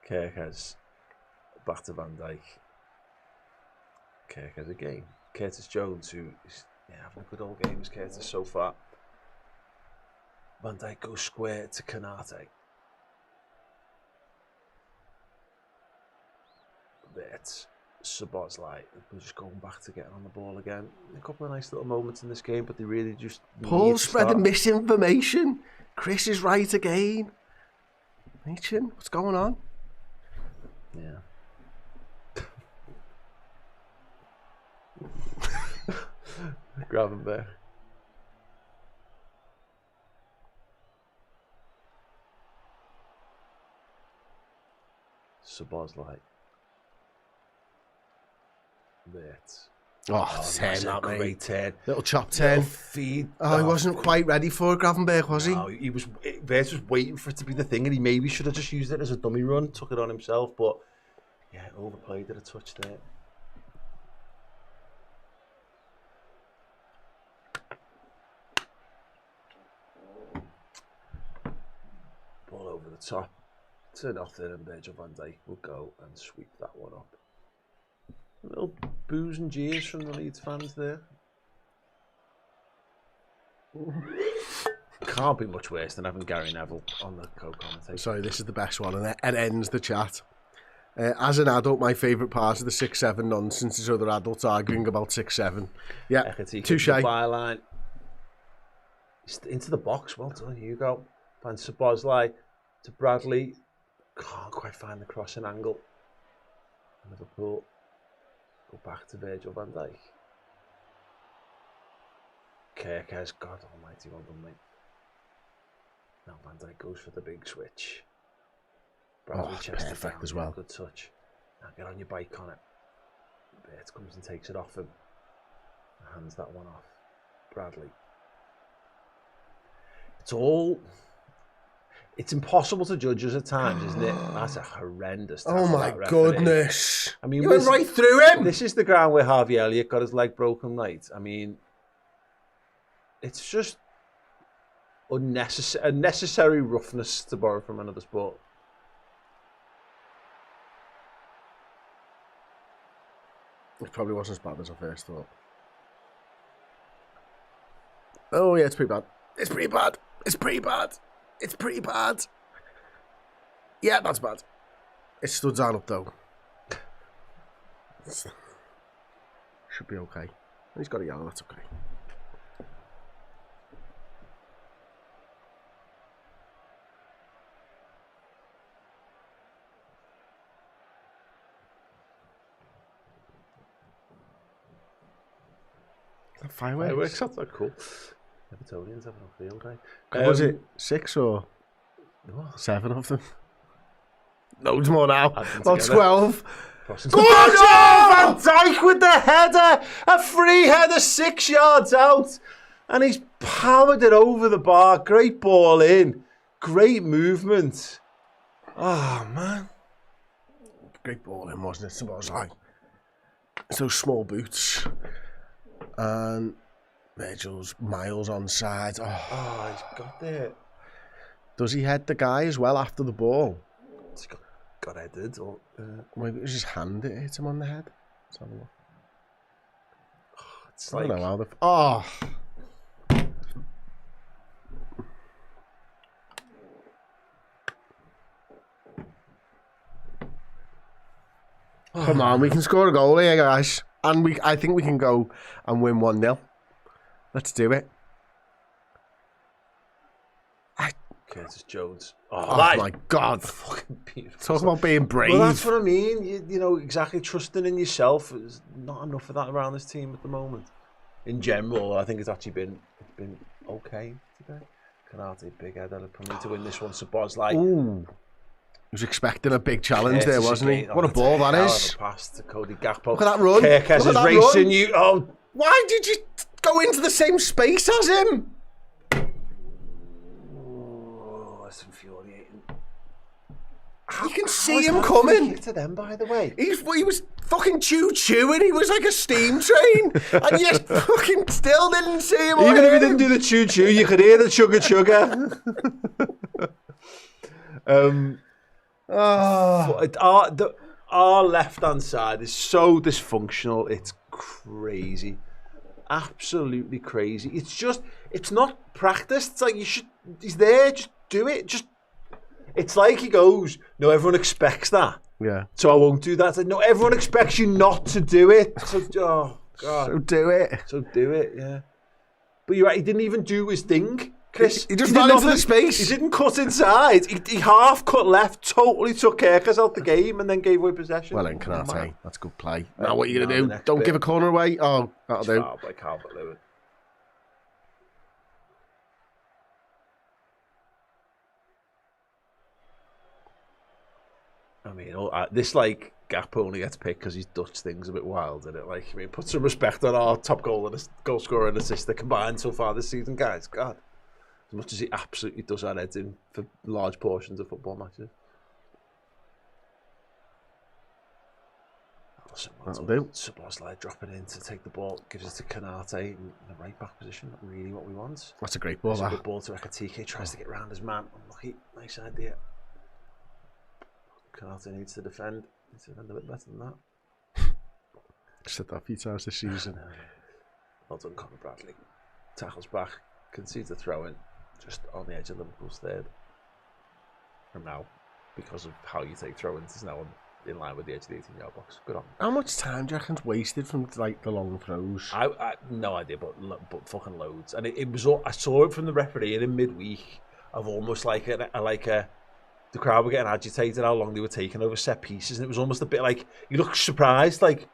Speaker 1: Kerkers back to Van Dijk. Kerkers again. Curtis Jones, who is having a good old game as Curtis so far. Van Dijk goes square to Konate. That's Szoboszlai. We're just going back to getting on the ball again. A couple of nice little moments in this game, but they really just.
Speaker 2: Paul spreading misinformation. Chris is right again. Machin, what's going on?
Speaker 1: Yeah. Gravenberch. Szoboszlai. That.
Speaker 2: Oh, 10,
Speaker 1: that's a
Speaker 2: that,
Speaker 1: great
Speaker 2: mate.
Speaker 1: turn.
Speaker 2: Little chop 10.
Speaker 1: Little feed.
Speaker 2: Oh, he wasn't quite ready for it, Gravenberch, was he?
Speaker 1: No, Wirtz was waiting for it to be the thing, and he maybe should have just used it as a dummy run, took it on himself, but yeah, overplayed it a touch there. Ball over the top. Turn off there, and Virgil van Dijk will go and sweep that one up. A little boos and jeers from the Leeds fans there. Can't be much worse than having Gary Neville on the co-commentator.
Speaker 2: Sorry, this is the best one, and it ends the chat. As an adult, my favourite part of the 6-7 nonsense is other adults arguing about 6-7. Yeah, touche.
Speaker 1: Byline. Into the box, well done, Hugo. Van Szoboszlai to Bradley. Can't quite find the crossing angle. Liverpool go back to Virgil van Dijk. Kerkez, God almighty, well done, mate. Now Van Dijk goes for the big switch. Bradley Chester
Speaker 2: perfect
Speaker 1: down,
Speaker 2: as well.
Speaker 1: Good touch. Now get on your bike on it. Bert comes and takes it off him. Hands that one off. Bradley. It's impossible to judge us at times, isn't it? That's a horrendous tackle.
Speaker 2: Oh my goodness.
Speaker 1: I mean,
Speaker 2: you went right through him.
Speaker 1: This is the ground where Harvey Elliott got his leg broken, right? I mean, it's just unnecessary roughness, to borrow from another sport.
Speaker 2: It probably wasn't as bad as I first thought. Oh yeah, it's pretty bad. It's pretty bad. It's pretty bad. It's pretty bad. Yeah, that's bad. It stood down up though. Should be okay. He's got a yellow, that's okay. Fireworks.
Speaker 1: That's not cool. Evertonians having a field day.
Speaker 2: Was it 6 or 7 of them? Loads more now. Well, 12.
Speaker 1: Go on, Van Dijk with the header. A free header 6 yards out. And he's powered it over the bar. Great ball in. Great movement. Oh, man.
Speaker 2: Great ball in, wasn't it? It was like, it's those small boots. And Virgil's miles on side.
Speaker 1: Oh, he's got there.
Speaker 2: Does he head the guy as well after the ball?
Speaker 1: He's got headed. Or,
Speaker 2: maybe it was his hand that hit him on the head. Let's have a look.
Speaker 1: It's
Speaker 2: I
Speaker 1: like,
Speaker 2: don't know how the... Oh! Come on, we can score a goal here, guys. And I think we can go and win 1-0. Let's do it.
Speaker 1: Curtis Jones.
Speaker 2: Oh my God.
Speaker 1: Fucking beautiful.
Speaker 2: Talk about being brave.
Speaker 1: Well, that's what I mean. You know, exactly, trusting in yourself. There's not enough of that around this team at the moment. In general, I think it's actually been okay today. Canate, big header, probably to win this one. Szoboszlai.
Speaker 2: Ooh. He was expecting a big challenge there, wasn't he? What a ball that is.
Speaker 1: Pass to Cody Gakpo.
Speaker 2: Look at that run.
Speaker 1: Kerkez is racing you. Oh,
Speaker 2: why did you go into the same space as him?
Speaker 1: That's infuriating.
Speaker 2: You can see him coming.
Speaker 1: To them, by the way.
Speaker 2: He was fucking choo-chooing. He was like a steam train. And you fucking still didn't see him.
Speaker 1: Even if he didn't do the choo-choo, you could hear the chugga-chugga. Our left-hand side is so dysfunctional. It's crazy. Absolutely crazy. It's not practiced. It's like he's there, just do it. It's like he goes, no, everyone expects that.
Speaker 2: Yeah.
Speaker 1: So I won't do that. It's like, no, everyone expects you not to do it. So, oh, God.
Speaker 2: So do it.
Speaker 1: So do it, yeah. But you're right, he didn't even do his thing. Chris,
Speaker 2: he just ran into the space.
Speaker 1: He didn't cut inside. He half cut left, totally took Kerkers out the game and then gave away possession.
Speaker 2: Well then, Canate, that's good play. Now what are you going to do? Don't give a corner away? Oh, that'll do.
Speaker 1: Foul by Calvert-Lewin. I mean, this like gap only gets picked because his Dutch thing's a bit wild, isn't it? Like, I mean, put some respect on our top goal scorer and assist combined so far this season, guys. God, as much as he absolutely does our heads in for large portions of football matches.
Speaker 2: That'll do.
Speaker 1: Szoboszlai dropping in to take the ball, gives it to Canate in the right back position. Not really what we want.
Speaker 2: That's a great ball.
Speaker 1: It's a good ball to Ekatike. Tries to get round his man. Unlucky. Nice idea. Canate needs to defend. Needs to defend a bit better than that.
Speaker 2: Said that a few times this season.
Speaker 1: Well done, Conor Bradley. Tackles back. Concedes a throw in. Just on the edge of Liverpool's third. And now, because of how you take throw-ins, is now in line with the edge of the 18-yard box. Good on.
Speaker 2: How much time do you reckon's wasted from like the long throws?
Speaker 1: I no idea, but fucking loads. And it was. I saw it from the referee in midweek of almost like the crowd were getting agitated how long they were taking over set pieces, and it was almost a bit like you look surprised, like,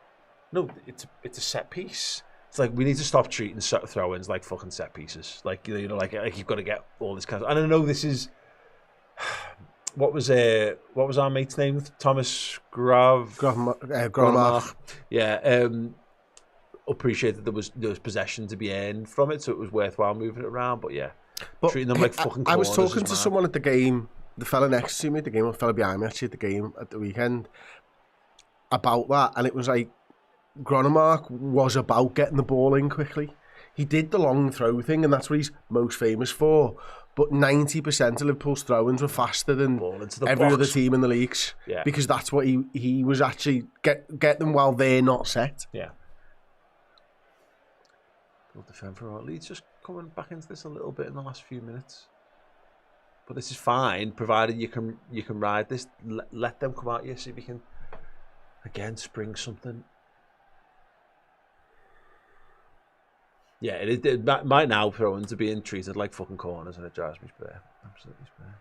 Speaker 1: no, it's a set piece. It's like we need to stop treating throw-ins like fucking set pieces. Like, you know, like you've got to get all this kind of. And I know this is. What was our mate's name? Thomas Gravenmach. Yeah, appreciated there was possession to be earned from it, so it was worthwhile moving it around. But yeah, treating them like fucking.
Speaker 2: I was talking to someone at the game, the fella next to me at the game, or the fella behind me actually at the game at the weekend, about that, and it was like Gravenmach was about getting the ball in quickly. He did the long throw thing, and that's what he's most famous for. But 90% of Liverpool's throw-ins were faster than every other team in the leagues.
Speaker 1: Yeah.
Speaker 2: Because that's what he was actually get them while they're not set.
Speaker 1: Yeah. Good defend for our Leeds, just coming back into this a little bit in the last few minutes. But this is fine, provided you can ride this. Let them come out here, see if you can again spring something. Yeah, it might now throw into being treated like fucking corners, and it drives me spare. Absolutely spare.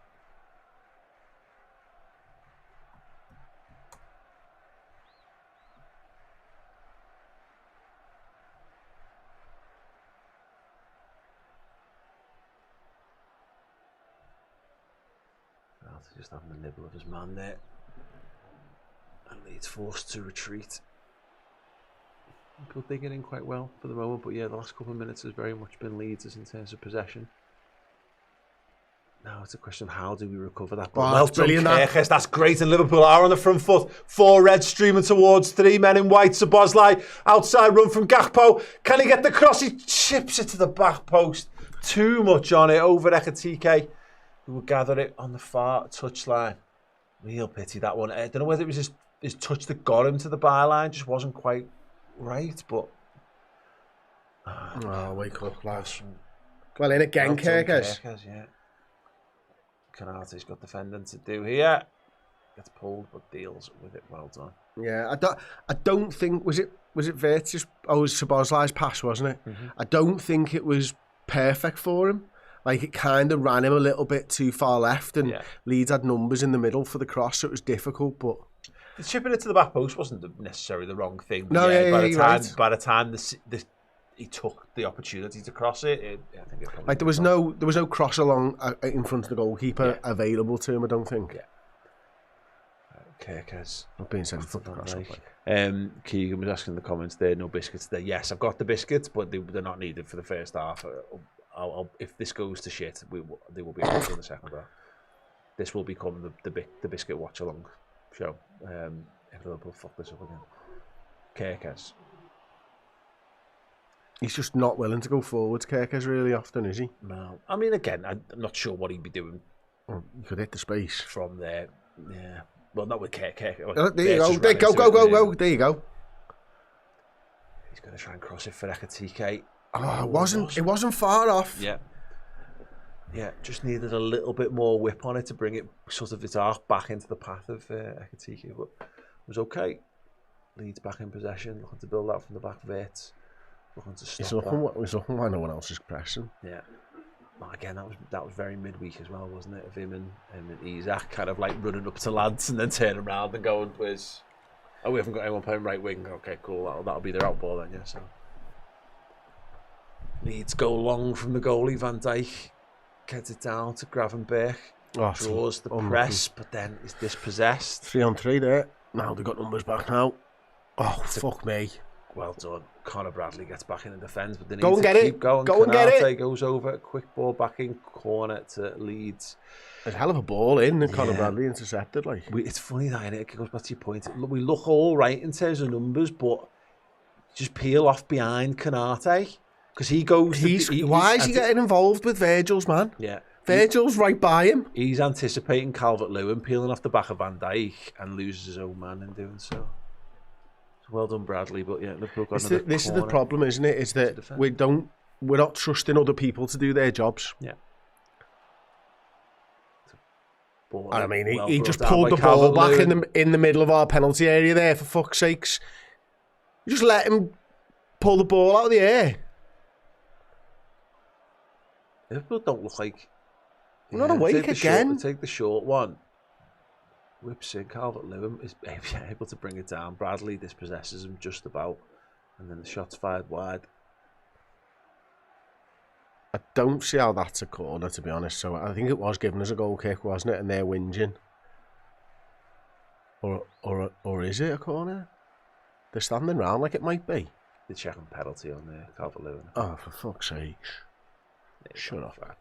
Speaker 1: Just having the nibble of his man there. And Leeds forced to retreat. People digging in quite well for the moment, but yeah, the last couple of minutes has very much been Leeds in terms of possession. Now it's a question of how do we recover that ball. Well, brilliant. That's great, and Liverpool are on the front foot. 4 reds streaming towards 3 men in white. Szoboszlai, outside run from Gakpo. Can he get the cross? He chips it to the back post. Too much on it over Ekatike, who will gather it on the far touchline. Real pity that one. I don't know whether it was his touch that got him to the byline, just wasn't quite right, but
Speaker 2: wake up, lads. Well, in again, Kerkers.
Speaker 1: Yeah. Canate's got defending to do here. Gets pulled, but deals with it. Well done.
Speaker 2: Yeah, I don't think was it Virtus? Oh, it was Szoboszlai's pass, wasn't it? Mm-hmm. I don't think it was perfect for him. Like, it kind of ran him a little bit too far left, and Leeds had numbers in the middle for the cross, so it was difficult, but
Speaker 1: chipping it to the back post wasn't necessarily the wrong thing.
Speaker 2: No,
Speaker 1: by the time he took the opportunity to cross it, I think it
Speaker 2: like there was no cross along in front of the goalkeeper available to him. I don't think.
Speaker 1: Yeah. Kerkers
Speaker 2: not being sent for the cross.
Speaker 1: Keegan was asking in the comments there, no biscuits there. Yes, I've got the biscuits, but they're not needed for the first half. If this goes to shit, they will be out in the second half. This will become the biscuit watch-along show. If Liverpool fuck this up again. Kerkers.
Speaker 2: He's just not willing to go forwards, Kerkers, really often, is he?
Speaker 1: No. I mean, again, I'm not sure what he'd be doing.
Speaker 2: You could hit the space.
Speaker 1: From there. Yeah. Well, not with Kerkers.
Speaker 2: There you go. Go. There you go.
Speaker 1: He's going to try and cross it for Ekatike.
Speaker 2: Oh, it wasn't far off.
Speaker 1: Yeah. Yeah, just needed a little bit more whip on it to bring it sort of its arc back into the path of Ekatike, but it was okay. Leeds back in possession, looking to build out from the back. Vert looking to stop
Speaker 2: He's looking why no one else is pressing.
Speaker 1: Yeah. again, that was very midweek as well, wasn't it? Of him and Isak kind of like running up to lads and then turning around and going, "Where's? Oh, we haven't got anyone playing right wing. Okay, cool. That'll be their out ball then, yeah." So Leeds go long from the goalie. Van Dijk gets it down to Gravenberch. Draws the press, but then is dispossessed.
Speaker 2: 3-on-3 there. Now they've got numbers back now. Oh, fuck me.
Speaker 1: Well done. Connor Bradley gets back in the defence, but they need
Speaker 2: Go and
Speaker 1: to
Speaker 2: get
Speaker 1: keep
Speaker 2: it.
Speaker 1: going.
Speaker 2: Go and get it.
Speaker 1: Goes over, quick ball back in corner to Leeds.
Speaker 2: There's a hell of a ball in, and Connor Bradley intercepted. Like,
Speaker 1: It's funny that, innit? It goes back to your point. We look all right in terms of numbers, but just peel off behind Canate because he goes.
Speaker 2: Why is he getting involved with Virgil's man?
Speaker 1: Yeah.
Speaker 2: Virgil's right by him.
Speaker 1: He's anticipating Calvert-Lewin peeling off the back of Van Dijk and loses his own man in doing so. Well done, Bradley. But yeah, Liverpool got another
Speaker 2: This is the
Speaker 1: corner.
Speaker 2: problem, isn't it? Is that we're not trusting other people to do their jobs.
Speaker 1: Yeah.
Speaker 2: And I mean, he just pulled the ball back in the middle of our penalty area there. For fuck's sakes, you just let him pull the ball out of the air.
Speaker 1: Liverpool don't look like.
Speaker 2: We're not awake again.
Speaker 1: Take the short one. Whips in. Calvert-Lewin is able to bring it down. Bradley dispossesses him just about, and then the shot's fired wide.
Speaker 2: I don't see how that's a corner, to be honest. So I think it was given as a goal kick, wasn't it? And they're whinging. Or is it a corner? They're standing round like it might be.
Speaker 1: They're checking penalty on there, Calvert-Lewin.
Speaker 2: Oh, for fuck's sake! Shut up.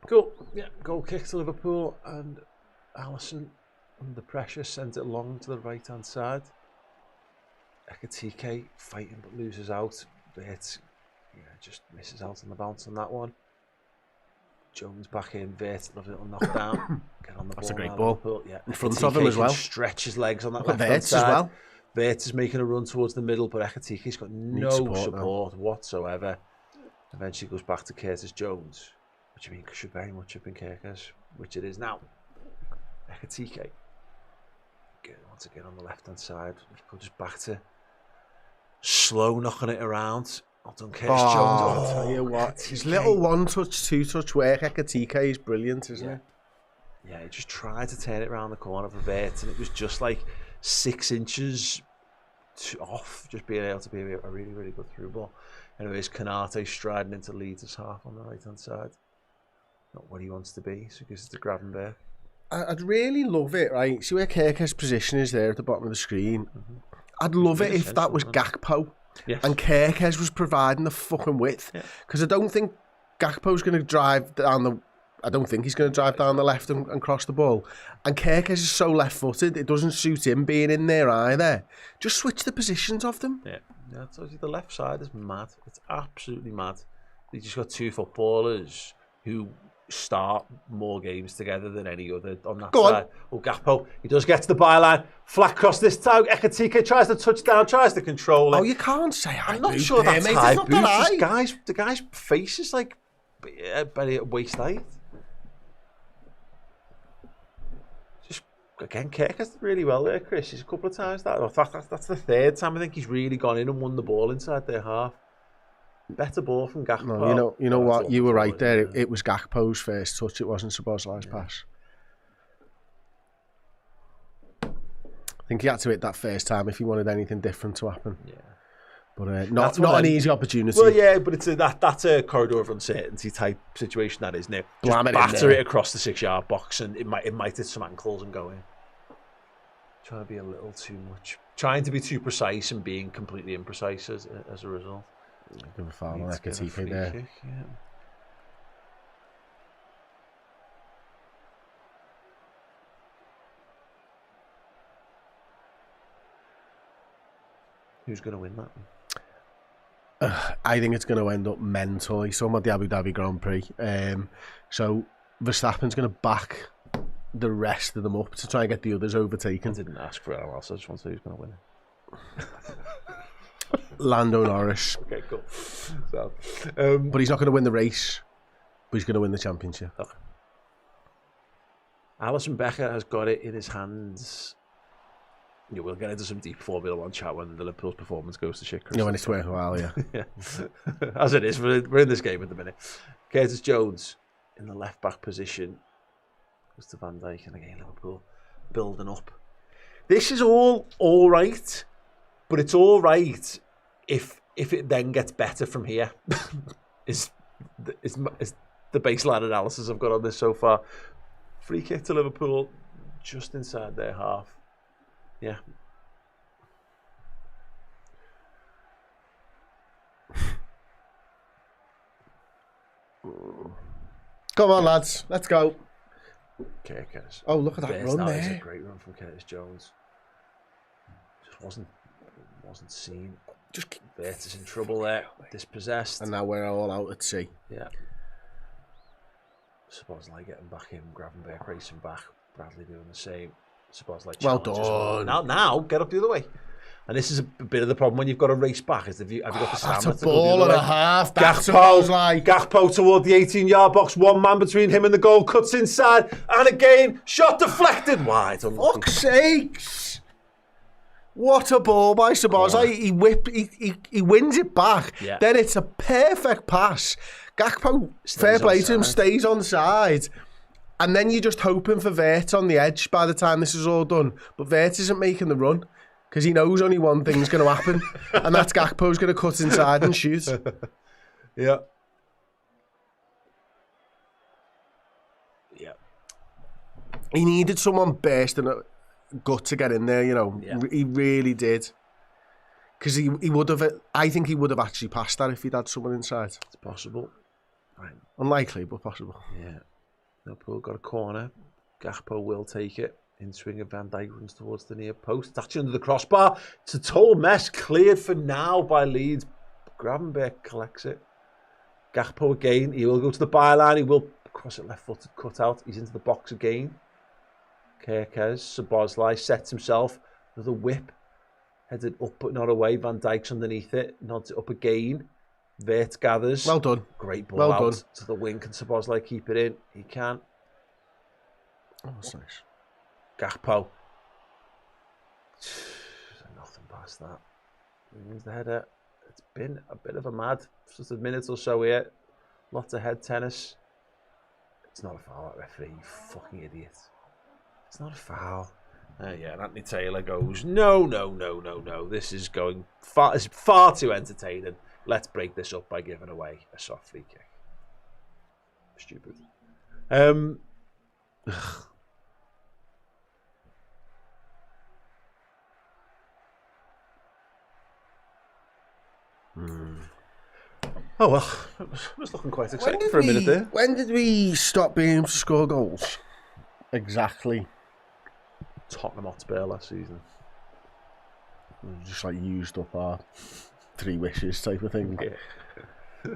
Speaker 1: Cool. Yeah, goal kick to Liverpool, and Alisson, under pressure, sends it long to the right-hand side. Ekitike fighting but loses out. Vert, just misses out on the bounce on that one. Jones back in. Vert, lovely little knockdown. Get on the ball.
Speaker 2: That's a great
Speaker 1: now,
Speaker 2: ball.
Speaker 1: Liverpool. Yeah,
Speaker 2: in front of him as well.
Speaker 1: Stretch his legs on that
Speaker 2: Look at
Speaker 1: left-hand side.
Speaker 2: as well.
Speaker 1: Vert is making a run towards the middle, but Ekitike's got no support whatsoever. Eventually goes back to Curtis Jones, which I mean should very much have been Kirkers, which it is now. Ekitike. Once again on the left-hand side. Go just back to slow knocking it around. Well done, Curtis Jones.
Speaker 2: I'll tell you what, his little one-touch, two-touch work, Ekitike is brilliant, isn't it?
Speaker 1: Yeah, he just tried to turn it around the corner for Vert, and it was just like 6 inches off, just being able to be a really, really good through ball. Anyways, Canate striding into Leeds' half on the right-hand side. Not what he wants to be, so he gives it to Gravenberch.
Speaker 2: I'd really love it, right? See where Kirker's position is there at the bottom of the screen? Mm-hmm. I'd love it if that was Gakpo.
Speaker 1: Yes.
Speaker 2: And Kirkes was providing the fucking width. Because I don't think Gakpo's going to drive down the... I don't think he's going to drive down the left and cross the ball. And Kirkes is so left-footed, it doesn't suit him being in there either. Just switch the positions of them.
Speaker 1: Yeah, I told you, the left side is mad. It's absolutely mad. They just got 2 footballers who start more games together than any other on that side. Oh, Gakpo, he does get to the byline. Flat cross this time. Ekitike tries to touch down, tries to control it.
Speaker 2: Oh, you can't say high
Speaker 1: I'm not
Speaker 2: boot
Speaker 1: sure
Speaker 2: there,
Speaker 1: that's
Speaker 2: mate.
Speaker 1: high
Speaker 2: It's not
Speaker 1: boot.
Speaker 2: that high.
Speaker 1: The guy's face is like very at waist height. Just again, Kirk has done really well there, Chris. He's a couple of times that's the 3rd time I think he's really gone in and won the ball inside their half. Better ball from Gakpo.
Speaker 2: No, you know what? You were right there. It was Gakpo's first touch. It wasn't Szoboszlai's pass. I think he had to hit that first time if he wanted anything different to happen. Yeah. But not an easy opportunity.
Speaker 1: Well, yeah, but it's that's a corridor of uncertainty type situation, that isn't it? Just batter it across the 6-yard box, and it might hit some ankles and go in. Trying to be a little too much. Trying to be too precise and being completely imprecise as a result.
Speaker 2: Give a foul on Ekitike there.
Speaker 1: Kick, yeah. Who's going to win that?
Speaker 2: I think it's going to end up mentally. Some of the Abu Dhabi Grand Prix. So Verstappen's going to back the rest of them up to try and get the others overtaken.
Speaker 1: I didn't ask for anyone else. I just want to say who's going to win it.
Speaker 2: Lando Norris.
Speaker 1: Okay, cool. So,
Speaker 2: but he's not going to win the race, but he's going to win the championship.
Speaker 1: Okay. Alisson Becker has got it in his hands. Yeah, we'll get into some deep Formula 1 chat when the Liverpool's performance goes to shit.
Speaker 2: You know, when it's worthwhile, yeah.
Speaker 1: Yeah. As it is, we're in this game at the minute. Curtis Jones in the left-back position. Goes to Van Dijk, and again, Liverpool building up. This is all right, but it's all right if it then gets better from here. is the baseline analysis I've got on this so far. Free kick to Liverpool, just inside their half. Yeah.
Speaker 2: Come on, lads. Let's go.
Speaker 1: Okay, Curtis.
Speaker 2: Oh, look at that run
Speaker 1: That
Speaker 2: there.
Speaker 1: is a great run from Curtis Jones. Just wasn't seen.
Speaker 2: Just
Speaker 1: Vertus in trouble there. Dispossessed.
Speaker 2: And now we're all out at sea.
Speaker 1: Yeah. Suppose like getting back in, Gravenberg racing back, Bradley doing the same. Suppose like
Speaker 2: well
Speaker 1: challenges.
Speaker 2: done.
Speaker 1: Now get up the other way. And this is a bit of the problem when you've got to race back. Is have you got the stamina
Speaker 2: That's a
Speaker 1: to go the
Speaker 2: ball
Speaker 1: other
Speaker 2: and a
Speaker 1: way?
Speaker 2: half. That's what like.
Speaker 1: Gakpo toward the 18-yard box. One man between him and the goal. Cuts inside. And again, shot deflected wide.
Speaker 2: Fuck's sakes. What a ball by Sabozai. He wins it back.
Speaker 1: Yeah.
Speaker 2: Then it's a perfect pass. Gakpo, fair play to him, stays on side. And then you're just hoping for Vert on the edge by the time this is all done. But Vert isn't making the run because he knows only one thing's going to happen. And that's Gakpo's going to cut inside and shoot.
Speaker 1: Yeah. Yeah.
Speaker 2: He needed someone bursting a gut to get in there, you know.
Speaker 1: Yeah.
Speaker 2: He really did. Because he would have, I think he would have actually passed that if he'd had someone inside.
Speaker 1: It's possible. Right.
Speaker 2: Unlikely, but possible.
Speaker 1: Yeah. Liverpool got a corner. Gakpo will take it. In swing of Van Dijk runs towards the near post. It's actually under the crossbar. It's a total mess. Cleared for now by Leeds. Gravenberg collects it. Gakpo again. He will go to the byline. He will cross it left-footed, cut out. He's into the box again. Kerkez, Szoboszlai sets himself. Another whip. Headed up but not away. Van Dijk's underneath it. Nods it up again. Vert gathers.
Speaker 2: Well done.
Speaker 1: Great ball
Speaker 2: Well
Speaker 1: out
Speaker 2: done.
Speaker 1: to the wing. Can Szoboszlai keep it in? He can.
Speaker 2: Oh, that's nice.
Speaker 1: Gakpo. Nothing past that. He wins the header. It's been a bit of a mad, just a minute or so here. Lots of head tennis. It's not a foul, that referee, you fucking idiot. It's not a foul. Yeah, and Anthony Taylor goes, no. This is going it's far too entertaining. Let's break this up by giving away a soft free kick. Stupid. Oh well, it was looking quite exciting for a minute there.
Speaker 2: When did we stop being able to score goals? Exactly.
Speaker 1: Tottenham Hotspur last season.
Speaker 2: We just like used up our 3 wishes type of thing.
Speaker 1: Yeah.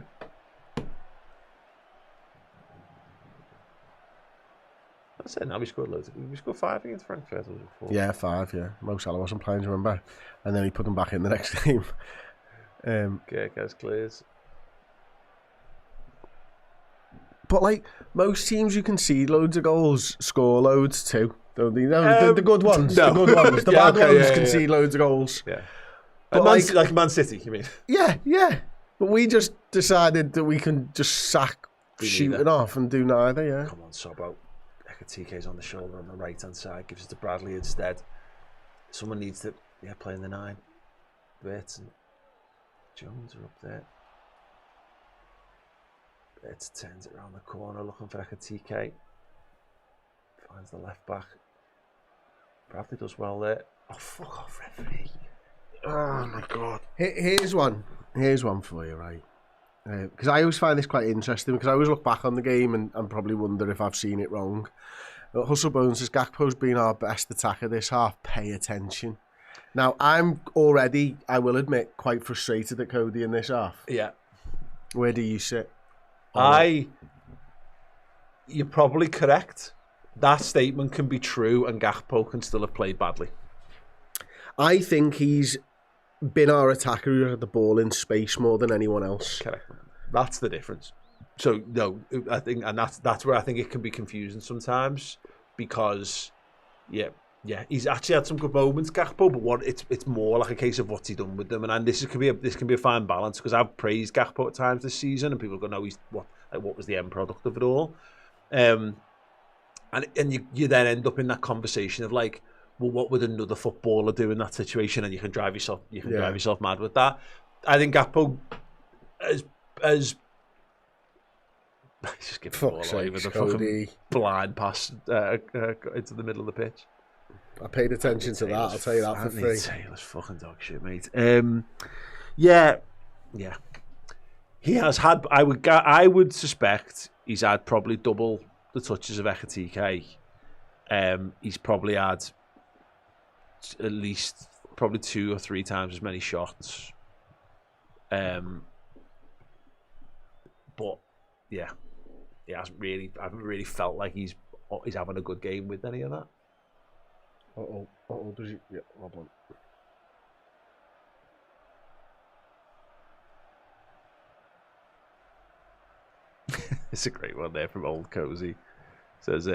Speaker 1: That's it. Now we scored loads. We scored 5 against Frankfurt. Or was it 4?
Speaker 2: Yeah, 5, yeah. Mo Salah wasn't playing, do you remember? And then he put them back in the next game.
Speaker 1: Kerkez clears.
Speaker 2: But like most teams who concede loads of goals score loads too. Don't they? No, the good ones.
Speaker 1: No.
Speaker 2: The good ones. The
Speaker 1: Yeah,
Speaker 2: bad
Speaker 1: okay,
Speaker 2: ones
Speaker 1: yeah.
Speaker 2: concede loads of goals.
Speaker 1: Yeah.
Speaker 2: But
Speaker 1: like Man City, you mean?
Speaker 2: Yeah. But we just decided that we can just sack shooting off and do neither, yeah.
Speaker 1: Come on, Sobbo. Ekatike's on the shoulder on the right-hand side. Gives it to Bradley instead. Someone needs to play in the 9. Bert and Jones are up there. Bert turns it around the corner looking for Ekatike. Finds the left back. Bradley does well there. Oh, fuck off, referee. Oh, my God.
Speaker 2: Here's one for you, right? Because I always find this quite interesting because I always look back on the game and probably wonder if I've seen it wrong. Hustlebones says Gakpo's been our best attacker this half. Pay attention. Now, I'm already, I will admit, quite frustrated at Cody in this half.
Speaker 1: Yeah.
Speaker 2: Where do you sit?
Speaker 1: You're probably correct. That statement can be true and Gakpo can still have played badly.
Speaker 2: I think he's been our attacker who had the ball in space more than anyone else.
Speaker 1: Correct. That's the difference. So no, I think, and that's where I think it can be confusing sometimes because, Yeah, he's actually had some good moments, Gakpo, but it's more like a case of what's he done with them, and this can be a fine balance because I've praised Gakpo at times this season, and people go, no, what was the end product of it all, and you then end up in that conversation of like, well, what would another footballer do in that situation, and you can drive yourself mad with that. I think Gakpo as just give the ball away with a fucking blind pass into the middle of the pitch.
Speaker 2: I paid attention to that. I'll tell you that for free.
Speaker 1: Taylor's fucking dog shit, mate. Yeah. He has had. I would suspect he's had probably double the touches of Ekitike. He's probably had at least probably 2 or 3 times as many shots. But yeah, I haven't really felt like he's having a good game with any of that.
Speaker 2: Does he? Yeah, hold on.
Speaker 1: It's a great one there from Old Cozy. Says,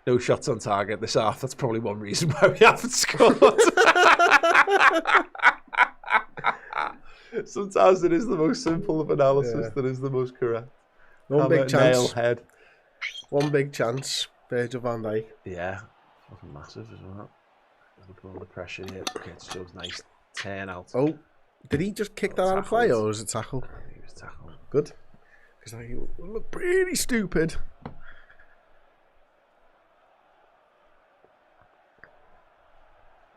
Speaker 1: no shots on target this half. That's probably one reason why we haven't scored. Sometimes it is the most simple of analysis that is the most correct.
Speaker 2: One big chance.
Speaker 1: Head.
Speaker 2: One big chance. Virgil van Dijk.
Speaker 1: Yeah. Fucking massive as well. Put all the pressure here. Okay, it shows nice turn out.
Speaker 2: Oh, did he just kick that out of play or was it tackle?
Speaker 1: I think it was tackle.
Speaker 2: Good. Because I look pretty stupid.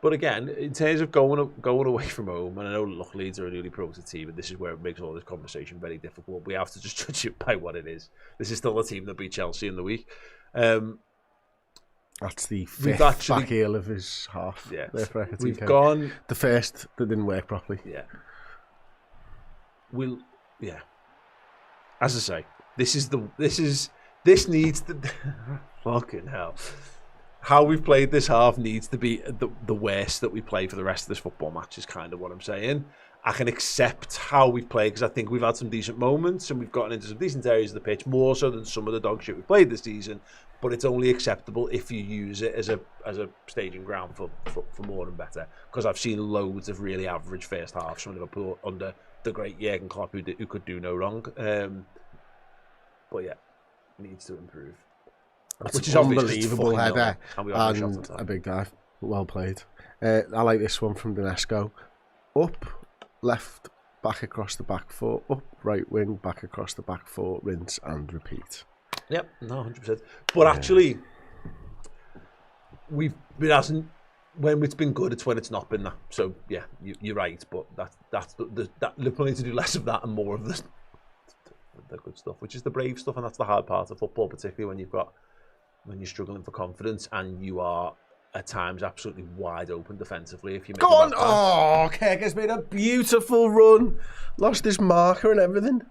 Speaker 1: But again, in terms of going away from home, and I know look, Leeds are a newly promoted team, and this is where it makes all this conversation very difficult. We have to just judge it by what it is. This is still a team that beat Chelsea in the week.
Speaker 2: That's the fifth back heel of his half.
Speaker 1: Yeah,
Speaker 2: we've gone the first that didn't work properly.
Speaker 1: Yeah, as I say, this needs to fucking hell. How we've played this half needs to be the worst that we play for the rest of this football match is kind of what I'm saying. I can accept how we've played because I think we've had some decent moments and we've gotten into some decent areas of the pitch, more so than some of the dog shit we played this season. But it's only acceptable if you use it as a staging ground for more and better. Because I've seen loads of really average first halves from Liverpool under the great Jurgen Klopp who could do no wrong. But yeah, needs to improve.
Speaker 2: Which is unbelievable header and a big dive. Well played. I like this one from Donesco. Up, left, back across the back foot. Up, right wing, back across the back foot. Rinse and repeat.
Speaker 1: Yep, no, 100%. But actually, when it's been good, it's when it's not been that. So yeah, you're right. But that's Liverpool need to do less of that and more of the good stuff, which is the brave stuff, and that's the hard part of football, particularly when you're struggling for confidence and you are at times absolutely wide open defensively. If you
Speaker 2: go on, Kirk has made a beautiful run, lost his marker and everything.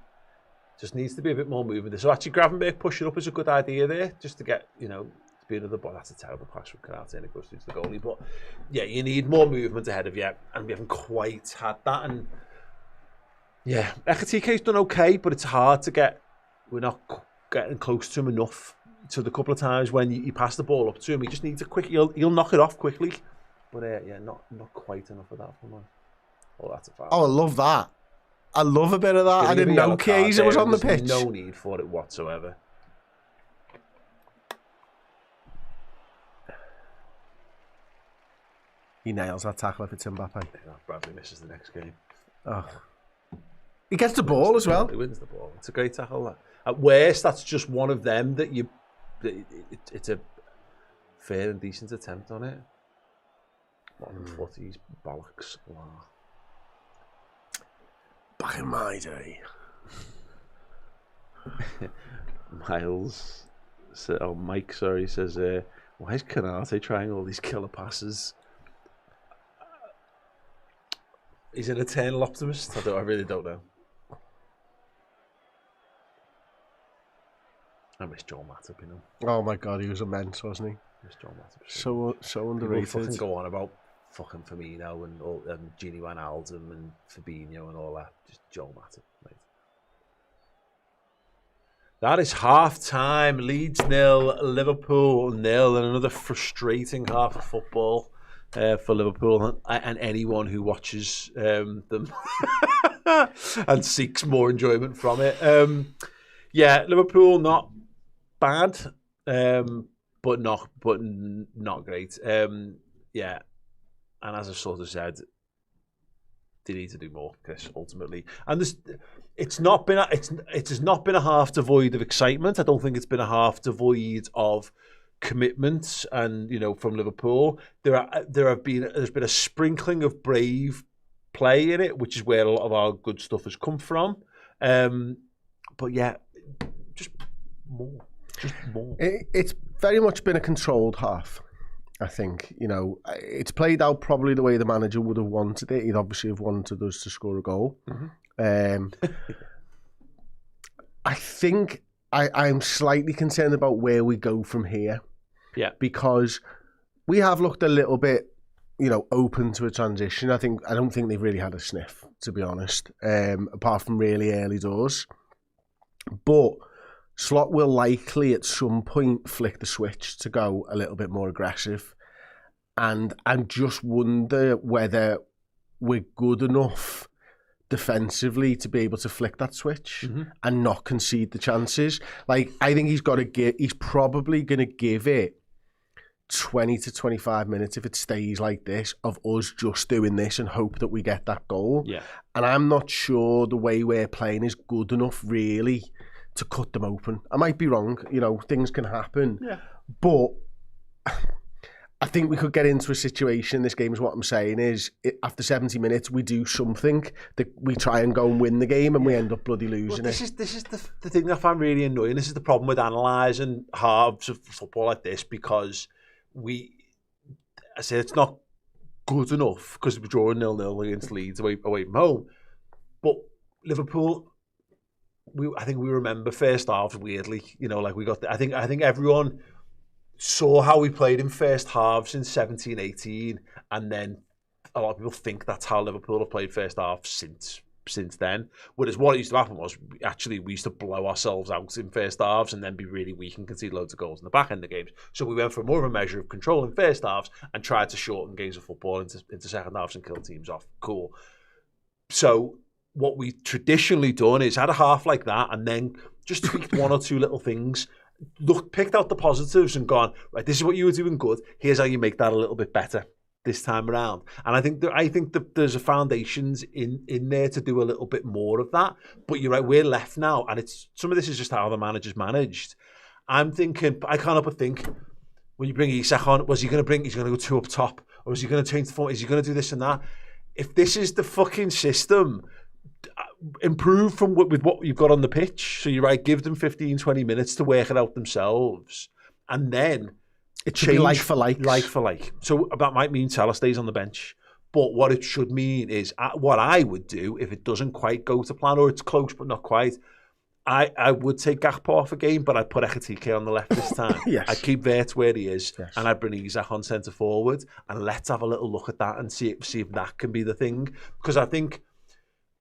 Speaker 1: Just needs to be a bit more movement. So actually, Gravenberch pushing up is a good idea there, just to get to be another ball. That's a terrible pass from Canate and it goes through to the goalie. But yeah, you need more movement ahead of you, and we haven't quite had that. And yeah, Ekitike's done okay, but it's hard to get. We're not getting close to him enough. So the couple of times when you pass the ball up to him, he just needs a quick. He'll knock it off quickly, but yeah, not quite enough of that from him. Oh, that's a foul.
Speaker 2: Oh, I love that. I love a bit of that. I didn't know Chiesa was on the pitch.
Speaker 1: No need for it whatsoever.
Speaker 2: He nails that tackle if it's Mbappe.
Speaker 1: Yeah, Bradley misses the next game.
Speaker 2: Oh. He gets the ball as well.
Speaker 1: He wins the ball. It's a great tackle. At worst, that's just one of them that it's a fair and decent attempt on it. Bottom footies, bollocks. Wow.
Speaker 2: Back in my day.
Speaker 1: Mike says, why is Canate trying all these killer passes? He's an eternal optimist. I really don't know. I miss Joel Matip,
Speaker 2: Oh my god, he was immense, wasn't he?
Speaker 1: I miss Joel Matip.
Speaker 2: So underrated.
Speaker 1: People fucking go on about fucking Firmino and Gini Wijnaldum and Fabinho and all that. Just Joel Matip, mate. That is half-time. Leeds 0, Liverpool 0, and another frustrating half of football for Liverpool and anyone who watches them and seeks more enjoyment from it. Yeah, Liverpool not bad, but not great. Yeah, and as I sort of said, they need to do more, Chris, ultimately. And it has not been a half devoid of excitement. I don't think it's been a half devoid of commitment. And from Liverpool, there's been a sprinkling of brave play in it, which is where a lot of our good stuff has come from. But yeah, just more.
Speaker 2: It's very much been a controlled half. I think, it's played out probably the way the manager would have wanted it. He'd obviously have wanted us to score a goal. Mm-hmm. I think I'm slightly concerned about where we go from here.
Speaker 1: Yeah.
Speaker 2: Because we have looked a little bit, open to a transition. I don't think they've really had a sniff, to be honest, apart from really early doors. But Slot will likely at some point flick the switch to go a little bit more aggressive. And I just wonder whether we're good enough defensively to be able to flick that switch and not concede the chances. Like, I think he's probably going to give it 20 to 25 minutes if it stays like this of us just doing this and hope that we get that goal.
Speaker 1: Yeah.
Speaker 2: And I'm not sure the way we're playing is good enough really to cut them open. I might be wrong, things can happen.
Speaker 1: Yeah.
Speaker 2: But I think we could get into a situation, this game is what I'm saying, is after 70 minutes we do something, that we try and go and win the game and we end up bloody losing
Speaker 1: This is the thing that I find really annoying. This is the problem with analysing halves of football like this, because I say it's not good enough because we're drawing 0-0 against Leeds away from home. But Liverpool, I think we remember first halves weirdly. We got. I think everyone saw how we played in first halves in 17-18, and then a lot of people think that's how Liverpool have played first half since then. Whereas what used to happen was we used to blow ourselves out in first halves and then be really weak and concede loads of goals in the back end of games. So we went for more of a measure of control in first halves and tried to shorten games of football into second halves and kill teams off. Cool. So what we traditionally done is had a half like that and then just tweaked one or two little things, picked out the positives and gone, right, this is what you were doing good. Here's how you make that a little bit better this time around. And I think that there's a foundations in there to do a little bit more of that. But you're right, we're left now, and some of this is just how the manager's managed. I can't help but think, when you bring Isak on, he's going to go two up top, or is he going to change the form? Is he going to do this and that? If this is the fucking system, improve from with what you've got on the pitch. So you're right, give them 15, 20 minutes to work it out themselves. And then
Speaker 2: it should be like for like.
Speaker 1: Like for like. So that might mean Salah stays on the bench. But what it should mean is, what I would do if it doesn't quite go to plan, or it's close but not quite, I would take Gakpo off a game, but I'd put Ekitike on the left this time.
Speaker 2: Yes.
Speaker 1: I'd keep Wirtz where he is,
Speaker 2: yes.
Speaker 1: And I'd bring Isak on centre forward, and let's have a little look at that and see if that can be the thing. Because I think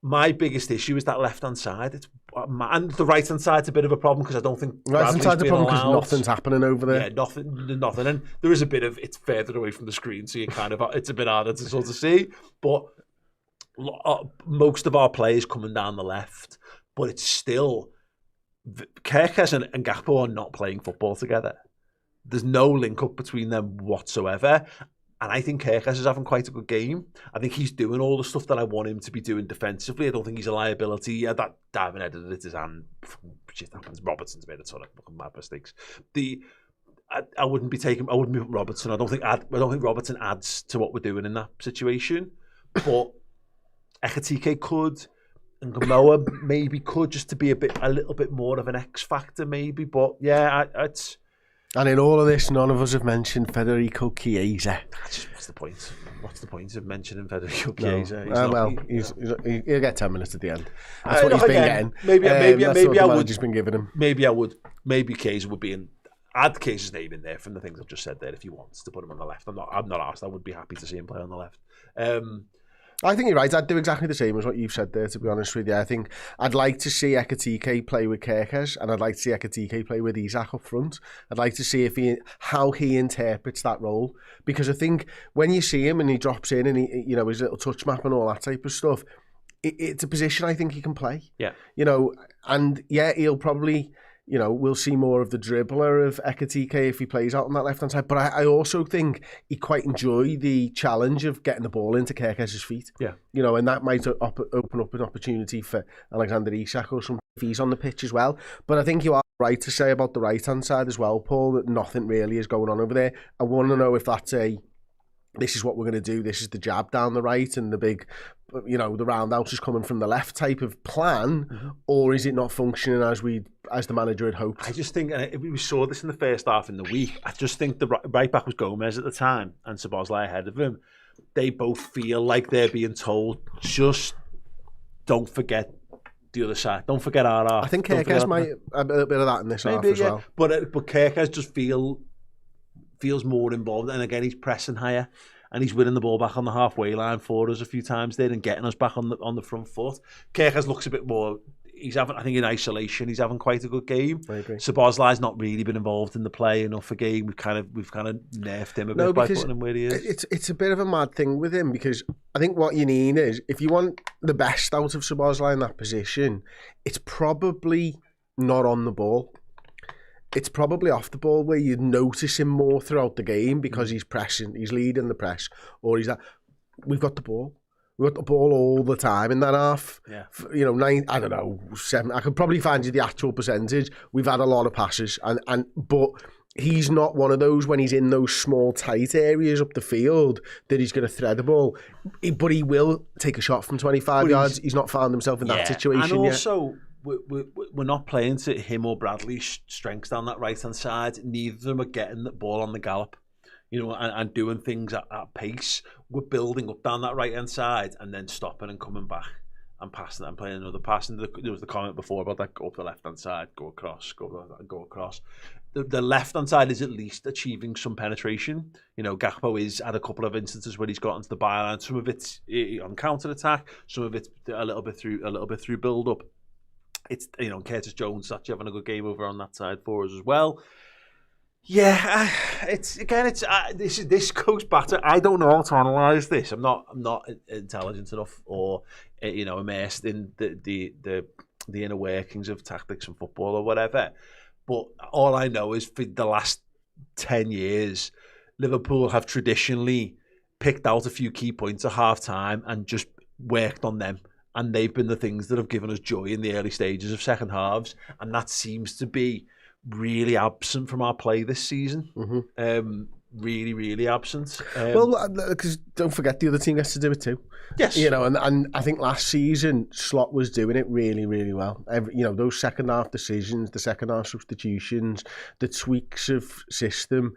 Speaker 1: my biggest issue is that left-hand side. And the right-hand side's a bit of a problem because I don't think
Speaker 2: right-hand side's a problem because nothing's happening over there.
Speaker 1: Yeah, nothing. And there is a bit of, it's further away from the screen, so it's a bit harder to sort of see. But most of our players coming down the left, but it's still, Kerkez and Gakpo are not playing football together. There's no link up between them whatsoever. And I think Kerkez is having quite a good game. I think he's doing all the stuff that I want him to be doing defensively. I don't think he's a liability. Yeah, that diving headed at his hand, shit happens. Robertson's made a ton of fucking mad mistakes. I wouldn't be putting Robertson. I don't think Robertson adds to what we're doing in that situation. But Ekitike could, and Gamoa maybe could, just to be a little bit more of an X factor, maybe. But yeah, it's.
Speaker 2: And in all of this, none of us have mentioned Federico Chiesa.
Speaker 1: What's the point? What's the point of mentioning Federico Chiesa?
Speaker 2: He'll get 10 minutes at the end. That's what he's been getting.
Speaker 1: Maybe I would.
Speaker 2: Just been giving him.
Speaker 1: Maybe I would. Maybe Chiesa would be in. Add Chiesa's name in there from the things I've just said there if he wants to put him on the left. I'm not asked. I would be happy to see him play on the left.
Speaker 2: I think you're right. I'd do exactly the same as what you've said there, to be honest with you. I think I'd like to see Ekitike play with Kerkez, and I'd like to see Ekitike play with Isak up front. I'd like to see how he interprets that role, because I think when you see him and he drops in and he, you know, his little touch map and all that type of stuff, it's a position I think he can play.
Speaker 1: Yeah.
Speaker 2: You know, and yeah, he'll probably, you know, we'll see more of the dribbler of Ekitike if he plays out on that left-hand side. But I also think he quite enjoy the challenge of getting the ball into Kerkez's feet.
Speaker 1: Yeah.
Speaker 2: You know, and that might open up an opportunity for Alexander Isak or something if he's on the pitch as well. But I think you are right to say about the right-hand side as well, Paul, that nothing really is going on over there. I want to know if that's this is what we're going to do, this is the jab down the right and the big, you know, the roundhouse is coming from the left type of plan, or is it not functioning as the manager had hoped?
Speaker 1: I just think, and we saw this in the first half in the week, I just think the right back was Gomez at the time and Szoboszlai ahead of him. They both feel like they're being told, just don't forget the other side. Don't forget our half.
Speaker 2: I think Kerkez might have a bit of that in this half as well.
Speaker 1: But Kerkez just feels more involved, and again he's pressing higher and he's winning the ball back on the halfway line for us a few times there and getting us back on the front foot. Kerkez looks a bit more, he's having, I think in isolation he's having quite a good game.
Speaker 2: I agree.
Speaker 1: Szoboszlai's not really been involved in the play enough a game. We've kind of nerfed him a bit by putting him where he is.
Speaker 2: It's a bit of a mad thing with him, because I think what you need is, if you want the best out of Szoboszlai in that position, it's probably not on the ball. It's probably off the ball where you notice him more throughout the game, because he's pressing, he's leading the press, or he's that. We've got the ball. We've got the ball all the time in that half.
Speaker 1: Yeah.
Speaker 2: You know, 7. I could probably find you the actual percentage. We've had a lot of passes, but he's not one of those, when he's in those small tight areas up the field, that he's going to thread the ball. But he will take a shot from 25 yards. He's not found himself in that situation
Speaker 1: and
Speaker 2: yet.
Speaker 1: Also, we're not playing to him or Bradley's strengths down that right-hand side. Neither of them are getting the ball on the gallop, you know, and doing things at pace. We're building up down that right-hand side and then stopping and coming back and passing and playing another pass. And there was the comment before about that, go up the left-hand side, go across, go across. The left-hand side is at least achieving some penetration. You know, Gakpo is had a couple of instances where he's got into the byline. Some of it's on counter-attack, some of it's a little bit through build-up. It's, you know, Curtis Jones actually having a good game over on that side for us as well. Yeah, this goes back to, I don't know how to analyse this. I'm not intelligent enough or, you know, immersed in the inner workings of tactics and football or whatever. But all I know is for the last 10 years, Liverpool have traditionally picked out a few key points at half time and just worked on them. And they've been the things that have given us joy in the early stages of second halves. And that seems to be really absent from our play this season. Really, really absent.
Speaker 2: Well, because don't forget, the other team gets to do it too.
Speaker 1: Yes.
Speaker 2: You know, and I think last season, Slot was doing it really, really well. You know, those second half decisions, the second half substitutions, the tweaks of system,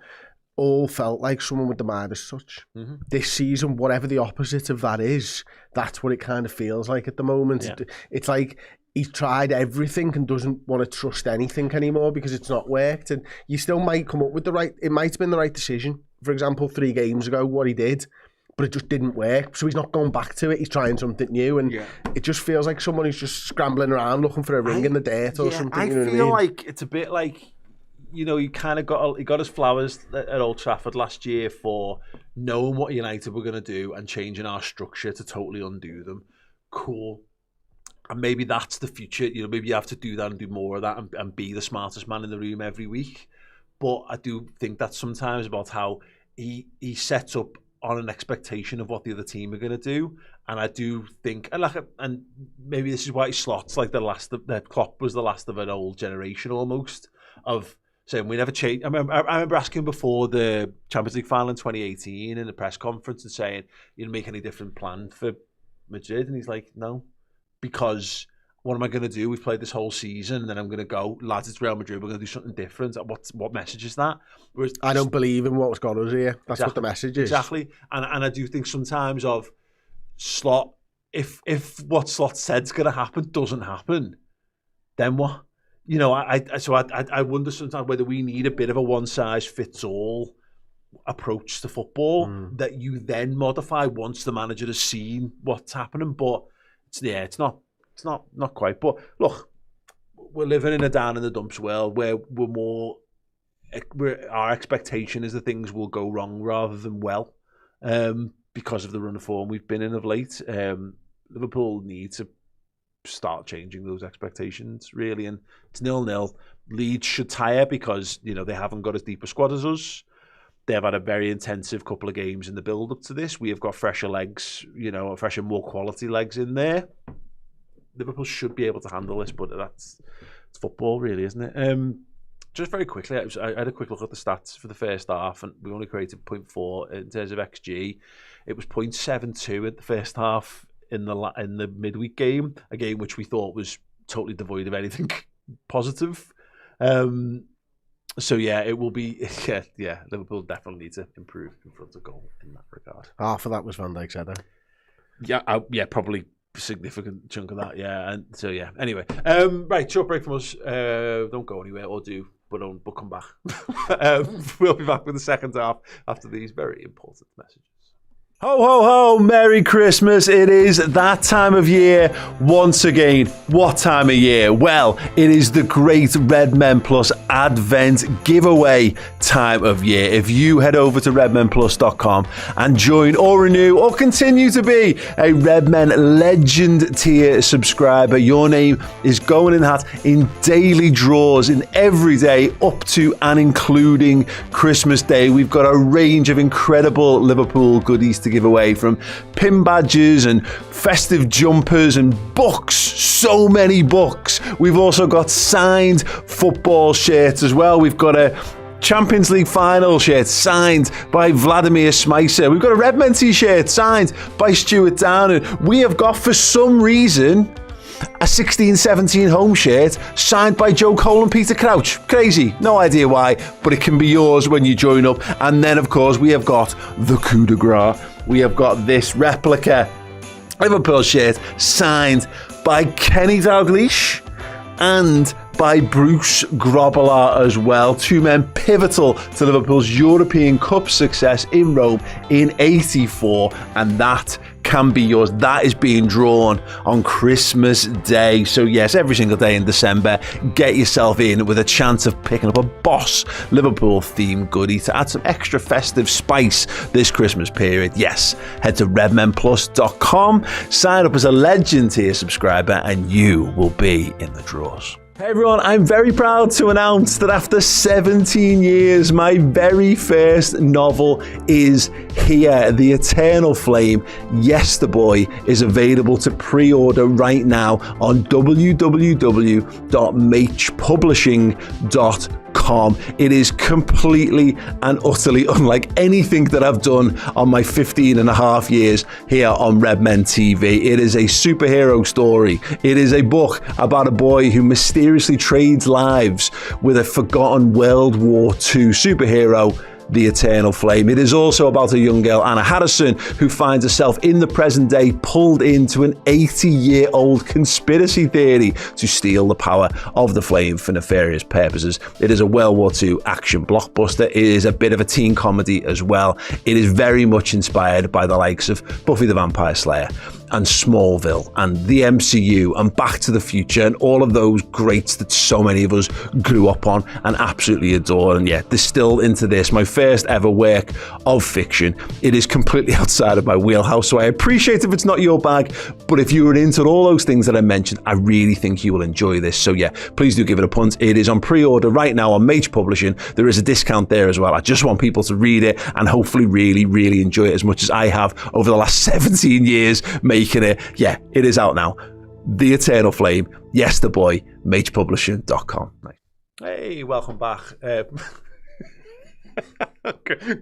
Speaker 2: all felt like someone with the Midas touch. This season, whatever the opposite of that is, that's what it kind of feels like at the moment. Yeah. It's like he's tried everything and doesn't want to trust anything anymore because it's not worked. And you still might come up with it might have been the right decision. For example, 3 games ago, what he did, but it just didn't work. So he's not going back to it. He's trying something new. And it just feels like someone who's just scrambling around looking for a ring in the dirt or something.
Speaker 1: I feel like it's a bit like, you know, he kind of got his flowers at Old Trafford last year for knowing what United were going to do and changing our structure to totally undo them. Cool. And maybe that's the future. You know, maybe you have to do that and do more of that and be the smartest man in the room every week. But I do think that's sometimes about how he sets up on an expectation of what the other team are going to do. And I do think, and maybe this is why he slots like that Klopp was the last of an old generation almost of saying we never change. I remember asking him before the Champions League final in 2018 in the press conference and saying, you didn't make any different plan for Madrid? And he's like, no, because what am I going to do? We've played this whole season and then I'm going to go, lads, it's Real Madrid, we're going to do something different. What message is that? Whereas,
Speaker 2: I don't believe in what's got us here. That's exactly what the message is.
Speaker 1: Exactly. And I do think sometimes of Slot, if what Slot said's going to happen doesn't happen, then what? You know, I wonder sometimes whether we need a bit of a one-size-fits-all approach to football that you then modify once the manager has seen what's happening. But it's not quite. But look, we're living in a down in the dumps world where our expectation is that things will go wrong rather than well, because of the run of form we've been in of late. Liverpool need to start changing those expectations, really, and it's 0-0. Leeds should tire because they haven't got as deep a squad as us. They've had a very intensive couple of games in the build up to this. We have got fresher legs, fresher, more quality legs in there. Liverpool should be able to handle this, but it's football, really, isn't it? Just very quickly, I had a quick look at the stats for the first half, and we only created 0.4 in terms of XG. It was 0.72 at the first half in the midweek game, a game which we thought was totally devoid of anything positive. So yeah, it will be. Yeah, Liverpool definitely need to improve in front of goal in that regard.
Speaker 2: Half of that was Van Dijk's header.
Speaker 1: Yeah, probably a significant chunk of that. Yeah, and so yeah. Anyway, right, short break from us. Don't go anywhere, or do, but come back. We'll be back with the second half after these very important messages. Ho, ho, ho, Merry Christmas. It is that time of year once again. What time of year? Well, it is the great Red Men Plus Advent giveaway time of year. If you head over to redmenplus.com and join or renew or continue to be a Red Men Legend tier subscriber, your name is going in the hat in daily draws in every day up to and including Christmas Day. We've got a range of incredible Liverpool goodies to give away, from pin badges and festive jumpers and books, so many books. We've also got signed football shirts as well. We've got a Champions League final shirt signed by Vladimir Smicer. We've got a Redmen t-shirt signed by Stuart Downing. We have got, for some reason, a 16-17 home shirt signed by Joe Cole and Peter Crouch. Crazy, no idea why, but it can be yours when you join up. And then, of course, we have got the coup de grace. We have got this replica Liverpool shirt signed by Kenny Dalglish and by Bruce Grobbelaar as well. Two men pivotal to Liverpool's European Cup success in Rome in '84, and that can be yours. That is being drawn on Christmas Day. So yes, every single day in December, get yourself in with a chance of picking up a Boss Liverpool themed goodie to add some extra festive spice this Christmas period. Yes, head to redmenplus.com, sign up as a Legend tier subscriber, and you will be in the draws. Hey everyone, I'm very proud to announce that after 17 years, my very first novel is here. The Eternal Flame, Yes the Boy, is available to pre-order right now on www.machpublishing.com. It is completely and utterly unlike anything that I've done on my 15 and a half years here on Red Men TV. It is a superhero story. It is a book about a boy who mysteriously trades lives with a forgotten World War II superhero, the Eternal Flame. It is also about a young girl, Anna Harrison, who finds herself in the present day pulled into an 80-year-old conspiracy theory to steal the power of the flame for nefarious purposes. It is a World War II action blockbuster. It is a bit of a teen comedy as well. It is very much inspired by the likes of Buffy the Vampire Slayer and Smallville and the MCU and Back to the Future and all of those greats that so many of us grew up on and absolutely adore, and yet distilled into this, my first ever work of fiction. It is completely outside of my wheelhouse, so I appreciate if it's not your bag, but if you were into all those things that I mentioned, I really think you will enjoy this. So yeah, please do give it a punt. It is on pre-order right now on Mach Publishing. There is a discount there as well. I just want people to read it and hopefully really, really enjoy it as much as I have over the last 17 years making it. Yeah, it is out now. The Eternal Flame, Yes the Boy, machpublishing.com. Hey, welcome back.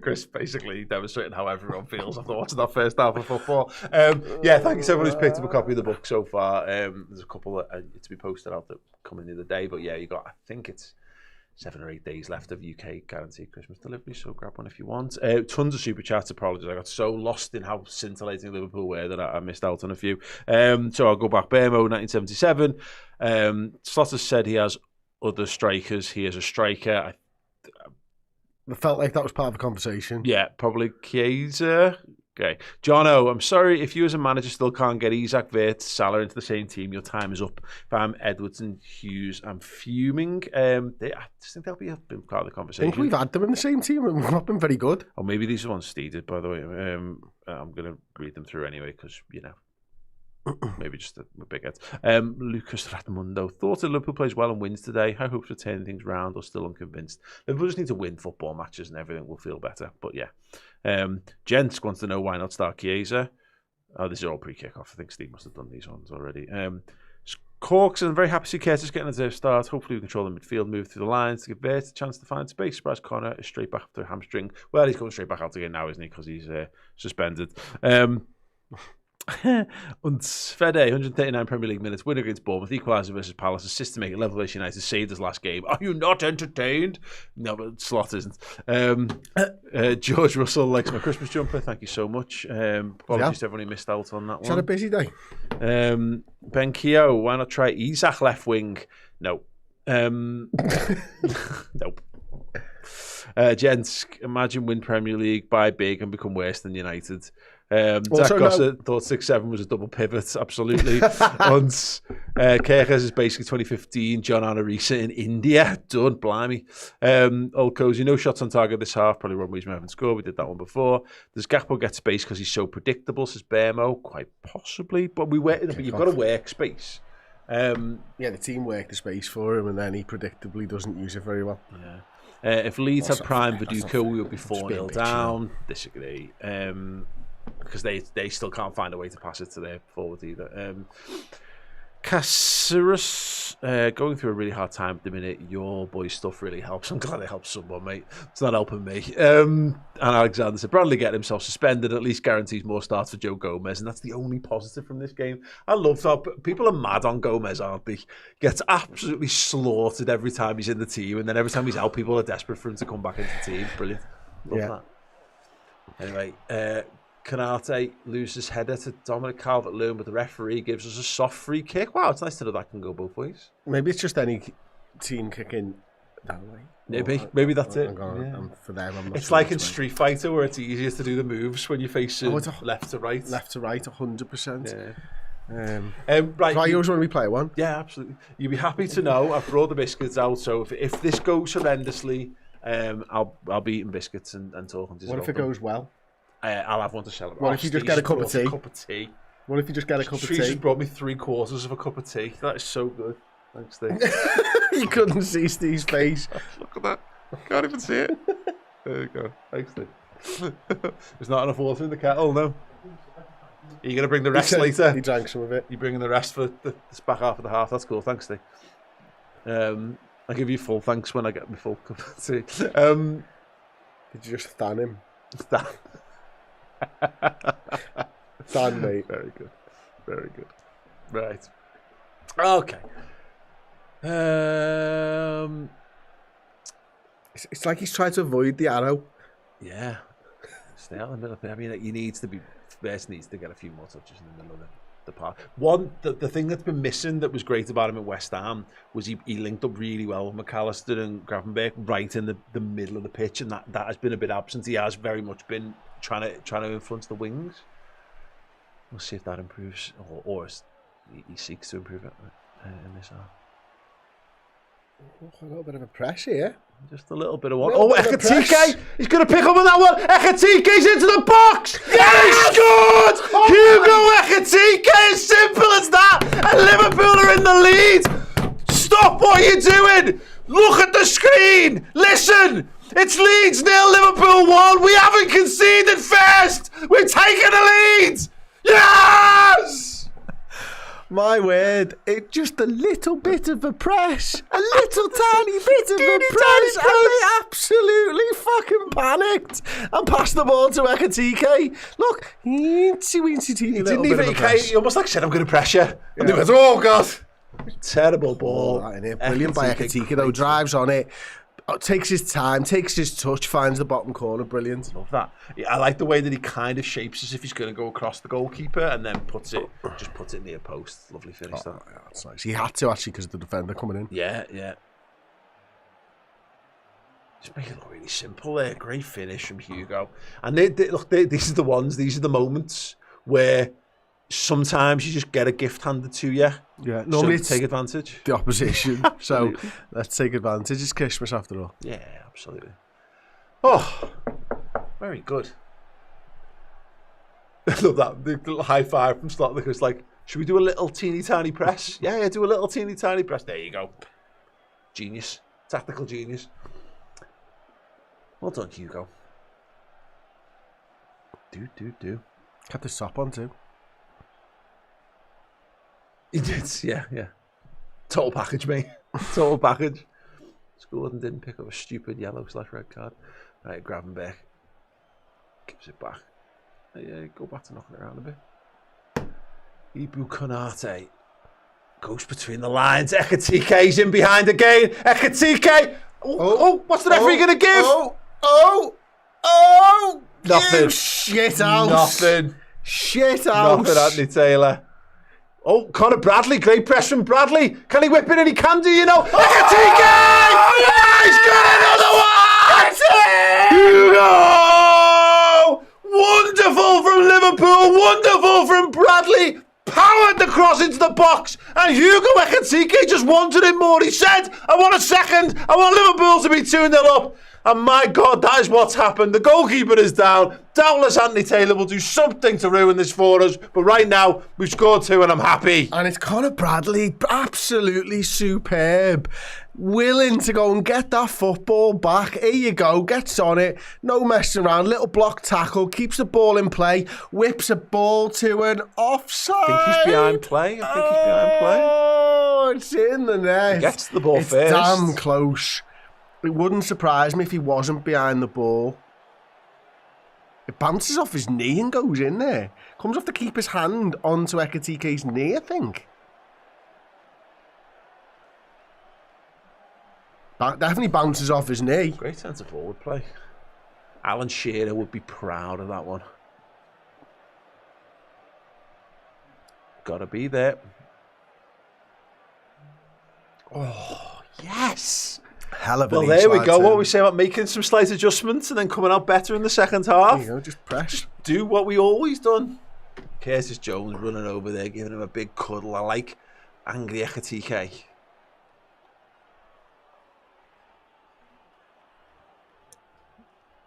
Speaker 1: Chris basically demonstrating how everyone feels after watching that first half of football. Yeah, thank you to everyone who's picked up a copy of the book so far. There's a couple that to be posted out that coming the other day, but yeah, you got, I think it's 7 or 8 days left of UK guaranteed Christmas delivery, so grab one if you want. Tons of super chats. Apologies, I got so lost in how scintillating Liverpool were that I missed out on a few. So I'll go back. Bermo 1977. Slaughter said he has other strikers. He is a striker.
Speaker 2: It felt like that was part of the conversation.
Speaker 1: Yeah, probably Chiesa. Okay. John O, I'm sorry if you as a manager still can't get Isak, Wirtz, Salah into the same team. Your time is up. If I'm Edwards and Hughes, I'm fuming. I just think they'll be part of the
Speaker 2: I
Speaker 1: conversation.
Speaker 2: think we've had them in the same team and we've not been very good.
Speaker 1: Or maybe these are ones Steve did, by the way. I'm going to read them through anyway because, maybe just a big head. Lucas Ratmundo. Thought that Liverpool plays well and wins today. High hopes for turning things round or still unconvinced. Liverpool just need to win football matches and everything will feel better. But yeah. Gents wants to know why not start Chiesa. Oh, these are all pre-kickoff. I think Steve must have done these ones already. Corks, I'm very happy to see Curtis getting a deserved start. Hopefully we control the midfield, move through the lines to give Bert a chance to find space. Surprise Connor is straight back after a hamstring. Well, he's going straight back out again now, isn't he? Because he's suspended. Und Fede, 139 Premier League minutes, winner against Bournemouth, equaliser versus Palace, assist to make it level versus United, saved his last game. Are you not entertained? No, but Slot isn't. George Russell likes my Christmas jumper. Thank you so much. Apologies to everyone who missed out on that one.
Speaker 2: Had a busy day.
Speaker 1: Ben Keogh, why not try Isak left wing? No. Nope. Gents, imagine win Premier League, buy big and become worse than United. Zach Gossett thought 6-7 was a double pivot, absolutely. Once Kerkers is basically 2015 John Anarisa in India, done, blimey. Old Cozy, no shots on target this half, probably one reason we haven't scored, we did that one before. Does Gakpo get space because he's so predictable, says Bermo? Quite possibly, but you've got to work space.
Speaker 2: The team worked the space for him and then he predictably doesn't use it very well.
Speaker 1: Yeah. If Leeds had prime Viduka, we would be 4-0 down. Disagree. Because they still can't find a way to pass it to their forward either. Caceres, going through a really hard time at the minute. Your boy stuff really helps. I'm glad it helps someone, mate. It's not helping me. And Alexander said, Bradley getting himself suspended at least guarantees more starts for Joe Gomez, and that's the only positive from this game. I love that. People are mad on Gomez, aren't they? He gets absolutely slaughtered every time he's in the team, and then every time he's out, people are desperate for him to come back into the team. Brilliant. Love that. Anyway, Canate loses header to Dominic Calvert-Lewin, but the referee gives us a soft free kick. Wow, it's nice to know that can go both ways.
Speaker 2: Maybe it's just any team kicking that way.
Speaker 1: Maybe that's it.
Speaker 2: For them, I'm not
Speaker 1: it's
Speaker 2: sure
Speaker 1: like in Street Fighter where it's easier to do the moves when you're facing left to right.
Speaker 2: Left to right, 100%.
Speaker 1: Right,
Speaker 2: I always want to replay one.
Speaker 1: Yeah, absolutely. You'll be happy to know I've brought the biscuits out, so if this goes horrendously, I'll be eating biscuits and talking to you.
Speaker 2: What if it goes well?
Speaker 1: I'll have one to celebrate.
Speaker 2: What if you just get a cup of tea? What if you just get a cup of tea?
Speaker 1: She's just brought me 3/4 of a cup of tea. That is so good. Thanks, Steve.
Speaker 2: You couldn't see Steve's face.
Speaker 1: Look at that. Can't even see it. There you go. Thanks, Steve. There's not enough water in the kettle, no. Are you going to bring the rest later?
Speaker 2: He drank some of it.
Speaker 1: You're bringing the rest for this back half of the half. That's cool. Thanks, Steve. I'll give you full thanks when I get my full cup of tea.
Speaker 2: Did you just than him? Than, mate.
Speaker 1: Very good. Very good. Right. Okay.
Speaker 2: It's like he's trying to avoid the arrow.
Speaker 1: Yeah. Stay out in the middle of it. I mean, he needs to get a few more touches in the middle of the park. The thing that's been missing that was great about him at West Ham was he linked up really well with McAllister and Gravenberch right in the middle of the pitch, and that has been a bit absent. He has very much been trying to influence the wings. We'll see if that improves, or he seeks to improve it in this half.
Speaker 2: A little bit of a press here.
Speaker 1: Just a little bit of one. Oh, Ekatike! He's going to pick up on that one. Ekatike's into the box! Yes! He scored! Hugo Ekatike! As simple as that! And Liverpool are in the lead! Stop what you're doing! Look at the screen! Listen! It's Leeds 0, Liverpool 1! We haven't conceded first! We've taken a lead! Yes!
Speaker 2: My word, it's just a little bit of a press. A little tiny bit of a press. And they absolutely fucking panicked and passed the ball to Ekatike. Look, teeny press.
Speaker 1: He almost said, I'm going to press you. And they went, oh, God. Terrible ball.
Speaker 2: Brilliant by Ekatike, though. Drives on it. Takes his time, takes his touch, finds the bottom corner. Brilliant.
Speaker 1: Love that. I like the way that he kind of shapes as if he's going to go across the goalkeeper and then puts it near post. Lovely finish.
Speaker 2: Yeah, that's nice. He had to actually because of the defender coming in.
Speaker 1: Yeah. Just make it look really simple there. Great finish from Hugo. And these are the ones, these are the moments where sometimes you just get a gift handed to you.
Speaker 2: Yeah, normally
Speaker 1: so take advantage.
Speaker 2: The opposition. So let's take advantage. It's Christmas after all.
Speaker 1: Yeah, absolutely. Oh, very good. I love that. The little high five from Slot because like, should we do a little teeny tiny press? Yeah, do a little teeny tiny press. There you go. Genius. Tactical genius. Well done, Hugo. Do.
Speaker 2: Kept the top on too.
Speaker 1: He did, yeah. Total package, mate. Total package. Scored and didn't pick up a stupid yellow/red card. Right, grab him back. Gives it back. Yeah, go back to knocking it around a bit. Ibu Konate goes between the lines. Ekatike's in behind again. Ekatike! Oh, what's the referee going to give? Nothing.
Speaker 2: Shit out.
Speaker 1: Nothing.
Speaker 2: Shit out.
Speaker 1: Nothing, Anthony Taylor. Oh, Conor Bradley. Great press from Bradley. Can he whip it in? He can do, you know. Ekatike! He's got another one! Hugo! Wonderful from Liverpool. Wonderful from Bradley. Powered the cross into the box, and Hugo Ekatike just wanted it more. He said, I want a second. I want Liverpool to be 2-0 up. And my God, that is what's happened. The goalkeeper is down. Doubtless Anthony Taylor will do something to ruin this for us. But right now, we've scored 2 and I'm happy.
Speaker 2: And it's Conor Bradley, absolutely superb. Willing to go and get that football back. Here you go, gets on it. No messing around. Little block tackle. Keeps the ball in play. Whips a ball to an offside.
Speaker 1: I think he's behind play.
Speaker 2: Oh, it's in the net.
Speaker 1: He gets the ball
Speaker 2: it's
Speaker 1: first.
Speaker 2: Damn close. It wouldn't surprise me if he wasn't behind the ball. It bounces off his knee and goes in there. Comes off the keeper's hand onto Ekatike's knee, I think. Definitely bounces off his knee.
Speaker 1: Great centre forward play. Alan Shearer would be proud of that one. Gotta be there. Oh, yes!
Speaker 2: Hell of a
Speaker 1: Well, there we go. What we say about making some slight adjustments and then coming out better in the second half.
Speaker 2: There you go, just press.
Speaker 1: Do what we always done. Curtis Jones running over there, giving him a big cuddle. I like angry Ekatike.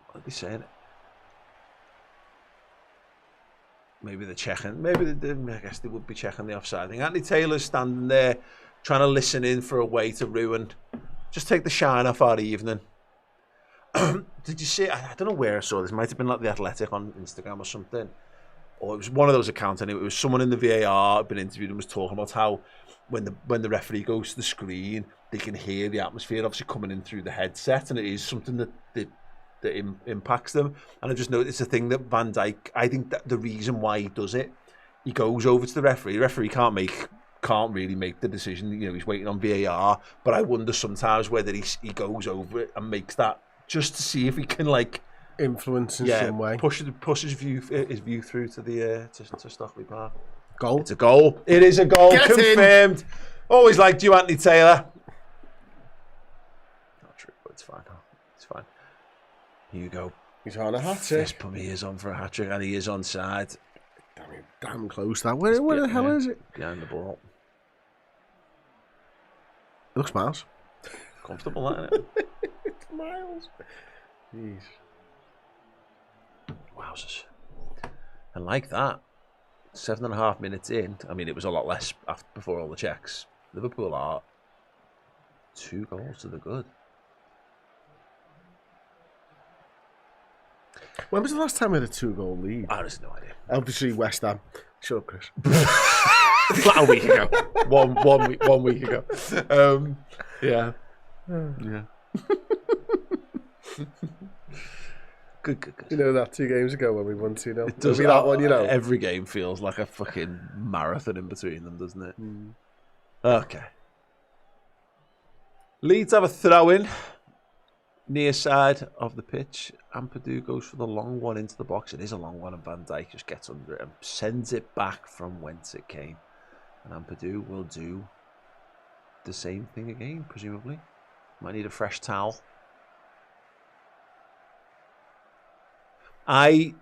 Speaker 1: What are they saying? Maybe they're checking. I guess they would be checking the offside thing. Anthony Taylor's standing there trying to listen in for a way to ruin. Just take the shine off our evening. Did you see? I don't know where I saw this. It might have been like The Athletic on Instagram or something. Or it was one of those accounts. Anyway, it was someone in the VAR had been interviewed and was talking about how when the referee goes to the screen, they can hear the atmosphere obviously coming in through the headset, and it is something that impacts them. And I just noticed it's a thing that Van Dijk, I think that the reason why he does it, he goes over to the referee. The referee can't really make the decision. You know, he's waiting on VAR. But I wonder sometimes whether he goes over it and makes that just to see if he can like
Speaker 2: influence in some way.
Speaker 1: Push his view through to the to Stockley Park.
Speaker 2: Goal.
Speaker 1: It's a goal. It is a goal.
Speaker 2: Get
Speaker 1: confirmed.
Speaker 2: In.
Speaker 1: Always liked you, Anthony Taylor. Not true, but it's fine. It's fine. Here you go.
Speaker 2: He's on a hat trick.
Speaker 1: Fist pump, he is on for a hat trick, and he is onside.
Speaker 2: Damn close that. Where the hell is it?
Speaker 1: Behind the ball.
Speaker 2: It looks miles.
Speaker 1: Comfortable, isn't it?
Speaker 2: It's miles. Jeez.
Speaker 1: Wowzers. And like that, 7.5 minutes in, I mean, it was a lot less before all the checks. Liverpool are 2 goals to the good.
Speaker 2: When was the last time we had a 2-goal lead?
Speaker 1: I have no idea.
Speaker 2: Obviously, West Ham. Shut up, Chris.
Speaker 1: Like a week ago. one week ago. Yeah. Good.
Speaker 2: You know that 2 games ago when we won 2-0?
Speaker 1: It does.
Speaker 2: That one, you know.
Speaker 1: Every game feels like a fucking marathon in between them, doesn't it? Okay. Leeds have a throw-in. Near side of the pitch, Ampadu goes for the long one into the box. It is a long one, and Van Dijk just gets under it and sends it back from whence it came. And Ampadu will do the same thing again, presumably. Might need a fresh towel. The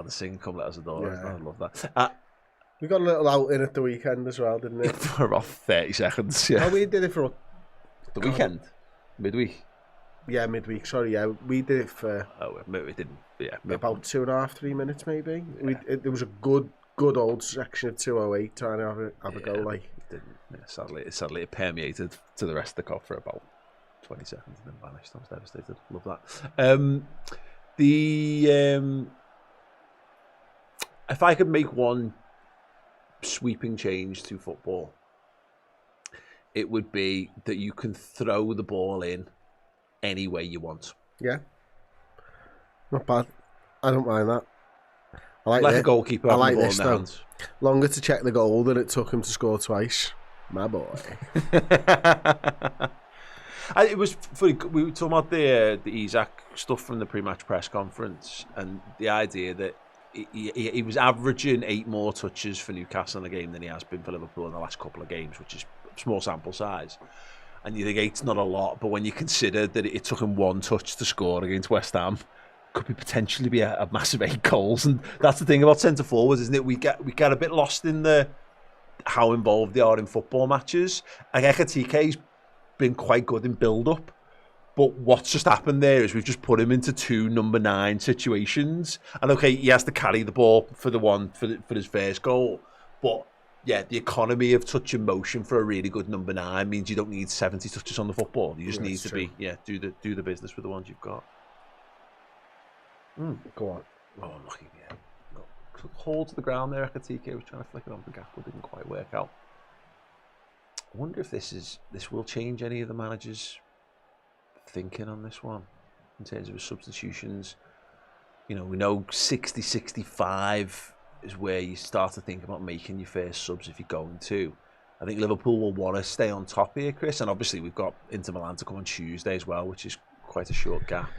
Speaker 1: sing Come Let Us Adore.
Speaker 2: Yeah.
Speaker 1: I love that.
Speaker 2: We got a little outing at the weekend as well, didn't it?
Speaker 1: For about 30 seconds, yeah.
Speaker 2: Oh, we did it for...
Speaker 1: The weekend? Midweek?
Speaker 2: Yeah, midweek, sorry, yeah. We did it for...
Speaker 1: Oh, we didn't, yeah.
Speaker 2: About 2.5, 3 minutes, maybe.
Speaker 1: Yeah.
Speaker 2: There was a good old section of 208 trying to have a go, like.
Speaker 1: Didn't. Yeah, sadly, it permeated to the rest of the cup for about 20 seconds and then vanished. I was devastated. Love that. If I could make one sweeping change to football, it would be that you can throw the ball in any way you want.
Speaker 2: Yeah. Not bad. I don't mind that. I
Speaker 1: like a goalkeeper.
Speaker 2: I like
Speaker 1: the ball
Speaker 2: this
Speaker 1: in their
Speaker 2: though.
Speaker 1: hands.
Speaker 2: Longer to check the goal than it took him to score twice. My boy.
Speaker 1: It was funny. We were talking about the Isaac stuff from the pre-match press conference, and the idea that he was averaging 8 more touches for Newcastle in the game than he has been for Liverpool in the last couple of games, which is small sample size. And you think 8's not a lot, but when you consider that it took him 1 touch to score against West Ham, could potentially be a massive 8 goals. And that's the thing about centre forwards, isn't it? We get a bit lost in how involved they are in football matches. And Ekitike's been quite good in build-up. But what's just happened there is we've just put him into 2 number 9 situations. And okay, he has to carry the ball for for his first goal. But yeah, the economy of touch and motion for a really good number 9 means you don't need 70 touches on the football. You just need to do the business with the ones you've got.
Speaker 2: Go on.
Speaker 1: Oh, I'm lucky, yeah. Hold to the ground there, Ekitike was trying to flick it on the gap, but didn't quite work out. I wonder if this will change any of the managers' thinking on this one in terms of his substitutions. You know, we know 60-65 is where you start to think about making your first subs if you're going to. I think Liverpool will want to stay on top here, Chris, and obviously we've got Inter Milan to come on Tuesday as well, which is quite a short gap.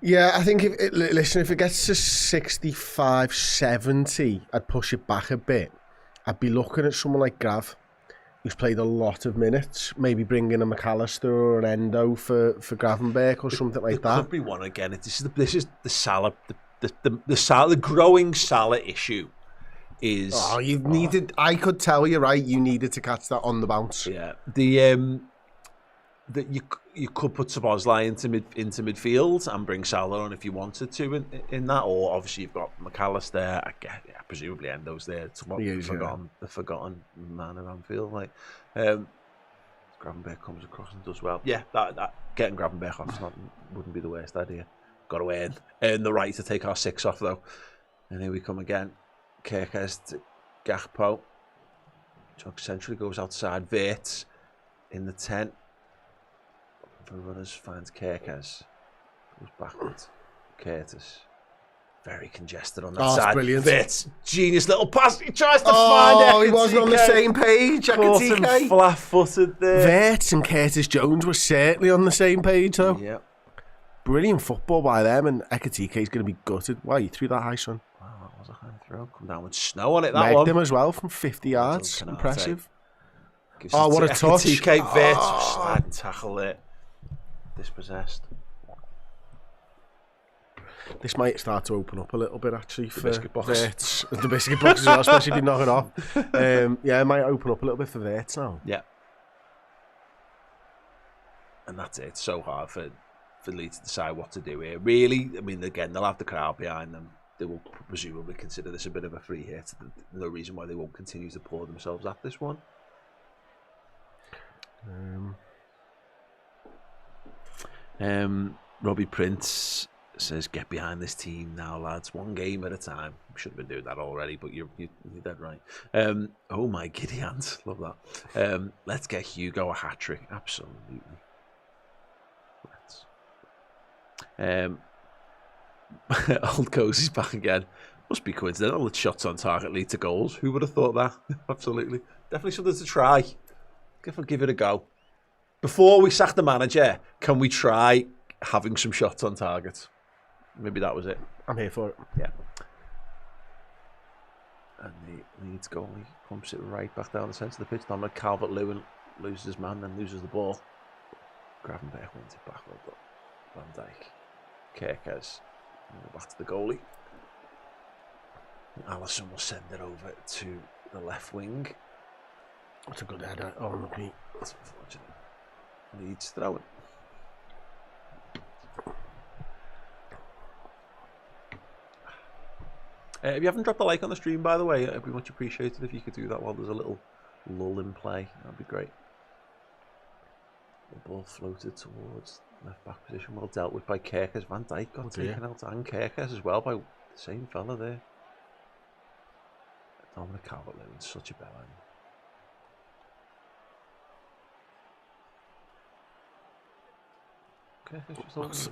Speaker 2: Yeah, I think if it gets to 65, 70, I'd push it back a bit. I'd be looking at someone like Grav, who's played a lot of minutes, maybe bringing a McAllister or an Endo for Gravenberch or something like that.
Speaker 1: Could be one again. This is the Salah, the growing Salah issue.
Speaker 2: You needed. I could tell you, right? You needed to catch that on the bounce.
Speaker 1: Yeah, that you could put Szoboszlai into midfield and bring Salah on if you wanted to in that, or obviously you've got McAllister. I guess, presumably Endo's there. The forgotten man of Anfield. Like Gravenberch comes across and does well. Yeah, that getting Gravenberch off wouldn't be the worst idea. Got to earn the right to take our 6 off though. And here we come again. Kerkez to Gakpo. Chuck centrally goes outside. Wirtz in the 10. For runners, finds Kerkez. Goes backwards. Curtis. Very congested on that side.
Speaker 2: Brilliant.
Speaker 1: Wirtz, genius little pass. He tries to find it.
Speaker 2: Oh, he wasn't on the same page.
Speaker 1: Caught him flat-footed there.
Speaker 2: Wirtz and Curtis Jones were certainly on the same page though.
Speaker 1: Yep.
Speaker 2: Brilliant football by them, and Ekitike is going to be gutted. Wow, you threw that high, son.
Speaker 1: Wow, that was a high throw. Come down with snow on it, that
Speaker 2: Megged
Speaker 1: one.
Speaker 2: him as well from 50 yards. Impressive.
Speaker 1: What
Speaker 2: a touch.
Speaker 1: Ekitike, Wirtz, slide and tackle it. Dispossessed.
Speaker 2: This might start to open up a little bit actually for
Speaker 1: biscuit box.
Speaker 2: Wirtz. The biscuit box as well, especially if you knock it off. Yeah, it might open up a little bit for Wirtz now.
Speaker 1: Yeah. And that's it. It's so hard for Leeds to decide what to do here. Really, I mean, again, they'll have the crowd behind them. They will presumably consider this a bit of a free hit. No reason why they won't continue to pour themselves at this one. Robbie Prince says, "Get behind this team now, lads. One game at a time." We should have been doing that already, but you're dead right. Oh my giddy hands, love that. Let's get Hugo a hat trick. Absolutely. Old Cozy's back again. Must be coincidental that shots on target lead to goals. Who would have thought that? Absolutely. Definitely something to try. Give it a go. Before we sack the manager, can we try having some shots on target? Maybe that was it.
Speaker 2: I'm here for it.
Speaker 1: Yeah. And the Leeds goalie pumps it right back down the centre of the pitch. Dominic Calvert-Lewin loses his man and loses the ball. Gravenberch wins it back. Well done. Van Dijk. Kerkez. Back to the goalie. Alisson will send it over to the left wing.
Speaker 2: That's a good header. Oh, lucky.
Speaker 1: That's unfortunate. Leeds throwing. If you haven't dropped a like on the stream, by the way, it'd be much appreciated if you could do that while there's a little lull in play. That'd be great. The ball floated towards left back position, well dealt with by Kerkers. Van Dijk got taken out, and Kerkers as well by the same fella there. Dominic Calvert-Lewin, such a bell end.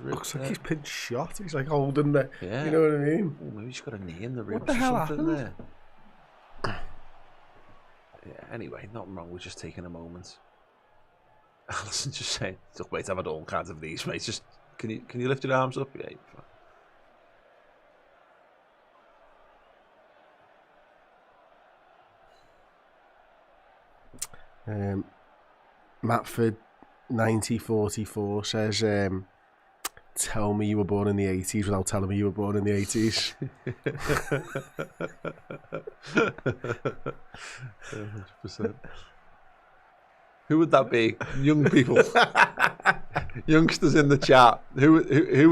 Speaker 2: Looks like he's been shot. He's like holding the.
Speaker 1: Yeah.
Speaker 2: You know what I mean?
Speaker 1: Ooh, maybe he's got a knee in the ribs
Speaker 2: What the hell
Speaker 1: or something
Speaker 2: happened?
Speaker 1: there. Yeah, anyway, nothing wrong with just taking a moment. Alisson just saying, "Look, mate, I've had all kinds of these, mate. Just can you lift your arms up? Yeah, you're fine."
Speaker 2: Matford 9044 says, tell me you were born in the 80s without telling me you were born in the 80s.
Speaker 1: 100%. Who would that be? Young people, youngsters in the chat. Who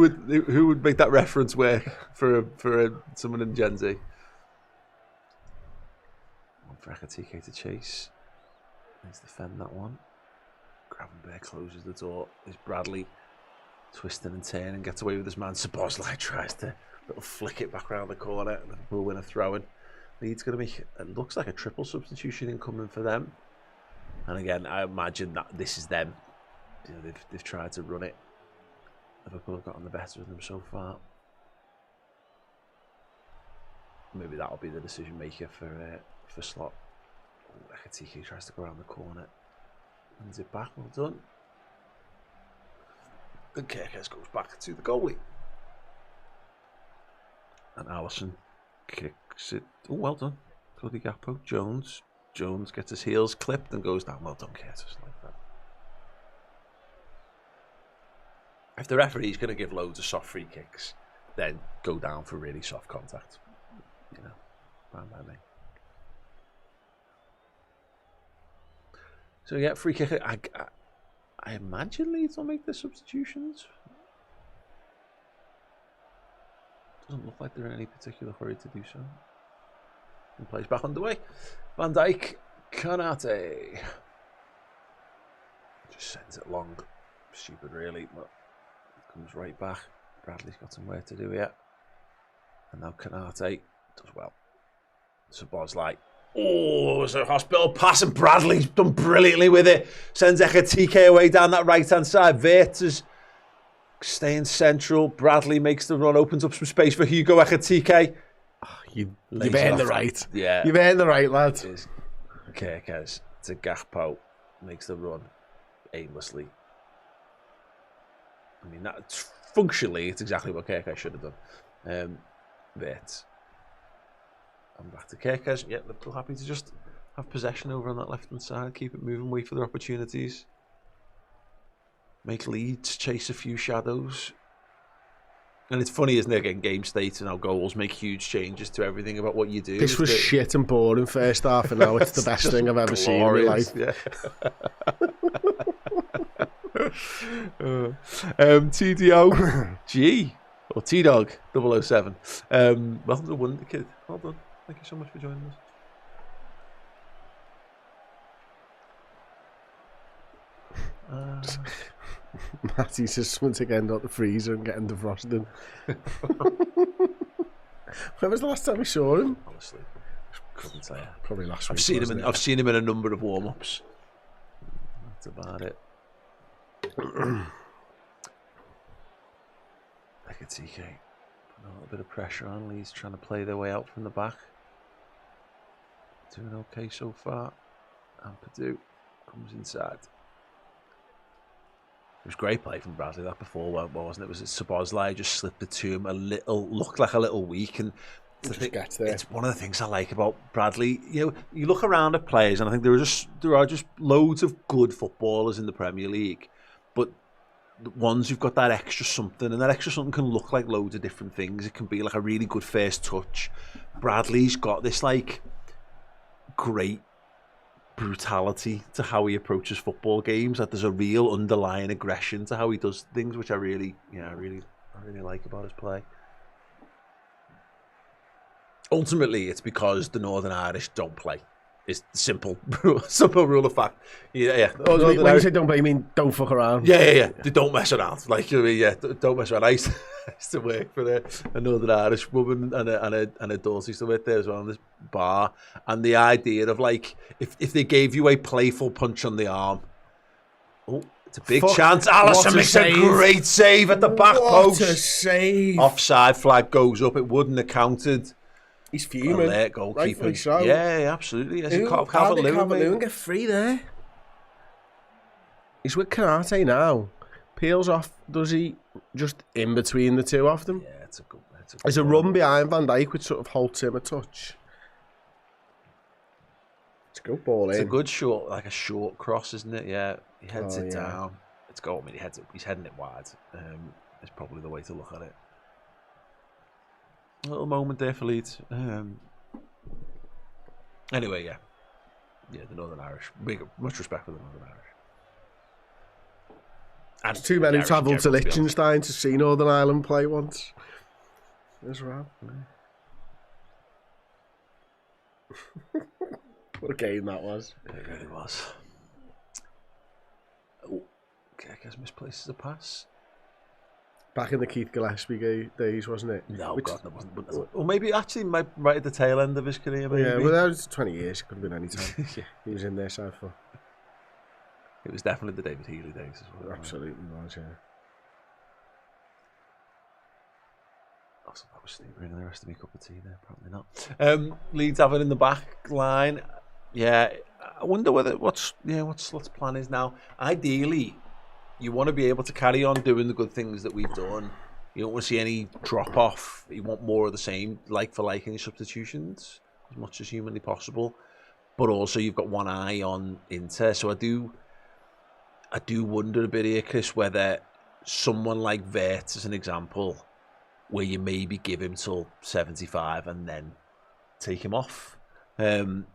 Speaker 1: would make that reference work for someone in Gen Z? One for Ekatike to chase. Let's defend that one. Gravenberg closes the door. Is Bradley twisting and turning, gets away with his man. Szoboszlai tries to little flick it back around the corner. Liverpool win a throw-in. Leeds going to make it looks like a triple substitution incoming for them. And again, I imagine that this is them. You know, they've tried to run it. Liverpool have gotten the better of them so far. Maybe that'll be the decision maker for Slot. Ekatike tries to go around the corner. Hands it back, well done. And Kerkez goes back to the goalie. And Alisson kicks it. Oh, well done. Cody Gakpo. Jones gets his heels clipped and goes down. Well done, Curtis, like that. If the referee's going to give loads of soft free kicks, then go down for really soft contact. You know, fine by me. So yeah, free kick. I imagine Leeds will make the substitutions. Doesn't look like they're in any particular hurry to do so. And plays back underway. Van Dijk, Konate. Just sends it long. Stupid really, but it comes right back. Bradley's got some work to do here. And now Konate does well. Szoboszlai. Oh, it's a hospital pass and Bradley's done brilliantly with it. Sends Ekatike away down that right-hand side. Wirtz is staying central. Bradley makes the run, opens up some space for Hugo Ekatike.
Speaker 2: Oh, you've earned the right.
Speaker 1: Yeah.
Speaker 2: You've earned the right, lad.
Speaker 1: Kerkez to Gakpo. Makes the run aimlessly. I mean, functionally, it's exactly what Kerkez should have done. Wirtz. And back to Kerkez. Yeah, Liverpool happy to just have possession over on that left-hand side, keep it moving, wait for their opportunities. Make Leeds chase a few shadows. And it's funny, isn't it, again, game state and how goals make huge changes to everything about what you do.
Speaker 2: This was shit and boring first half, and now it's the best thing I've ever seen in my life.
Speaker 1: Yeah. TDO G or T-Dog 007. Welcome to Wonder Kid. Well done. Thank you so much for joining us.
Speaker 2: Matty says someone to get out the freezer and get him defrosted. When was the last time we saw him?
Speaker 1: Honestly, couldn't tell you.
Speaker 2: Probably last week.
Speaker 1: I've seen him in a number of warm-ups. That's about it. Ekatike putting a little bit of pressure on. Leeds trying to play their way out from the back. Doing okay so far. And Padu comes inside. It was great play from Bradley that before, wasn't it? Was it Szoboszlai just slipped it to him looked like a little weak, and it's one of the things I like about Bradley. You know, you look around at players, and I think there are just loads of good footballers in the Premier League, but the ones who've got that extra something, and that extra something can look like loads of different things. It can be like a really good first touch. Bradley's got this like great brutality to how he approaches football games. That there's a real underlying aggression to how he does things, which I really like about his play. Ultimately, it's because the Northern Irish don't play. It's simple rule of fact. Yeah.
Speaker 2: When you say don't play, you mean don't fuck around?
Speaker 1: Yeah. They don't mess around. Like, don't mess around. I used to work for a Northern Irish woman and a daughter used to work there as well in this bar. And the idea of like, if they gave you a playful punch on the arm, it's a big chance. Alisson makes a great save at the back post.
Speaker 2: What a save!
Speaker 1: Offside flag goes up. It wouldn't have counted.
Speaker 2: He's fuming.
Speaker 1: Goalkeeper.
Speaker 2: So.
Speaker 1: Yeah, absolutely.
Speaker 2: How did Calvert-Lewin get free there? He's with Canate now. Peels off, does he? Just in between the two of them?
Speaker 1: Yeah, it's a good
Speaker 2: There's a run behind Van Dijk which sort of halts him a touch. It's a good ball in.
Speaker 1: It's a good short, like a short cross, isn't it? Yeah, he heads it down. It's goal. I mean, he's heading it wide. It's probably the way to look at it. A little moment there for Leeds. Anyway, yeah, the Northern Irish. Much respect for the Northern Irish.
Speaker 2: And too many travelled to Liechtenstein to see Northern Ireland play once. As well. What a game that was.
Speaker 1: It really was. Oh, okay, I guess misplaces a pass.
Speaker 2: Back in the Keith Gillespie days, wasn't it?
Speaker 1: No, God, that wasn't. Or maybe actually right at the tail end of his career. Maybe.
Speaker 2: Yeah, well, that was 20 years. It could have been any time. He was in there side for.
Speaker 1: It was definitely the David Healy days as well.
Speaker 2: Absolutely was, yeah.
Speaker 1: Also, that was Steve bringing the rest of me cup of tea there. Probably not. Leeds have it in the back line. Yeah, I wonder what's Slot's plan is now. Ideally, you want to be able to carry on doing the good things that we've done. You don't want to see any drop off. You want more of the same, like for like, in your substitutions as much as humanly possible. But also, you've got one eye on Inter. So I do wonder a bit here, Chris, whether someone like Vert, as an example, where you maybe give him till 75 and then take him off, and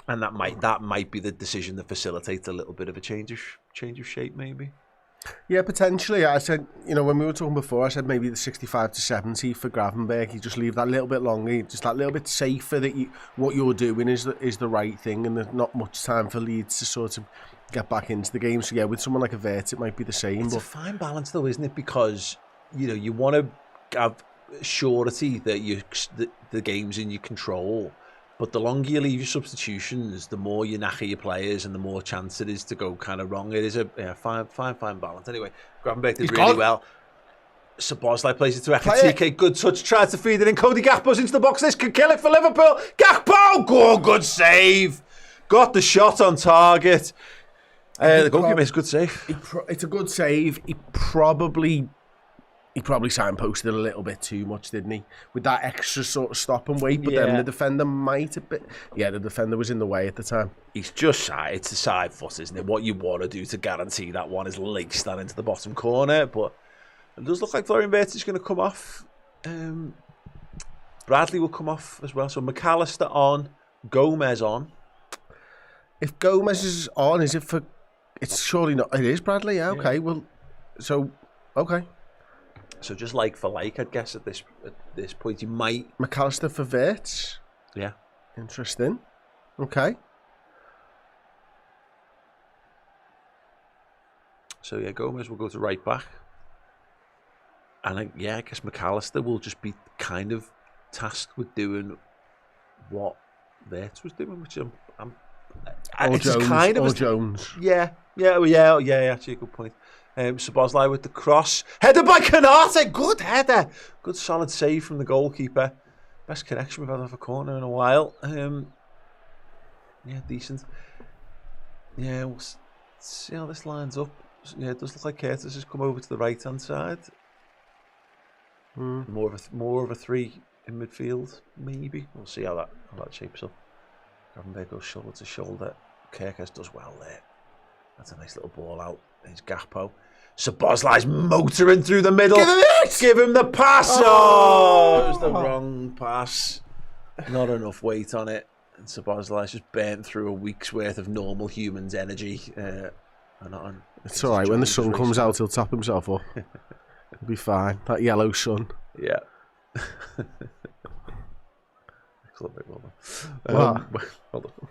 Speaker 1: that might be the decision that facilitates a little bit of a change of shape, maybe.
Speaker 2: Yeah, potentially. I said, when we were talking before, I said maybe the 65 to 70 for Gravenberg. You just leave that little bit longer, just that little bit safer that what you're doing is the right thing, and there's not much time for Leeds to sort of get back into the game. So yeah, with someone like a Vert, it might be the same.
Speaker 1: It's a fine balance, though, isn't it? Because you want to have surety that the game's in your control. But the longer you leave your substitutions, the more you knacker your players and the more chance it is to go kind of wrong. It is a fine balance. Anyway, Gravenberg did really well. Szoboszlai plays it to Ekitike. Good touch. Tried to feed it in. Cody Gakpo's into the box. This could kill it for Liverpool. Gakpo! Good save. Got the shot on target. The goalkeeper makes a good save.
Speaker 2: It's a good save. He probably signposted a little bit too much, didn't he? With that extra sort of stop and wait, but then the defender might have been... Yeah, the defender was in the way at the time.
Speaker 1: He's just shy. It's a side foot, isn't it? What you want to do to guarantee that one is laced that into the bottom corner, but it does look like Florian Wirtz is going to come off. Bradley will come off as well. So McAllister on, Gomez on.
Speaker 2: If Gomez is on, is it for... It's surely not... It is Bradley, yeah, okay. Well, so... Okay.
Speaker 1: So just like for like, I'd guess at this point, you might...
Speaker 2: McAllister for Wirtz.
Speaker 1: Yeah.
Speaker 2: Interesting. Okay.
Speaker 1: So yeah, Gomez will go to right back. And I guess McAllister will just be kind of tasked with doing what Wirtz was doing, which
Speaker 2: Jones.
Speaker 1: Yeah, actually a good point. Szoboszlai with the cross. Headed by Canate. Good header. Good solid save from the goalkeeper. Best connection we've had off a corner in a while. Decent. Yeah, we'll see how this lines up. Yeah, it does look like Curtis has come over to the right-hand side. More of a three in midfield, maybe. We'll see how that shapes up. Gravenberg goes shoulder to shoulder. Kerkez does well there. That's a nice little ball out. There's Gakpo. Szoboszlai's motoring through the middle.
Speaker 2: Give him it!
Speaker 1: Give him the pass. Oh, it was the wrong pass. Not enough weight on it. And Szoboszlai's just burnt through a week's worth of normal human's energy.
Speaker 2: It's all right. When the sun comes out, he'll top himself up. He'll be fine. That yellow sun.
Speaker 1: Yeah.
Speaker 2: What?
Speaker 1: Hold on.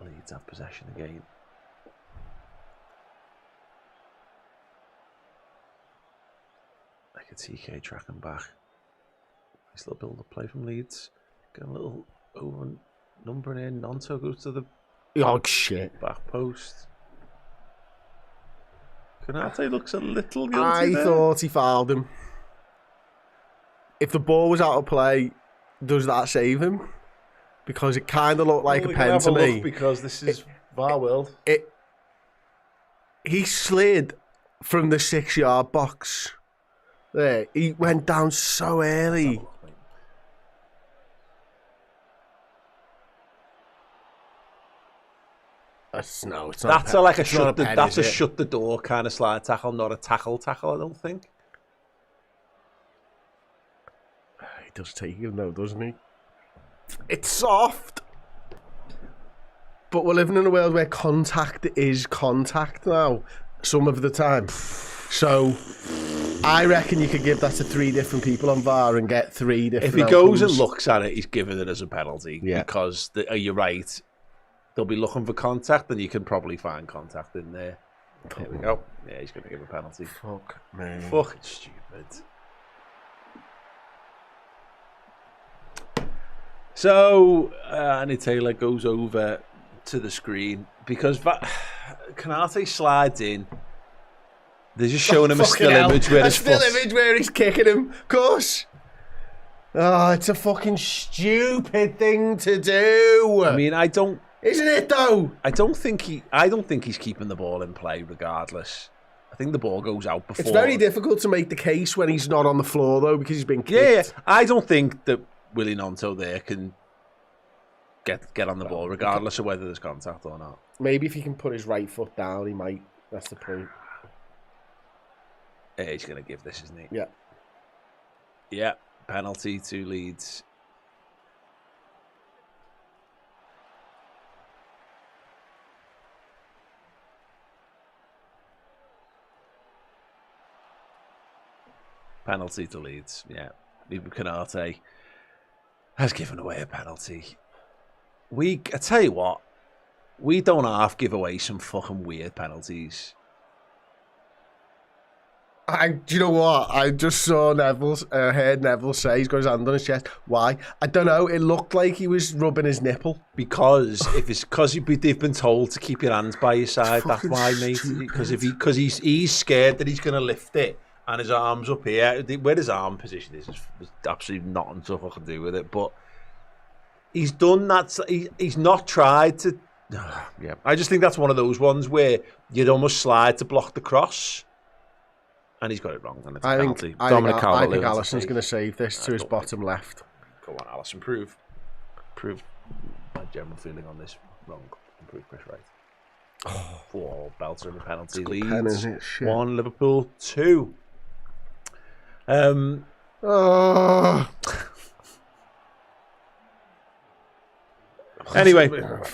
Speaker 1: Leeds have possession again. I can see TK tracking back. Nice little build-up play from Leeds. Getting a little over numbering in. Nonto goes to the
Speaker 2: Shit.
Speaker 1: back post. Konate looks a little guilty
Speaker 2: I
Speaker 1: there.
Speaker 2: thought he fouled him. If the ball was out of play, does that save him? Because it kind of looked like a pen to me.
Speaker 1: Because this is VAR world.
Speaker 2: He slid from the 6-yard box. There, he went down so early. It's not
Speaker 1: That's a shut the door kind of slide tackle, not a tackle. I don't think.
Speaker 2: He does take him though, doesn't he? It's soft. But we're living in a world where contact is contact now, some of the time. So I reckon you could give that to 3 different people on VAR and get 3 different
Speaker 1: If he goes
Speaker 2: outcomes.
Speaker 1: and looks at it, he's giving it as a penalty.
Speaker 2: Yeah.
Speaker 1: Because you're right. They'll be looking for contact, and you can probably find contact in there. There we go. Yeah, he's going to give a penalty.
Speaker 2: Fuck, man.
Speaker 1: Fucking stupid. So, Annie Taylor goes over to the screen because Konate slides in. They're just showing him a still image where his foot...
Speaker 2: image where he's kicking him. Of course. Oh, it's a fucking stupid thing to do.
Speaker 1: I mean,
Speaker 2: Isn't it though?
Speaker 1: I don't think he's keeping the ball in play regardless. I think the ball goes out before.
Speaker 2: It's very difficult to make the case when he's not on the floor though because he's been kicked.
Speaker 1: Yeah. I don't think that Willie Nonto there can get on the ball regardless of whether there's contact or not.
Speaker 2: Maybe if he can put his right foot down, he might. That's the point.
Speaker 1: Yeah, he's going to give this, isn't he?
Speaker 2: Yeah.
Speaker 1: Yeah, penalty to Leeds. Penalty to Leeds, yeah. Ibu Konate has given away a penalty. I tell you what, we don't half give away some fucking weird penalties.
Speaker 2: Do you know what? I just saw heard Neville say he's got his hand on his chest. Why? I don't know. It looked like he was rubbing his nipple.
Speaker 1: Because they've been told to keep your hands by your side. That's why, mate. Because he's scared that he's going to lift it and his arms up here. Where his arm position is absolutely nothing to fucking do with it. But he's done that. He's not tried to. Yeah, I just think that's one of those ones where you'd almost slide to block the cross. And he's got it wrong, and it's a penalty.
Speaker 2: I think Alisson's going to save this to his bottom left.
Speaker 1: Go on, Alisson, prove my general feeling on this wrong. Prove Chris right. Oh, belter in the penalty. Leeds 1, Liverpool 2. Anyway,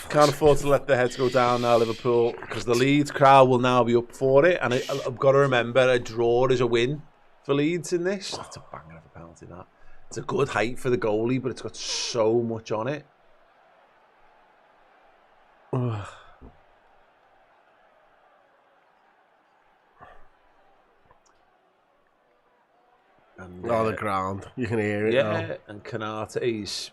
Speaker 1: can't afford to let the heads go down now, Liverpool, because the Leeds crowd will now be up for it. And I've got to remember, a draw is a win for Leeds in this. That's a banger of a penalty, that. It's a good height for the goalie, but it's got so much on it. And,
Speaker 2: the ground. You can hear it now.
Speaker 1: And Konate's...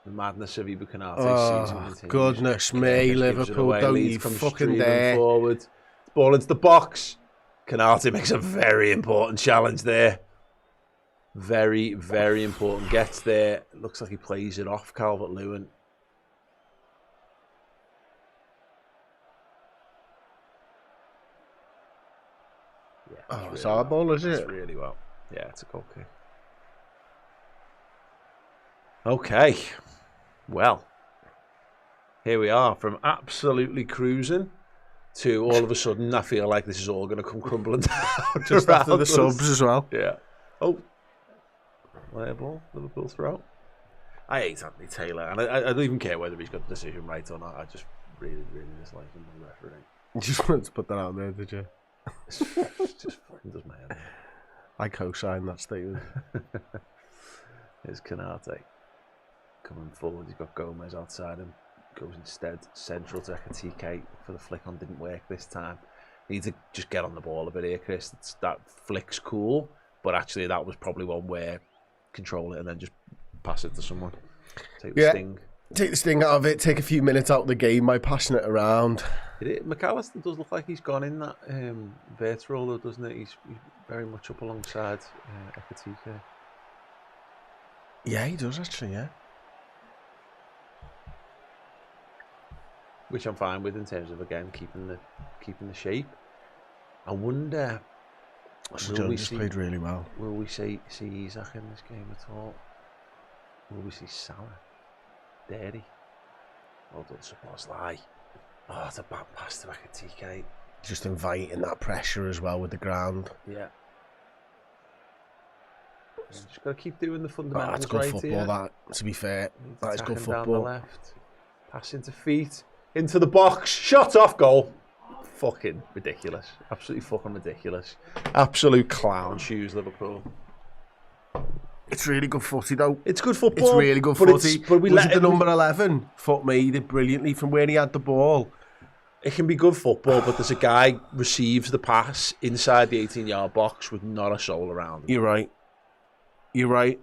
Speaker 1: The madness of Ibu Konate's season continues.
Speaker 2: Goodness me, Liverpool, don't you fucking dare.
Speaker 1: Forward. Ball into the box. Konate makes a very important challenge there. Very, very important. Gets there. Looks like he plays it off Calvert-Lewin.
Speaker 2: Yeah, it's our ball, is it?
Speaker 1: It's really well. Yeah, it's a goal kick. Okay. Well, here we are from absolutely cruising to all of a sudden, I feel like this is all going to come crumbling down.
Speaker 2: Just after the
Speaker 1: us.
Speaker 2: subs as well.
Speaker 1: Yeah. Oh. Play ball. Liverpool throw. I hate Anthony Taylor, and I don't even care whether he's got the decision right or not. I just really, really dislike him as a referee.
Speaker 2: You just wanted to put that out there, did you?
Speaker 1: It's just fucking does my head in.
Speaker 2: I co-sign that statement.
Speaker 1: Here's Canate coming forward. He's got Gomez outside him. Goes instead central to Ekatike for the flick on. Didn't work this time. Need to just get on the ball a bit here, Chris. That flick's cool, but actually that was probably one where control it and then just pass it to someone. Take the sting.
Speaker 2: Take the sting out of it. Take a few minutes out of the game by passing it around.
Speaker 1: McAllister does look like he's gone in that Vert role, though, doesn't it? He's very much up alongside Ekatike.
Speaker 2: Yeah, he does actually. Yeah.
Speaker 1: Which I'm fine with in terms of, again, keeping the shape. I wonder.
Speaker 2: Jones played really well.
Speaker 1: Will we see Isaac in this game at all? Will we see Salah? Dairy? Well done, Szoboszlai. Oh, it's a bad pass to Ekatike.
Speaker 2: Just inviting that pressure as well with the ground.
Speaker 1: Yeah. Just got to keep doing the fundamentals.
Speaker 2: That's good
Speaker 1: right
Speaker 2: football.
Speaker 1: here.
Speaker 2: That, to be fair, that is good
Speaker 1: Down the
Speaker 2: football.
Speaker 1: left. Pass into feet. Into the box. Shot off goal. Fucking ridiculous. Absolutely fucking ridiculous. Absolute clown shoes, Liverpool.
Speaker 2: It's really good footy though.
Speaker 1: It's good football.
Speaker 2: It's really good footy.
Speaker 1: But we
Speaker 2: was
Speaker 1: let
Speaker 2: it the number 11? Foot made it brilliantly from where he had the ball.
Speaker 1: It can be good football, but there's a guy receives the pass inside the 18-yard box with not a soul around him.
Speaker 2: You're right. You're right.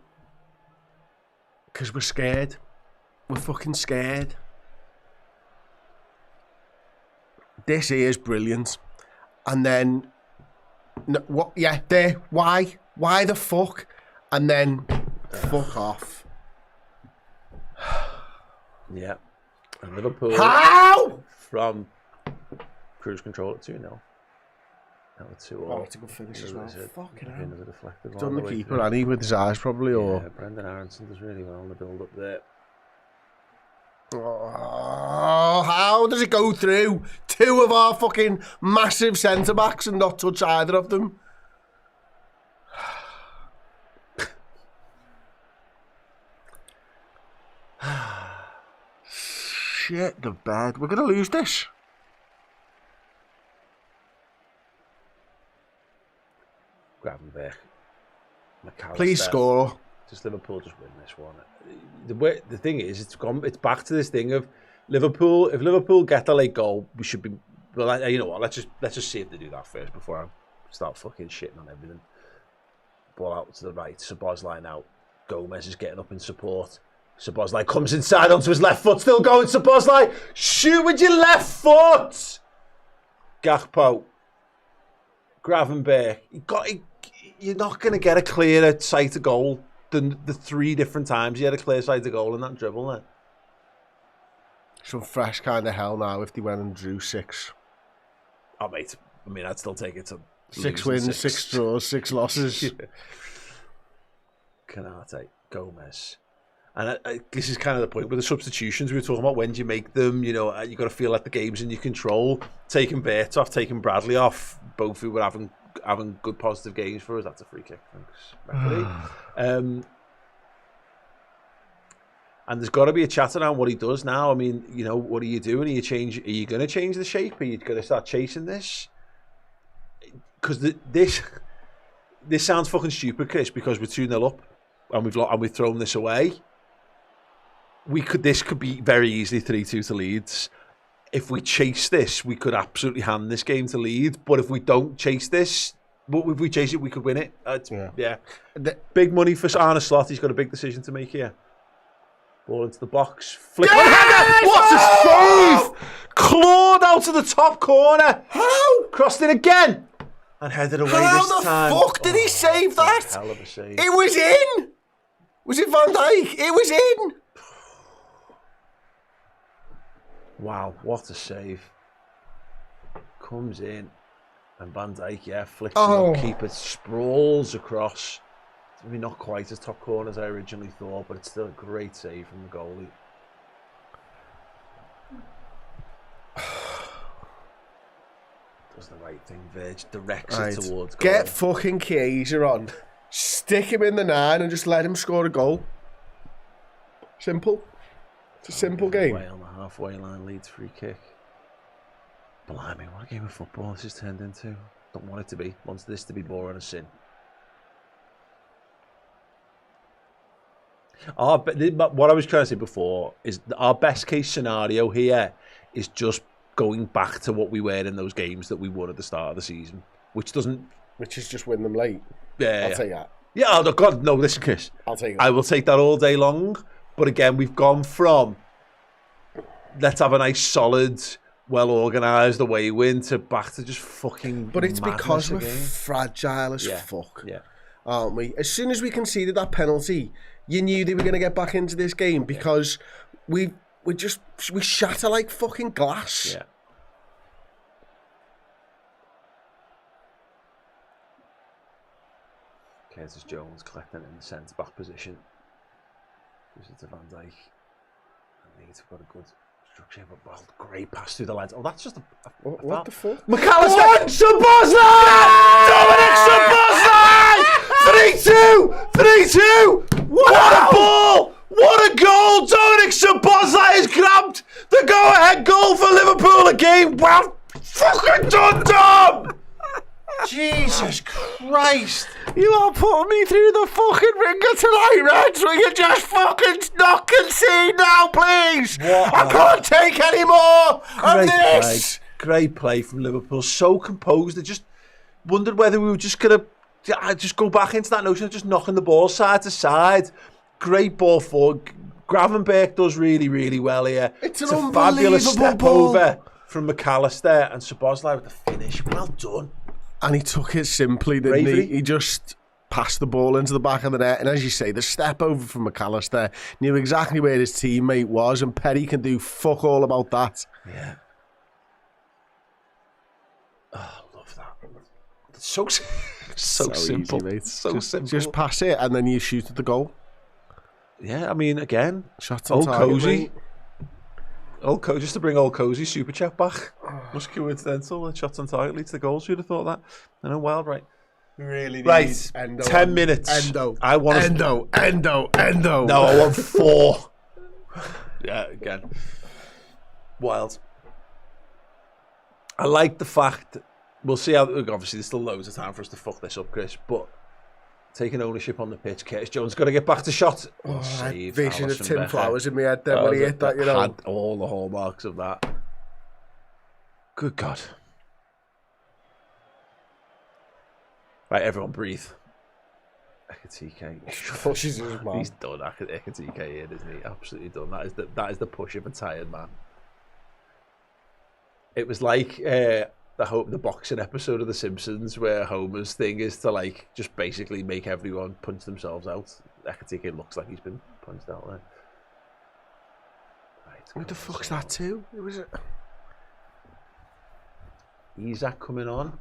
Speaker 2: Because we're scared. We're fucking scared. This is brilliant. And then, no, what? Yeah, there. Why? Why the fuck? And then, fuck off.
Speaker 1: Yeah. And Liverpool.
Speaker 2: How?
Speaker 1: From cruise control at 2-0. Now at 2-0.
Speaker 2: Oh, it's a good finish as well. Fucking hell.
Speaker 1: Done
Speaker 2: The keeper, and he with his eyes probably, or.
Speaker 1: Yeah, Brendan Aronson does really well in the build up there.
Speaker 2: Oh, how does it go through two of our fucking massive centre backs and not touch either of them? Shit the bed. We're going to lose this.
Speaker 1: Gravenberch. McAllister.
Speaker 2: Please score.
Speaker 1: Just Liverpool just win this one. The thing is, it's back to this thing of Liverpool. If Liverpool get the late goal, we should be. Well, you know what? Let's just see if they do that first before I start fucking shitting on everything. Ball out to the right. Szoboszlai out. Gomez is getting up in support. Szoboszlai comes inside onto his left foot. Still going. Szoboszlai, shoot with your left foot. Gakpo. Gravenberch. You're not going to get a clearer sight of goal than the 3 different times he had a clear sight of goal in that dribble there.
Speaker 2: Some fresh kind of hell now if they went and drew 6.
Speaker 1: Oh, mate. I mean, I'd still take it to
Speaker 2: 6 wins, 6 draws, 6 losses.
Speaker 1: Yeah. Canate, Gomez. And this is kind of the point with the substitutions we were talking about. When do you make them? You know, you got to feel like the game's in your control. Taking Bert off, taking Bradley off, both who were having good positive games for us. That's a free kick, thanks, referee. And there's got to be a chat around what he does now. I mean, you know, what are you doing? Are you going to change the shape? Are you going to start chasing this? Because this sounds fucking stupid, Chris, because we're 2-0 up and we've thrown this away. This could be very easily 3-2 to Leeds. If we chase this, we could absolutely hand this game to Leeds. But if we don't chase this, if we chase it, we could win it. Yeah. Big money for Arne Slot. He's got a big decision to make here. Ball into the box. Flick. Yes! What a save! Clawed out of the top corner.
Speaker 2: How?
Speaker 1: Crossed it again. And headed away this time.
Speaker 2: How the fuck did he save that?
Speaker 1: Hell of a save.
Speaker 2: It was in. Was it Van Dijk? It was in.
Speaker 1: Wow, what a save. Comes in. And Van Dijk, flicks the keeper, sprawls across. Maybe not quite as top corner as I originally thought, but it's still a great save from the goalie. Does the right thing, Virg. Directs
Speaker 2: Right.
Speaker 1: it towards goal.
Speaker 2: Get fucking Chiesa on. Stick him in the 9 and just let him score a goal. Simple. It's a simple game.
Speaker 1: Way on the halfway line, Leeds free kick. Blimey, what a game of football this has turned into. Don't want it to be. Want this to be boring as sin. What I was trying to say before is our best case scenario here is just going back to what we were in those games that we won at the start of the season, which
Speaker 2: is just win them late.
Speaker 1: Yeah,
Speaker 2: I'll take that.
Speaker 1: Yeah, oh God, no, listen, Chris.
Speaker 2: I'll take it.
Speaker 1: I will take that all day long. But again, we've gone from let's have a nice, solid, well organised away win to back to just fucking.
Speaker 2: But it's because we're
Speaker 1: again.
Speaker 2: fragile as fuck,
Speaker 1: Yeah.
Speaker 2: aren't we? As soon as we conceded that penalty, you knew they were going to get back into this game because we shatter like fucking glass.
Speaker 1: Yeah. Curtis Jones collecting in the centre back position. Gives it to Van Dijk. And Leeds have got a good structure, but well, great pass through the legs. Oh, that's just a
Speaker 2: What the fuck?
Speaker 1: McAllister! Szoboszlai! Dominic Szoboszlai! 3-2! 3-2! What a ball! What a goal! Dominic Szoboszlai has grabbed the go-ahead goal for Liverpool again. Well fucking done, Dom! Jesus Christ!
Speaker 2: You are putting me through the fucking ringer tonight, Reds. Will you just fucking not concede now, please? I can't take any more of this.
Speaker 1: Great play from Liverpool. So composed. I just wondered whether we were just going to just go back into that notion of just knocking the ball side to side. Great ball forward. Gravenberch does really, really well here.
Speaker 2: It's an
Speaker 1: a fabulous
Speaker 2: unbelievable
Speaker 1: step
Speaker 2: ball.
Speaker 1: over from McAllister, and Szoboszlai with the finish. Well done.
Speaker 2: And he took it simply, didn't
Speaker 1: Bravery.
Speaker 2: he? He just passed the ball into the back of the net. And as you say, the step over from McAllister, knew exactly where his teammate was, and Perry can do fuck all about that.
Speaker 1: Yeah. Oh, I love that. It's so simple.
Speaker 2: Easy, mate.
Speaker 1: So
Speaker 2: just,
Speaker 1: simple.
Speaker 2: Just pass it and then you shoot at the goal.
Speaker 1: Yeah, I mean, again,
Speaker 2: Shots on
Speaker 1: old
Speaker 2: target,
Speaker 1: Cozy.
Speaker 2: mate.
Speaker 1: Just to bring old Cozy super chat back. Must coincidental. The shots on target leads to goals. Who'd have thought that? I know, wild, right?
Speaker 2: Really need
Speaker 1: Right,
Speaker 2: Endo
Speaker 1: 10 minutes.
Speaker 2: Endo.
Speaker 1: I want
Speaker 2: Endo.
Speaker 1: No, I want 4. Yeah, again. Wild. I like the fact, we'll see how, obviously there's still loads of time for us to fuck this up, Chris, but taking ownership on the pitch, Curtis Jones got to get back to shot. Save
Speaker 2: Vision of
Speaker 1: Alisson
Speaker 2: Tim
Speaker 1: Becker.
Speaker 2: Flowers in my head then when he hit that, you know.
Speaker 1: Had all the hallmarks of that. Good God. Right, everyone breathe. Ekatike. He's done. Ekatike here, isn't he? Absolutely done. That is the push of a tired man. It was like the boxing episode of The Simpsons where Homer's thing is to like just basically make everyone punch themselves out. Ekatike looks like he's been punched out there. Right,
Speaker 2: What the fuck's that too? It was
Speaker 1: Isak coming on.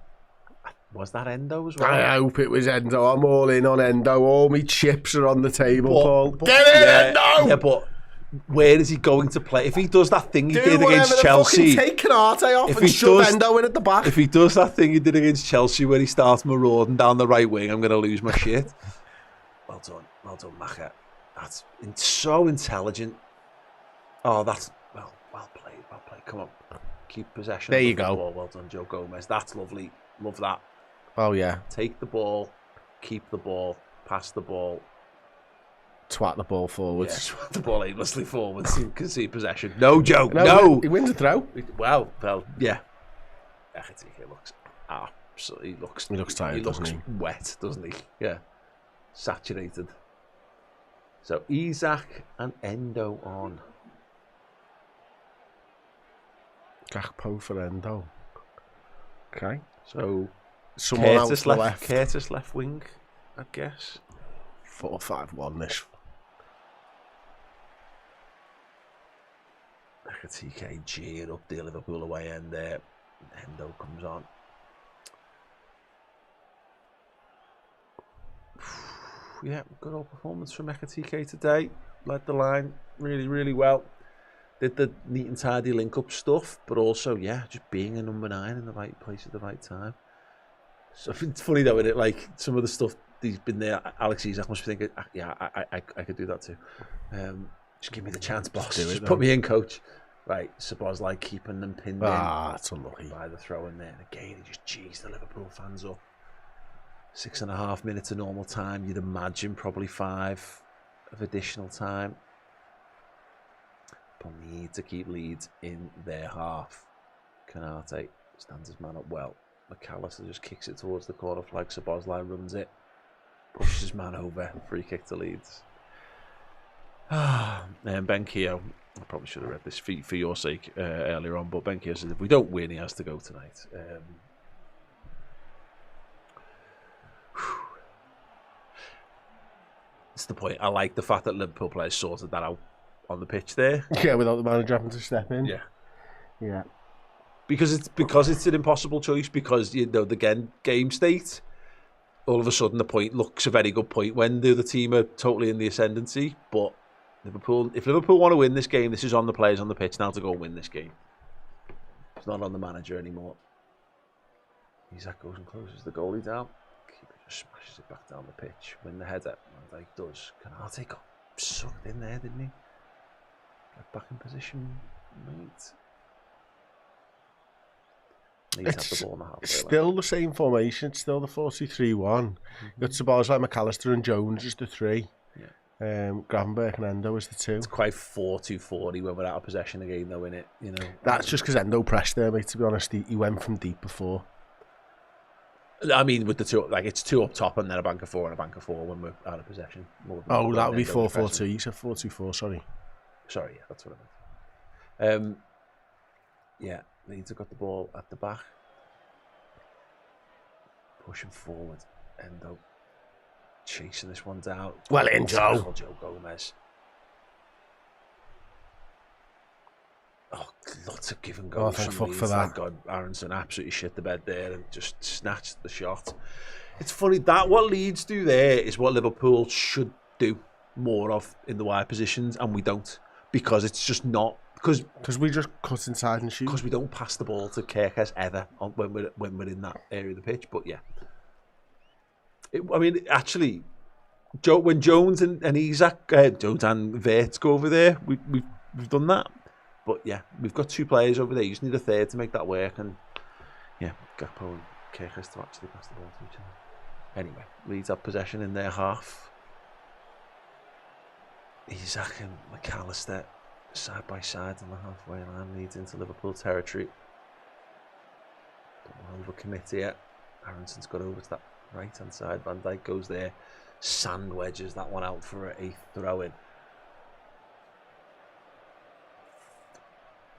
Speaker 1: Was that Endo as well?
Speaker 2: I hope it was Endo. I'm all in on Endo. All my chips are on the table, Paul.
Speaker 1: Get in, Endo! Yeah, but where is he going to play? If he does that thing he did against Chelsea,
Speaker 2: take Canate off and shove Endo in at the back.
Speaker 1: If he does that thing he did against Chelsea where he starts marauding down the right wing, I'm going to lose my shit. Well done, Maka. That's so intelligent. Oh, that's well played. Come on, keep possession.
Speaker 2: There
Speaker 1: of the
Speaker 2: you go.
Speaker 1: football. Well done, Joe Gomez. That's lovely. Love that.
Speaker 2: Oh yeah.
Speaker 1: Take the ball, keep the ball, pass the ball.
Speaker 2: Twat the ball forward.
Speaker 1: Yeah, swat the ball aimlessly forwards and concede possession. No joke. No.
Speaker 2: He wins a throw.
Speaker 1: Well, yeah. Ekatike looks absolutely.
Speaker 2: He looks tired.
Speaker 1: He looks
Speaker 2: doesn't he?
Speaker 1: wet, doesn't he? Yeah. Saturated. So Isak and Endo on.
Speaker 2: Gakpo for Endo. Okay.
Speaker 1: So
Speaker 2: Someone
Speaker 1: Curtis
Speaker 2: out to the left.
Speaker 1: Curtis left wing, I guess.
Speaker 2: 4-5-1 this.
Speaker 1: Ekatike geared up the Liverpool away end there. Endo comes on. Yeah, good old performance from Ekatike today. Led the line really, really well. did the neat and tidy link-up stuff, but also, just being a number 9 in the right place at the right time. So it's funny though, isn't it? Like some of the stuff he's been there. Alex Isak must be thinking, I could do that too. Just give me the chance, boss. Just put me in, coach. Right, Szoboszlai keeping them pinned in.
Speaker 2: That's unlucky.
Speaker 1: By the throw in there. And again, he just cheesed the Liverpool fans up. 6.5 minutes of normal time. You'd imagine probably 5 of additional time. But need to keep Leeds in their half. Canate stands his man up well. McAllister just kicks it towards the corner flag. Szoboszlai runs it. Pushes his man over. Free kick to Leeds. And Ben Keogh, I probably should have read this for your sake earlier on, but Ben Keogh says if we don't win, he has to go tonight. It's the point. I like the fact that Liverpool players sorted that out on the pitch there.
Speaker 2: Yeah, without the manager having to step in.
Speaker 1: Yeah. Because it's an impossible choice. Because the game state, all of a sudden the point looks a very good point when the other team are totally in the ascendancy. But if Liverpool want to win this game, this is on the players on the pitch now to go and win this game. It's not on the manager anymore. Isak goes and closes the goalie down. Keeper just smashes it back down the pitch. Win the header. Van Dijk does. Canate got sucked in there, didn't he? Get back in position, mate.
Speaker 2: It's still the same formation. It's still the 4-2-3-1. You've got Szoboszlai, McAllister and Jones as the 3. Gravenberch and Endo as the 2.
Speaker 1: It's quite 4-2-40 when we're out of possession again, though, innit?
Speaker 2: That's just because Endo pressed there, mate. To be honest, he went from deep before.
Speaker 1: I mean, with the 2, like it's 2 up top and then a bank of 4 and a bank of 4 when we're out of possession.
Speaker 2: That would be 4-4-2. You said 4-2-4. Sorry,
Speaker 1: that's what I meant. Leeds have got the ball at the back. Pushing forward. Endo chasing this one down.
Speaker 2: Well in, Joe.
Speaker 1: Joe Gomez. Oh, lots of give and go.
Speaker 2: Oh, thank fuck for that.
Speaker 1: God, Aronson absolutely shit the bed there and just snatched the shot. It's funny that what Leeds do there is what Liverpool should do more of in the wide positions, and we don't, because it's just not. Because
Speaker 2: we just cut inside and shoot.
Speaker 1: Because we don't pass the ball to Kerkez ever when we're in that area of the pitch. But yeah, actually, when Jones and Isak, Jones and Wirtz go over there, we've done that. But yeah, we've got 2 players over there. You just need a third to make that work. And yeah, Gakpo and Kerkez to actually pass the ball to each other. Anyway, Leeds have possession in their half. Isak and McAllister side by side on the halfway line, leads into Liverpool territory. Don't overcommit here. Aronson's got over to that right hand side. Van Dijk goes there, sand wedges that one out for an 8th throw in.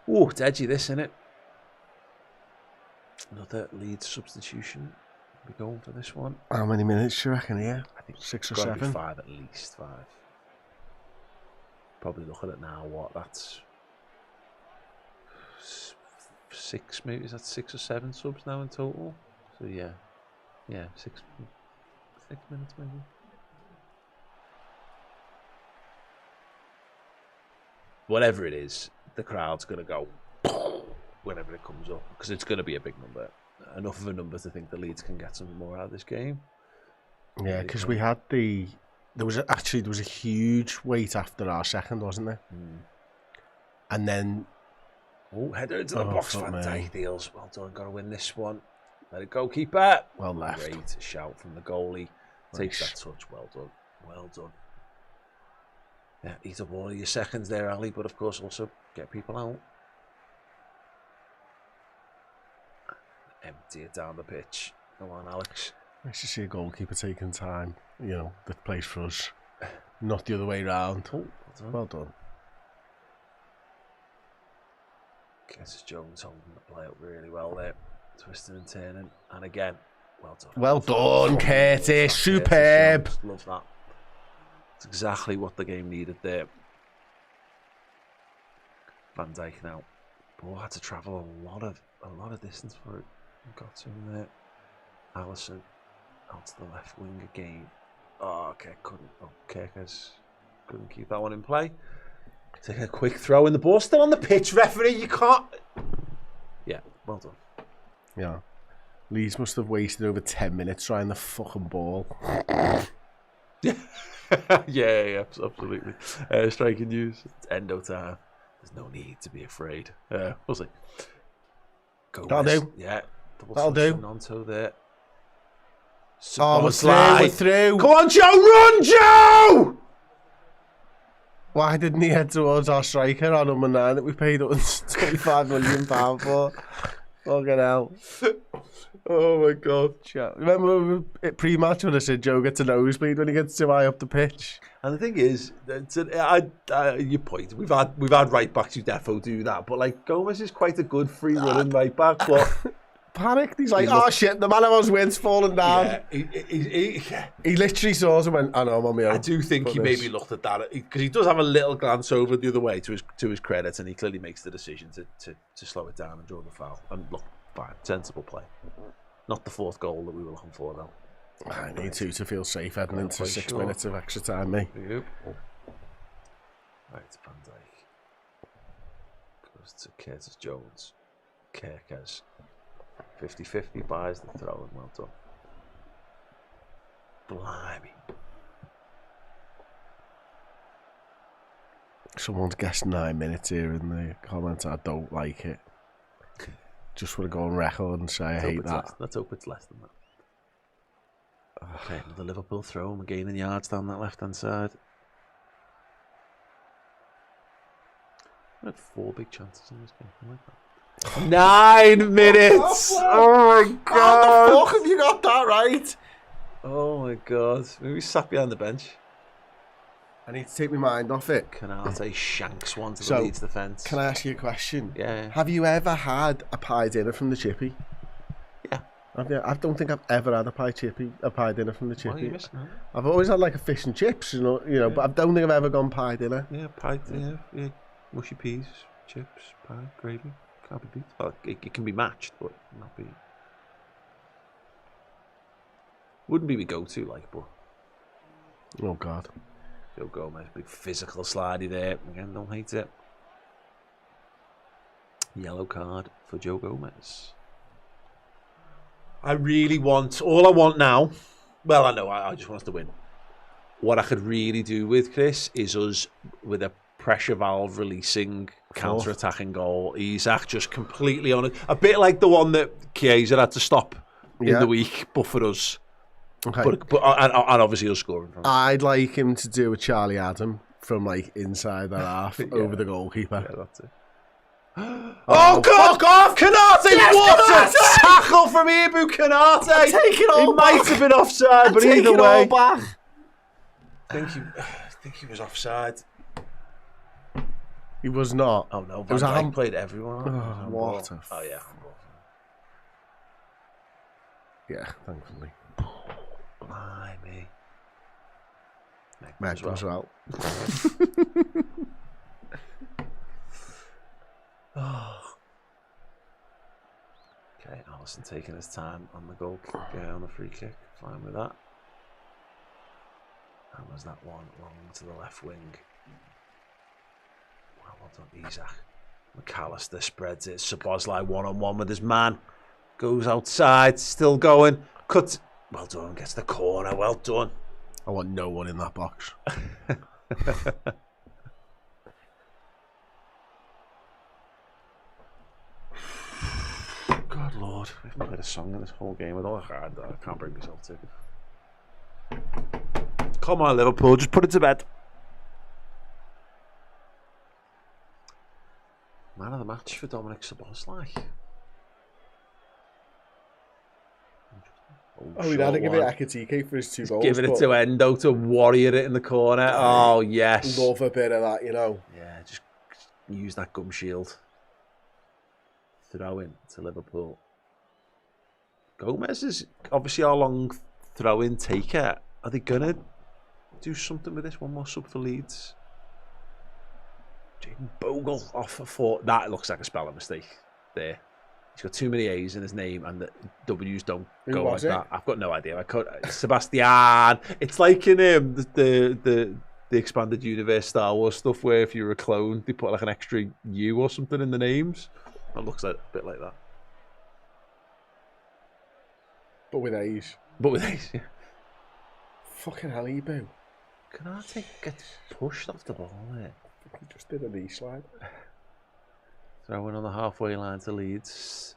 Speaker 1: Oh, it's edgy this, isn't it? Another Leeds substitution. We're going for this one.
Speaker 2: How many minutes do you reckon here?
Speaker 1: I think
Speaker 2: 6 or
Speaker 1: gotta
Speaker 2: 7.
Speaker 1: Be 5 at least. 5. Probably looking at now that's 6, maybe. Is that 6 or 7 subs now in total? So yeah, 6 minutes maybe. Whatever it is, the crowd's going to go whenever it comes up, because it's going to be a big number. Enough of a number to think the Leeds can get something more out of this game.
Speaker 2: Yeah, because we had there was a huge wait after our second, wasn't there? And then
Speaker 1: header into the box. Van Dijk deals. Well done. Got to win this one. Let it go, keeper.
Speaker 2: Well left.
Speaker 1: Great shout from the goalie. Takes that touch. Well done. Well done. Yeah, eat up all of your seconds there, Ali, but of course also get people out. Empty it down the pitch. Come on, Alex.
Speaker 2: Nice to see a goalkeeper taking time. That plays for us. Not the other way round. Well done.
Speaker 1: Curtis Jones holding the play up really well there. Twisting and turning. And again, well done.
Speaker 2: Well done, Curtis. Superb.
Speaker 1: Love that. It's exactly what the game needed there. Van Dijk now. Ball had to travel a lot of distance for it. Got to him there. Alisson out to the left wing again. Oh, okay, couldn't. Oh, Kerkez couldn't keep that one in play. Taking a quick throw, and the ball's still on the pitch. Referee, you can't. Yeah, well done.
Speaker 2: Yeah. Leeds must have wasted over 10 minutes trying the fucking ball.
Speaker 1: yeah, absolutely. Striking news. It's endo time. There's no need to be afraid. We'll see.
Speaker 2: That'll do.
Speaker 1: Yeah.
Speaker 2: That'll do.
Speaker 1: Onto there.
Speaker 2: We're through.
Speaker 1: Come on, Joe, run, Joe!
Speaker 2: Why didn't he head towards our striker on number 9 that we paid £25 million for? Fucking hell.
Speaker 1: Oh my God.
Speaker 2: Remember pre-match when I said Joe gets a nosebleed when he gets too high up the pitch?
Speaker 1: And the thing is, your point. We've had right backs who defo do that, but like Gomez is quite a good free running right back. But
Speaker 2: panicked. He's like, oh shit, the man of us wins falling down.
Speaker 1: Yeah,
Speaker 2: he literally saw us and went, I know, I'm on my own.
Speaker 1: I do think he maybe looked at that because he does have a little glance over the other way to his credit, and he clearly makes the decision to slow it down and draw the foul. And look, fine, sensible play. Not the fourth goal that we were looking for, though.
Speaker 2: I need to feel safe heading into 6 minutes of extra time, mate.
Speaker 1: Yep. Right, Van Dijk. Goes to Curtis Jones. Kerkez. 50-50 buys the throw, and well done. Blimey.
Speaker 2: Someone's guessed 9 minutes here in the comments. I don't like it. Just want to go on record and say I hate that.
Speaker 1: Let's hope it's less than that. Okay, another Liverpool throw. We're gaining yards down that left-hand side. We had 4 big chances in this game. I like that. 9 minutes! Oh my God!
Speaker 2: How the fuck have you got that right?
Speaker 1: Oh my God. Maybe sat behind the bench.
Speaker 2: I need to take my mind off it.
Speaker 1: Canate shanks one to the Leeds defence.
Speaker 2: Can I ask you a question?
Speaker 1: Yeah.
Speaker 2: Have you ever had a pie dinner from the Chippy?
Speaker 1: Yeah.
Speaker 2: I don't think I've ever had a pie dinner from the Chippy.
Speaker 1: What are you missing?
Speaker 2: I've always had like a fish and chips, yeah. But I don't think I've ever gone pie dinner.
Speaker 1: Yeah, pie dinner. Yeah. Mushy peas, chips, pie, gravy. Can't be beat. Well, it can be matched, but not be. Wouldn't be my go-to, like, but.
Speaker 2: Oh God.
Speaker 1: Joe Gomez, big physical slidey there. Again, don't hate it. Yellow card for Joe Gomez. All I want now, well, I know, I just want us to win. What I could really do with Chris is us with a pressure valve releasing, counter-attacking goal. Isak just completely on it. A bit like the one that Chiesa had to stop in the week, but for us.
Speaker 2: Okay.
Speaker 1: And obviously he'll score in front.
Speaker 2: I'd like him to do a Charlie Adam from like inside that half over the goalkeeper.
Speaker 1: Yeah, that's it. Oh God! Fuck off! Canate!
Speaker 2: Yes,
Speaker 1: what a tackle from Ibu Canate!
Speaker 2: Take it all
Speaker 1: He
Speaker 2: back.
Speaker 1: might have been offside, but either way,
Speaker 2: all back.
Speaker 1: I think he was offside.
Speaker 2: He was not.
Speaker 1: Oh no!
Speaker 2: It was
Speaker 1: Van Dijk played everyone.
Speaker 2: What a
Speaker 1: Oh yeah.
Speaker 2: Yeah, thankfully.
Speaker 1: Blimey.
Speaker 2: Meg as well.
Speaker 1: Okay, Alisson taking his time on the goal kick, on the free kick. Fine with that. And was that one long to the left wing? Well done, Isak. McAllister spreads it. Szoboszlai one-on-one with his man. Goes outside, still going. Cuts. Well done, gets the corner. Well done.
Speaker 2: I want no one in that box.
Speaker 1: God Lord, I haven't played a song in this whole game with all I can't bring myself to. Come on, Liverpool, just put it to bed. Man of the match for Dominic Szoboszlai.
Speaker 2: Oh, he'd had to give it Ekitike for his 2 goals.
Speaker 1: Giving it to Endo to warrior it in the corner. Oh, yes.
Speaker 2: Love a bit of that,
Speaker 1: Yeah, just use that gum shield. Throw in to Liverpool. Gomez is obviously our long throw-in taker. Are they going to do something with this? One more sub for Leeds. Jaden Bogle off for 4. That looks like a spelling mistake there. He's got too many A's in his name and the W's don't go like that. I've got no idea. Sebastian. It's like in the the expanded universe Star Wars stuff where if you're a clone, they put like an extra U or something in the names. It looks like a bit like that.
Speaker 2: But with A's.
Speaker 1: But with A's, yeah.
Speaker 2: Fucking hell, Ebu.
Speaker 1: Can I get pushed off the ball there?
Speaker 2: He just did a knee slide.
Speaker 1: Throwing on the halfway line to Leeds.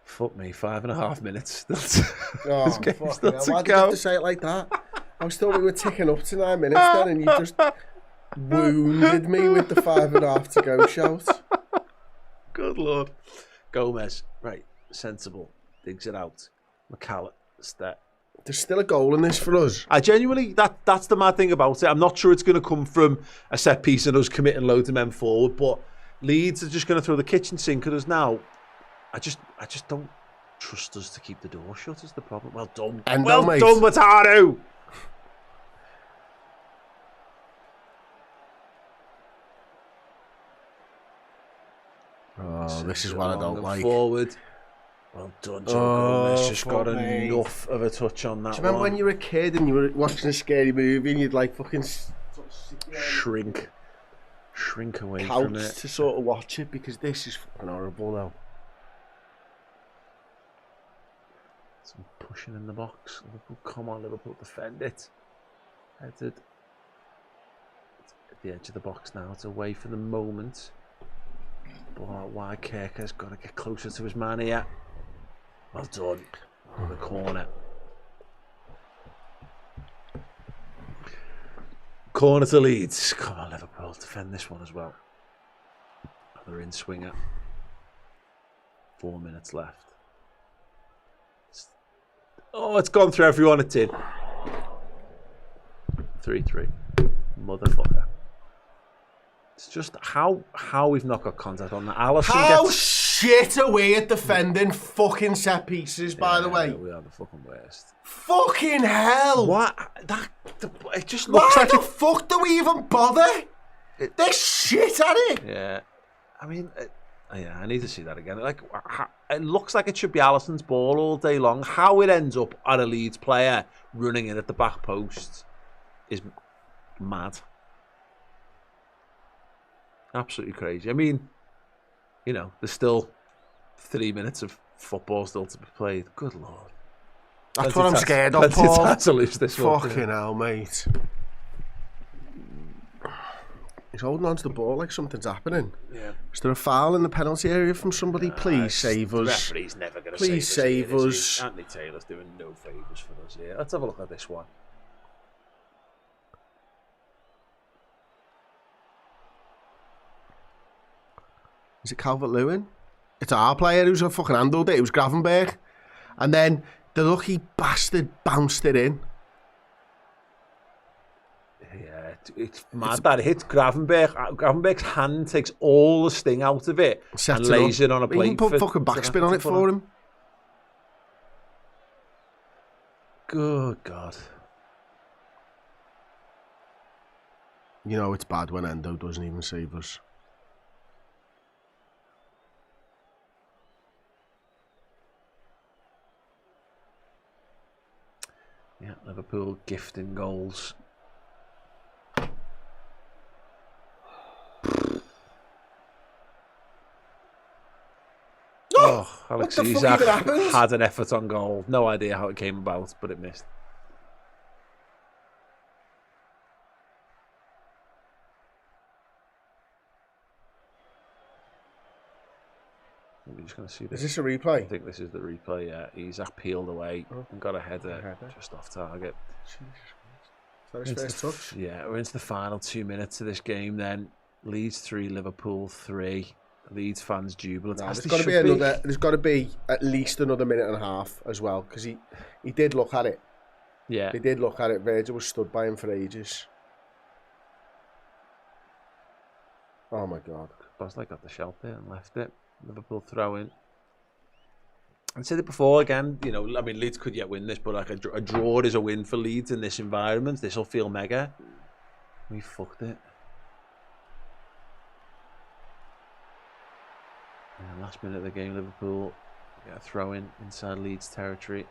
Speaker 1: Fuck me, 5.5 minutes.
Speaker 2: Oh,
Speaker 1: This game's
Speaker 2: fucking
Speaker 1: still
Speaker 2: hell.
Speaker 1: to
Speaker 2: Why did you
Speaker 1: go.
Speaker 2: have to say it like that? I was thought we were ticking up to 9 minutes then, and you just wounded me with the 5.5 to go shout.
Speaker 1: Good lord. Gomez, right, sensible. Digs it out. McAllister.
Speaker 2: There's still a goal in this for us.
Speaker 1: I genuinely, that's the mad thing about it. I'm not sure it's going to come from a set piece and us committing loads of men forward, but Leeds are just going to throw the kitchen sink at us now. I just don't trust us to keep the door shut is the problem. Well done.
Speaker 2: Endo,
Speaker 1: well
Speaker 2: mate.
Speaker 1: done, Wataru.
Speaker 2: Oh, this is what I don't like.
Speaker 1: Forward. Well done, Joe Gomez. Just got enough of a touch on that.
Speaker 2: Do you remember when you were a kid and you were watching a scary movie and you'd like fucking
Speaker 1: shrink away
Speaker 2: couch
Speaker 1: from it?
Speaker 2: to sort of watch it because this is fucking horrible now.
Speaker 1: Some pushing in the box. Liverpool, come on, Liverpool, defend it. Headed at the edge of the box now. It's away for the moment. But why Kirker's got to get closer to his man here. Well done. On the corner. Corner to Leeds. Come on, Liverpool, defend this one as well. Another in swinger. 4 minutes left. Oh, it's gone through everyone. It did. 3-3. Motherfucker. It's just how we've not got contact on that. Alisson
Speaker 2: How
Speaker 1: gets...
Speaker 2: shit are we at defending fucking set pieces, by the way?
Speaker 1: We are the fucking worst.
Speaker 2: Fucking hell!
Speaker 1: What? It just looks
Speaker 2: Why
Speaker 1: like
Speaker 2: the fuck do we even bother? They're shit at it.
Speaker 1: Yeah. I mean, yeah, I need to see that again. Like, it looks like it should be Alisson's ball all day long. How it ends up at a Leeds player running in at the back post is mad. Absolutely crazy. I mean, you know, there's still 3 minutes of football still to be played. Good lord.
Speaker 2: That's what I'm scared of,
Speaker 1: Paul.
Speaker 2: Paul.
Speaker 1: To lose this one.
Speaker 2: Fucking hell, mate. He's holding on to the ball like something's happening.
Speaker 1: Yeah.
Speaker 2: Is there a foul in the penalty area from somebody? Please save
Speaker 1: The
Speaker 2: us.
Speaker 1: referee's never going to
Speaker 2: Please
Speaker 1: save
Speaker 2: save
Speaker 1: us.
Speaker 2: us.
Speaker 1: Anthony Taylor's doing no favours for us here. Let's have a look at this one.
Speaker 2: Is it Calvert-Lewin? It's our player who's fucking handled it. It was Gravenberg. And then the lucky bastard bounced it in.
Speaker 1: Yeah, it's mad that it hits Gravenberg. Gravenberg's hand takes all the sting out of it and lays it on a plate.
Speaker 2: He can put fucking backspin on it for him.
Speaker 1: Good God.
Speaker 2: You know it's bad when Endo doesn't even save us.
Speaker 1: Yeah, Liverpool gifting goals. Oh, Alex
Speaker 2: what the fuck
Speaker 1: Isak
Speaker 2: even happened?
Speaker 1: had an effort on goal. No idea how it came about, but it missed. We're just going to see this.
Speaker 2: Is this a replay?
Speaker 1: I think this is the replay. Yeah, Isak peeled away and got a header just off target.
Speaker 2: Is that his first touch?
Speaker 1: Yeah, we're into the final 2 minutes of this game. Then Leeds 3, Liverpool 3. Leeds fans jubilant.
Speaker 2: There's got to be another. There's got to be at least another minute and a half as well because he did look at it.
Speaker 1: Yeah,
Speaker 2: He did look at it. Virgil was stood by him for ages. Oh my God!
Speaker 1: Bosley got the shot there and left it. Liverpool throw in. I said it before again. You know, I mean, Leeds could yet win this, but like a draw is a win for Leeds in this environment. This will feel mega. We fucked it. And last minute of the game, Liverpool get a throw in inside Leeds territory.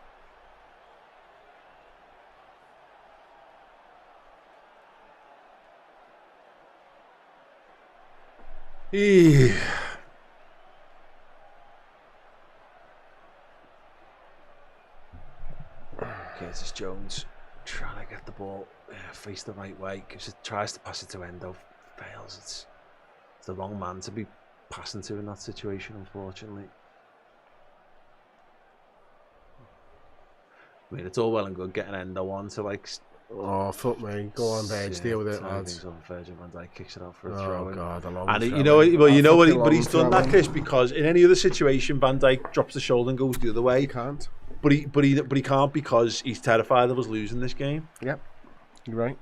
Speaker 1: Curtis Jones trying to get the ball face the right way. Tries to pass it to Endo, fails. It's the wrong man to be passing to in that situation, unfortunately. I mean, it's all well and good getting Endo on to like.
Speaker 2: Oh, fuck me. Go on, Veg. Deal with it, lads.
Speaker 1: Virgin Van Dijk kicks it out for a throw.
Speaker 2: Oh, God, a long
Speaker 1: and
Speaker 2: throw.
Speaker 1: you know what? But he's done that, Chris, because in any other situation, Van Dijk drops the shoulder and goes the other way.
Speaker 2: He can't.
Speaker 1: But he can't because he's terrified of us losing this game.
Speaker 2: Yep, you're right.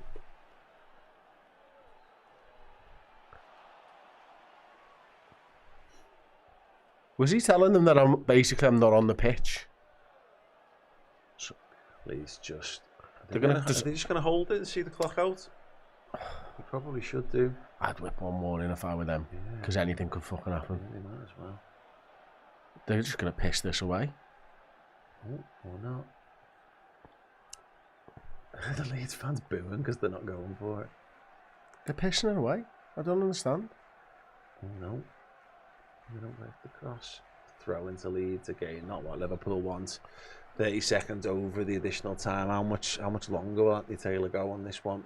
Speaker 2: Was he telling them that I'm not on the pitch?
Speaker 1: So, please just.
Speaker 2: Are they
Speaker 1: just going to hold it and see the clock out? They probably should do.
Speaker 2: I'd whip one more in if I were them, because anything could fucking happen.
Speaker 1: They might as well.
Speaker 2: They're just going to piss this away.
Speaker 1: Oh, or not. The Leeds fans booing because they're not going for it.
Speaker 2: They're pissing it away. I don't understand.
Speaker 1: Oh no. They don't make the cross. Throw into Leeds again. Not what Liverpool wants. 30 seconds over the additional time. How much longer will Anthony Taylor go on this one?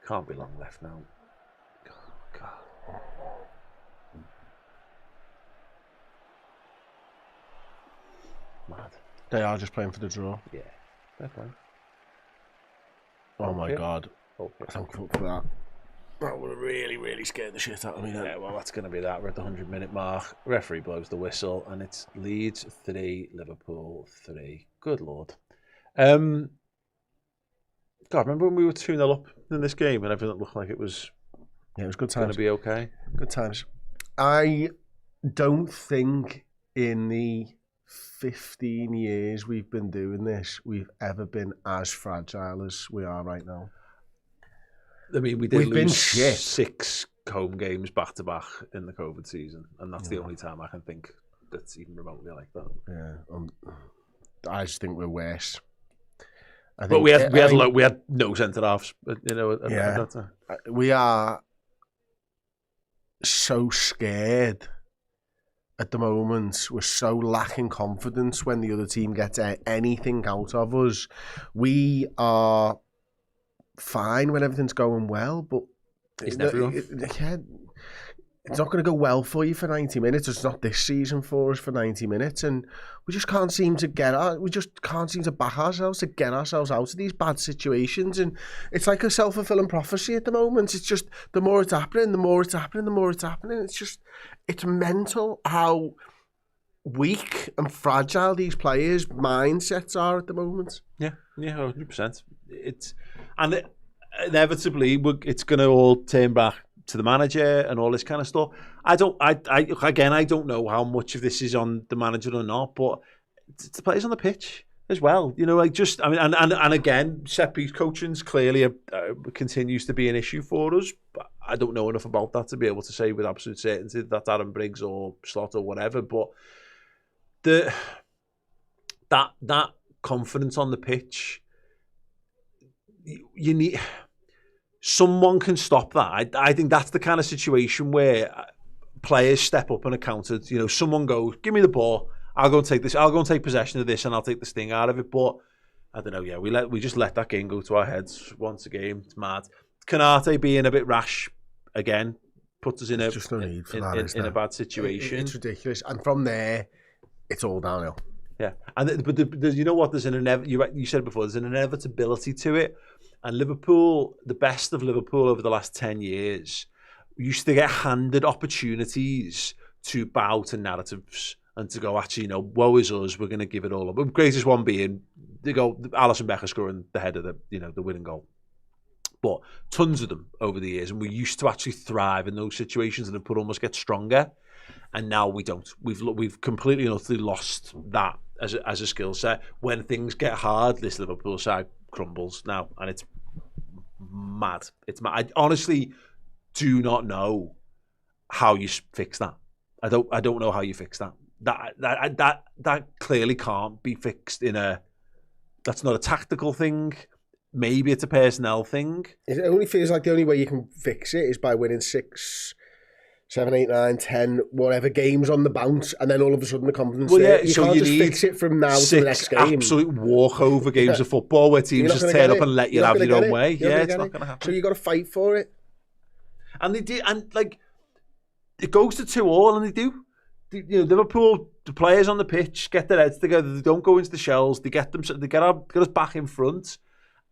Speaker 1: Can't be long left now. God. Mad.
Speaker 2: They are just playing for the draw.
Speaker 1: Yeah. Fair play.
Speaker 2: Oh my God.
Speaker 1: Okay.
Speaker 2: Thankful for that. That would have really scared the shit out of me then.
Speaker 1: Yeah, well, that's going to be that. We're at the 100-minute mark. Referee blows the whistle, and it's Leeds 3, Liverpool 3. Good Lord. God, remember when we were 2-0 up in this game and everything looked like it was
Speaker 2: good times.
Speaker 1: going to be okay?
Speaker 2: Good times. I don't think in the 15 years we've been doing this, we've ever been as fragile as we are right now.
Speaker 1: I mean, we've lose 6 home games back to back in the COVID season, and that's the only time I can think that's even remotely like that.
Speaker 2: Yeah, I just think we're worse.
Speaker 1: But we had no centre halves, you know. At that time.
Speaker 2: We are so scared at the moment. We're so lacking confidence when the other team gets anything out of us. We are fine when everything's going well, but
Speaker 1: it's never
Speaker 2: it's not going to go well for you for 90 minutes. It's not this season for us for 90 minutes, and we just can't seem to back ourselves to get ourselves out of these bad situations. And it's like a self-fulfilling prophecy at the moment. It's just the more it's happening, the more it's happening, the more it's happening. It's mental how weak and fragile these players' mindsets are at the moment.
Speaker 1: Yeah, 100%. And inevitably, it's going to all turn back to the manager and all this kind of stuff. I don't know how much of this is on the manager or not, but it's the players on the pitch as well. You know, and again, set piece coaching's clearly continues to be an issue for us. But I don't know enough about that to be able to say with absolute certainty that Aaron Briggs or Slot or whatever. But that confidence on the pitch, you need. Someone can stop that. I think that's the kind of situation where players step up and are counted. You know, someone goes, "Give me the ball. I'll go and take this. I'll go and take possession of this, and I'll take the sting out of it." But I don't know. Yeah, we just let that game go to our heads once a game. It's mad. Canate being a bit rash again puts us in a bad situation.
Speaker 2: It's ridiculous, and from there, it's all downhill.
Speaker 1: Yeah, but you know what? There's you said before. There's an inevitability to it. And Liverpool, the best of Liverpool over the last 10 years, used to get handed opportunities to bow to narratives and to go, actually, you know, woe is us, we're going to give it all up. The greatest one being, they go, Alisson Becker scoring the head of the winning goal. But tons of them over the years, and we used to actually thrive in those situations, and Liverpool almost get stronger. And now we don't. We've completely and utterly lost that as a skill set. When things get hard, this Liverpool side crumbles now, and it's mad. It's mad. I honestly do not know how you fix that. I don't know how you fix that. That clearly can't be fixed in a. That's not a tactical thing. maybe it's a personnel thing.
Speaker 2: It only feels like the only way you can fix it is by winning 6, 7, 8, 9, 10, whatever games on the bounce, and then all of a sudden the confidence there. You can't just fix it from now to the next game.
Speaker 1: Absolute walkover games of football where teams just turn up and let you have your own way. Yeah, it's not going to happen.
Speaker 2: So you got to fight for it.
Speaker 1: And they did, and like it goes to 2-2, and they do. Liverpool, the players on the pitch get their heads together. They don't go into the shells. They get us back in front,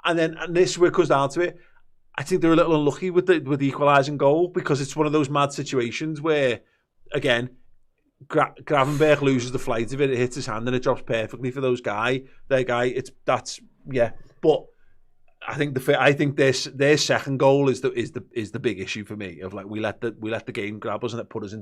Speaker 1: and this is where it comes down to it. I think they're a little unlucky with the equalising goal, because it's one of those mad situations where, again, Gravenberch loses the flight of it. It hits his hand and it drops perfectly for their guy. But I think their second goal is the big issue for me. Of like we let the game grab us and it put us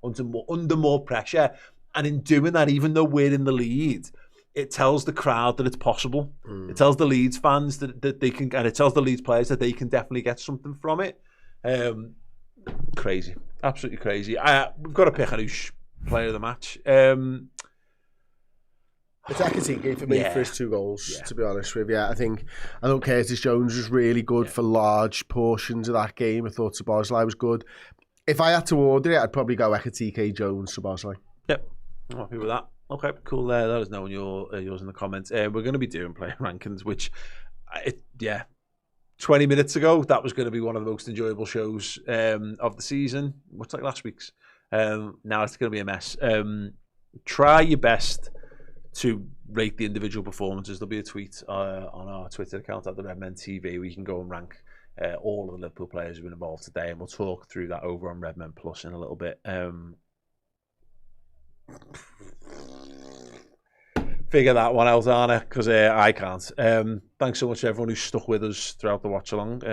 Speaker 1: under more pressure. And in doing that, even though we're in the lead, it tells the crowd that it's possible. It tells the Leeds fans that they can, and it tells the Leeds players that they can definitely get something from it. Crazy, absolutely crazy. We've got to pick a new player of the match.
Speaker 2: It's Ekitike for me for his 2 goals, to be honest with you. I thought Curtis Jones was really good for large portions of that game. I thought Szoboszlai was good. If I had to order it, I'd probably go Ekitike, Jones, Szoboszlai.
Speaker 1: Yep, I'm happy with that. Okay, cool. Let us know when yours in the comments. We're going to be doing player rankings, which, 20 minutes ago, that was going to be one of the most enjoyable shows of the season, much like last week's. Now it's going to be a mess. Try your best to rate the individual performances. There'll be a tweet on our Twitter account at the Redmen TV where you can go and rank all of the Liverpool players who've been involved today, and we'll talk through that over on Redmen Plus in a little bit. Figure that one out, Anna, because I can't. Thanks so much to everyone who stuck with us throughout the watch along.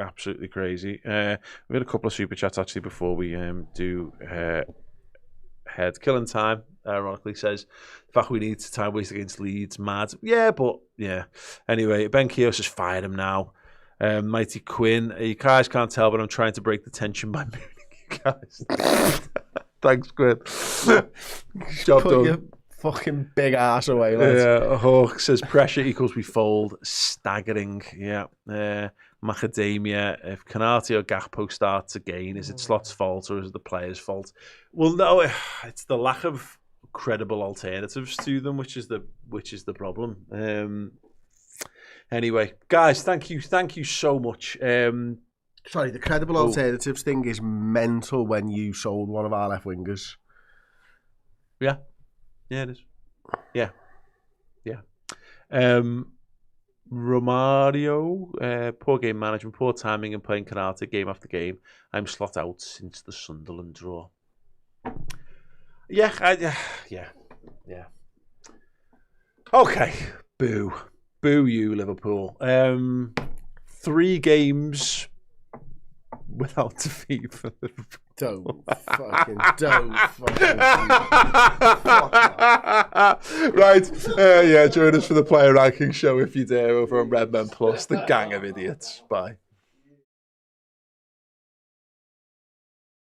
Speaker 1: Absolutely crazy. We had a couple of super chats actually before we do head. Killing time, ironically, says the fact we need to time waste against Leeds, mad. Yeah, but yeah. Anyway, Ben Keogh says fired him now. Mighty Quinn, you guys can't tell, but I'm trying to break the tension by mooning you guys. Thanks, Quinn. Job done.
Speaker 2: Your fucking big ass away, lads.
Speaker 1: Yeah, Hawk says pressure equals we fold. Staggering. Yeah. Macadamia. If Canati or Gakpo starts again, is it Slot's fault or is it the player's fault? Well, no, it's the lack of credible alternatives to them, which is the problem. Anyway, guys, thank you so much.
Speaker 2: Sorry, the credible alternatives thing is mental when you sold one of our left wingers.
Speaker 1: Yeah, it is. Yeah. Romario, poor game management, poor timing and playing Canate game after game. I'm slot out since the Sunderland draw. Yeah. Okay, boo you, Liverpool. 3 games without defeat for Liverpool.
Speaker 2: Don't fucking.
Speaker 1: Right. Join us for the player ranking show if you dare over on Redmen Plus. The gang of idiots. Bye.